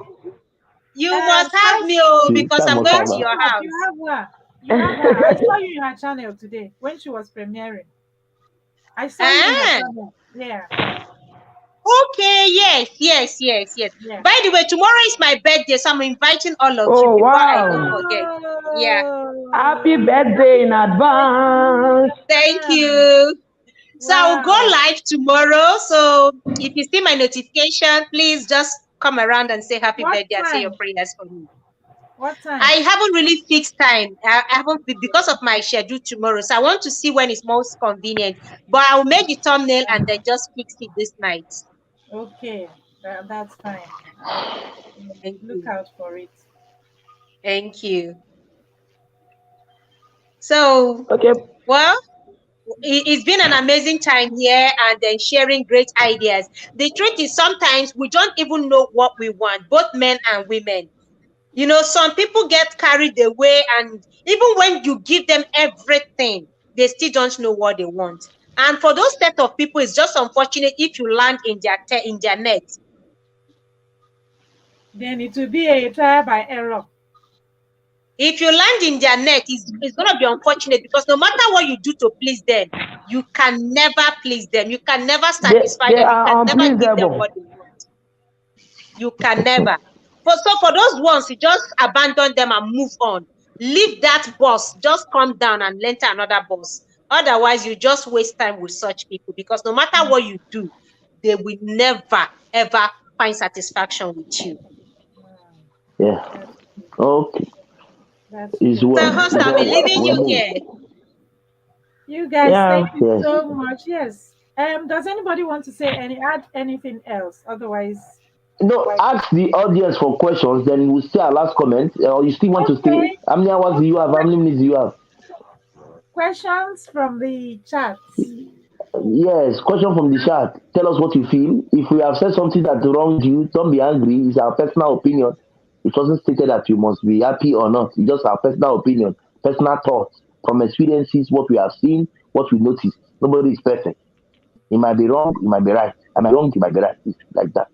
You must have Spice me, oh, See, because time I'm will going come Spice to back. It your Up. You house. have her. You have her. I saw you in her channel today when she was premiering. I saw you in her Ah, channel. Yeah. Okay, yes. Yeah. By the way, tomorrow is my birthday, so I'm inviting all of you Oh, before I don't wow. forget. Yeah. Happy Oh, birthday in advance. Thank you. So I'll go wow. live tomorrow. So if you see my notification, please just come around and say happy What birthday and say your time? prayers for me. What I time? haven't really fixed time. I haven't because of my schedule tomorrow. So I want to see when it's most convenient. But I'll make the thumbnail and then just fix it this night. Okay, that's fine. Thank Look you. out for it. Thank you. So, Okay. well, it's been an amazing time here and then sharing great ideas. The truth is sometimes we don't even know what we want, both men and women. You know, some people get carried away, and even when you give them everything, they still don't know what they want. And for those set of people, it's just unfortunate if you land in their net. Then it will be a trial by error. If you land in their net, it's going to be unfortunate because no matter what you do to please them, you can never please them. You can never satisfy They them. You can are never give them unpleasable. what they want. You can never. For those ones, you just abandon them and move on. Leave that boss. Just come down and enter another boss. Otherwise, you just waste time with such people because no matter what you do, they will never ever find satisfaction with you. Yeah. That's Okay. that's It's true. So, well. host, It's I'll be all well. leaving We'll you move. here. You guys, Yeah. thank you Yes. so much. Yes. Does anybody want to say add anything else? Otherwise, No, ask the audience for questions, then we'll say our last comment. Or you still want to stay? okay. How many hours do you have? How many minutes do you have? Questions from the chat. Yes, question from the chat. Tell us what you feel. If we have said something that wronged you, don't be angry. It's our personal opinion. It wasn't stated that you must be happy or not. It's just our personal opinion, personal thoughts from experiences, what we have seen, what we noticed. Nobody is perfect. It might be wrong, it might be right. Am I wrong? It might be right. It's like that.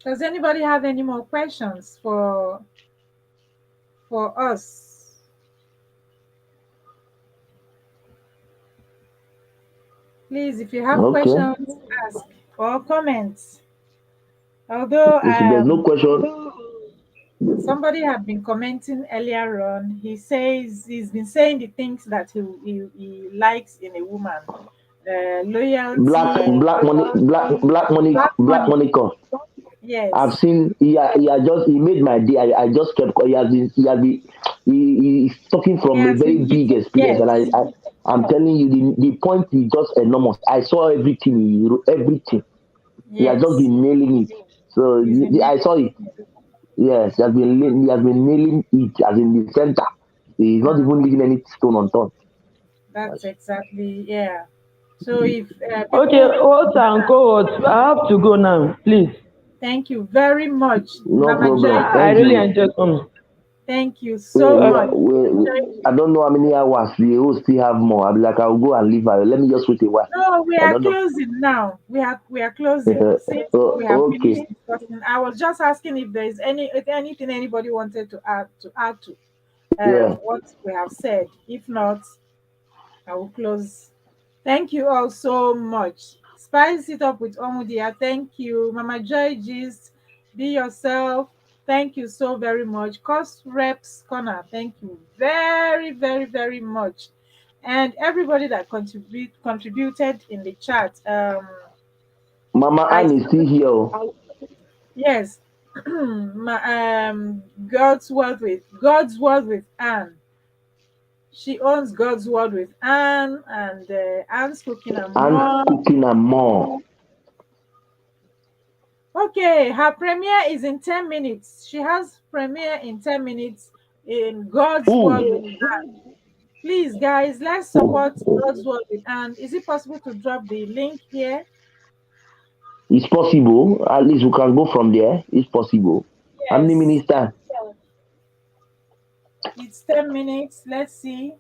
Does anybody have any more questions for us? Please, if you have Okay. questions, ask or comments. Although If there's no question, somebody had been commenting earlier on, he says he's been saying the things that he likes in a woman. black Loyalty, black money, black black money. money come. I've Yes, seen he made my day. I just kept he's talking he from a has very been big using. experience, and Yes, I'm telling you the point is just enormous. I saw everything, he wrote everything. He has just yes, been nailing it. So he's been I saw it. using. Yes, he has been nailing it as in the center. He's not even leaving any stone unturned. That's exactly, yeah. So if Okay, people, host and co-host, I have to go now, please. thank you very much, No Mama problem. Joy. I Thank really you. enjoy coming. Thank you so much. I don't know how many hours we will still have more. I'll be like, I'll go and leave her. Let me just wait a while. No, we I are don't know. closing now. We are closing. Since we have finished Okay. discussing, I was just asking if there is anything anybody wanted to add to Yeah. what we have said. If not, I will close. Thank you all so much. Spice it up with Omudia. Thank you. Mama Joy Gist, be yourself. Thank you so very much. Cost Reps Corner, thank you very, very, very much. And everybody that contributed in the chat. Mama I Ann is still here. Oh. yes. God's word with Anne. She owns God's Word with Anne and Anne's Cooking and And More. cooking and more. Okay, her premiere is in 10 minutes. She has premiere in 10 minutes in God's Word with Ooh. Anne. Please, guys, let's support God's Word with Anne. Is it possible to drop the link here? It's possible. At least we can go from there. It's possible. How many Yes, minutes time? it's 10 minutes. Let's see.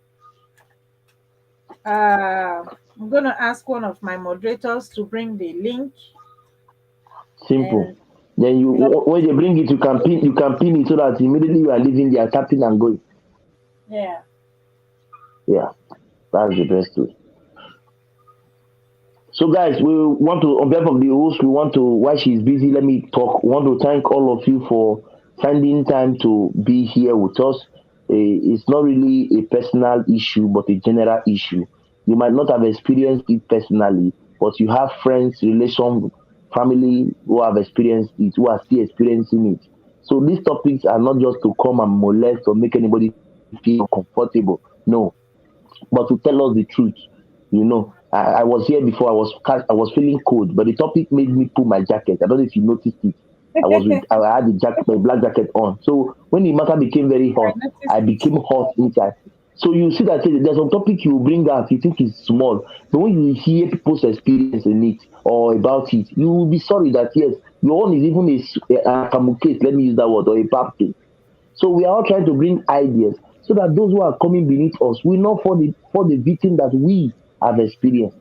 I'm going to ask one of my moderators to bring the link. Simple. And Then when they bring it, you can pin it so that immediately you are leaving, they are tapping and going. yeah. Yeah. That's the best way. So, guys, we want to, on behalf of the host, we want to, while she's busy, let me talk. We want to thank all of you for finding time to be here with us. It's not really a personal issue, but a general issue. You might not have experienced it personally, but you have friends, relation, family who have experienced it, who are still experiencing it. So these topics are not just to come and molest or make anybody feel uncomfortable. No, but to tell us the truth. I was here before. I was feeling cold, but the topic made me pull my jacket. I don't know if you noticed it. I had the jacket, my black jacket on. So when the matter became very I hot, noticed I it. became hot inside. So you see that there's some topic you bring out, you think it's small, but when you hear people's experience in it or about it, you will be sorry that yes, your own is even a case. Let me use that word, or a bad thing. So we are all trying to bring ideas so that those who are coming beneath us will not fall the victim that we have experienced.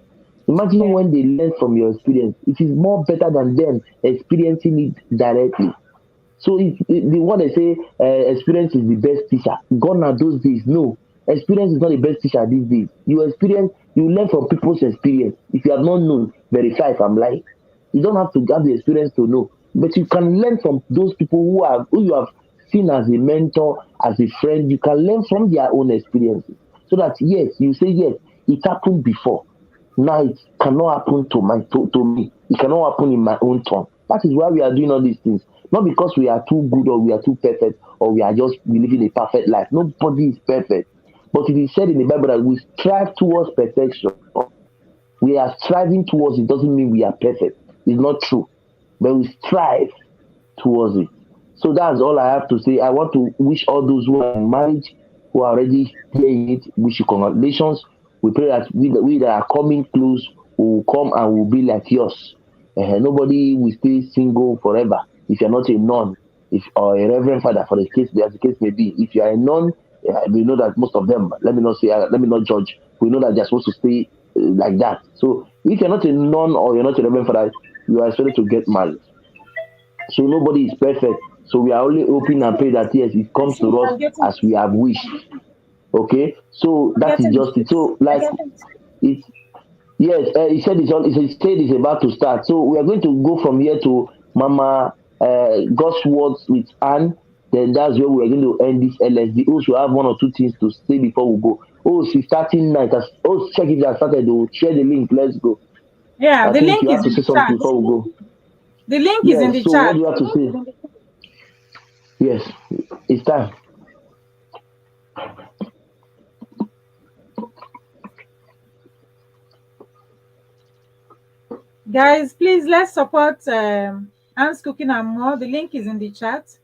Imagine Yeah. when they learn from your experience. It is more better than them experiencing it directly. So the one they say experience is the best teacher. Gone are those days. No, experience is not the best teacher these days. You learn from people's experience. If you have not known, verify if I'm lying. You don't have to have the experience to know, but you can learn from those people who you have seen as a mentor, as a friend. You can learn from their own experiences, so that yes, you say yes, it happened before. Now it cannot happen to me. It cannot happen in my own turn. That is why we are doing all these things. Not because we are too good or we are too perfect or we are just living a perfect life. Nobody is perfect. But it is said in the Bible that we strive towards perfection. We are striving towards it doesn't mean we are perfect. It's not true. But we strive towards it. So that's all I have to say. I want to wish all those who are in marriage, who are already hearing it, wish you congratulations. We pray that we that are coming close will come and will be like yours. Nobody will stay single forever. If you're not a nun, if or a reverend father, for the case as the case may be, if you are a nun, we know that most of them. Let me not judge. We know that they're supposed to stay like that. So if you're not a nun or you're not a reverend father, you are expected to get married. So nobody is perfect. So we are only hoping and pray that yes, it I comes see. to us I'm getting as we have wished. Okay, so I'm that is getting it, just it. please. So like it, yes, he said he said it's about to start. So we are going to go from here to Mama God's words with Anne. Then that's where we are going to end this LSD. Also, have one or two things to say before we go. Oh, she's starting night. Oh, check if they started. Oh, share the link. Let's go. Yeah, I the think link you is have to in say the something chat. before we go. The link is in Yes. the So what chat. do you have to say? Yes, it's time. Guys, please let's support Anne's Cooking and More. The link is in the chat.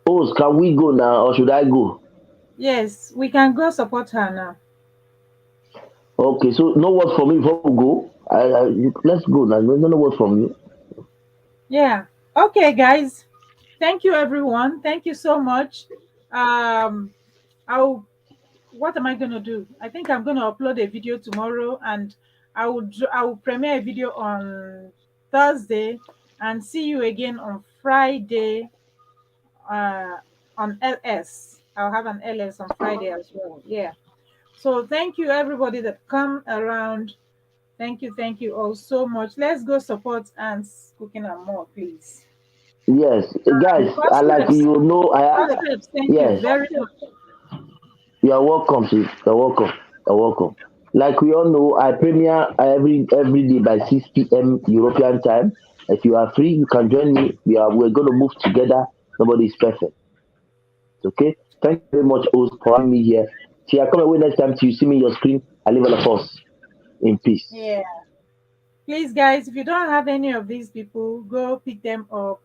Oh, can we go now or should I go? Yes, we can go support her now. Okay, so no word from me before we go. Let's go now. No word from you. Yeah. Okay, guys. Thank you, everyone. Thank you so much. Um, I'll. What am I gonna do? I think I'm gonna upload a video tomorrow, and I will premiere a video on Thursday, and see you again on Friday. Uh, on LS. I'll have an LS on Friday as well. Yeah. So thank you, everybody that come around. Thank you all so much. Let's go support Ants Cooking and More, please. Yes, guys. I First like Reps, you know. First Reps, thank you Yes, very much. you are welcome. Sis. You're welcome. You're welcome. Like we all know, I premiere every day by 6 p.m. European time. If you are free, you can join me. We're going to move together. Nobody is perfect. Okay. Thank you very much, host, for having me here. See, I come away next time till you see me on your screen. I leave all of us in peace. Yeah. Please, guys, if you don't have any of these people, go pick them up.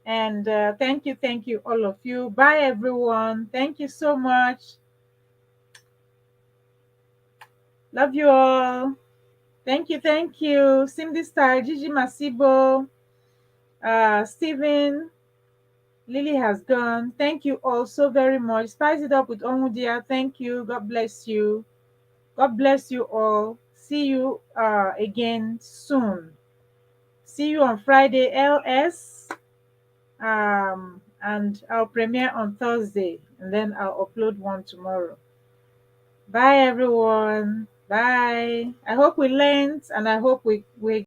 And thank you, all of you. Bye, everyone. Thank you so much. Love you all. Thank you. Cindy Star, Gigi Masibo, Stephen, Lily has gone. Thank you all so very much. Spice it up with Omudia. Thank you. God bless you. God bless you all. See you again soon. See you on Friday, LS. and I'll premiere on Thursday, and then I'll upload one tomorrow. Bye, everyone. Bye. I hope we learned, and I hope we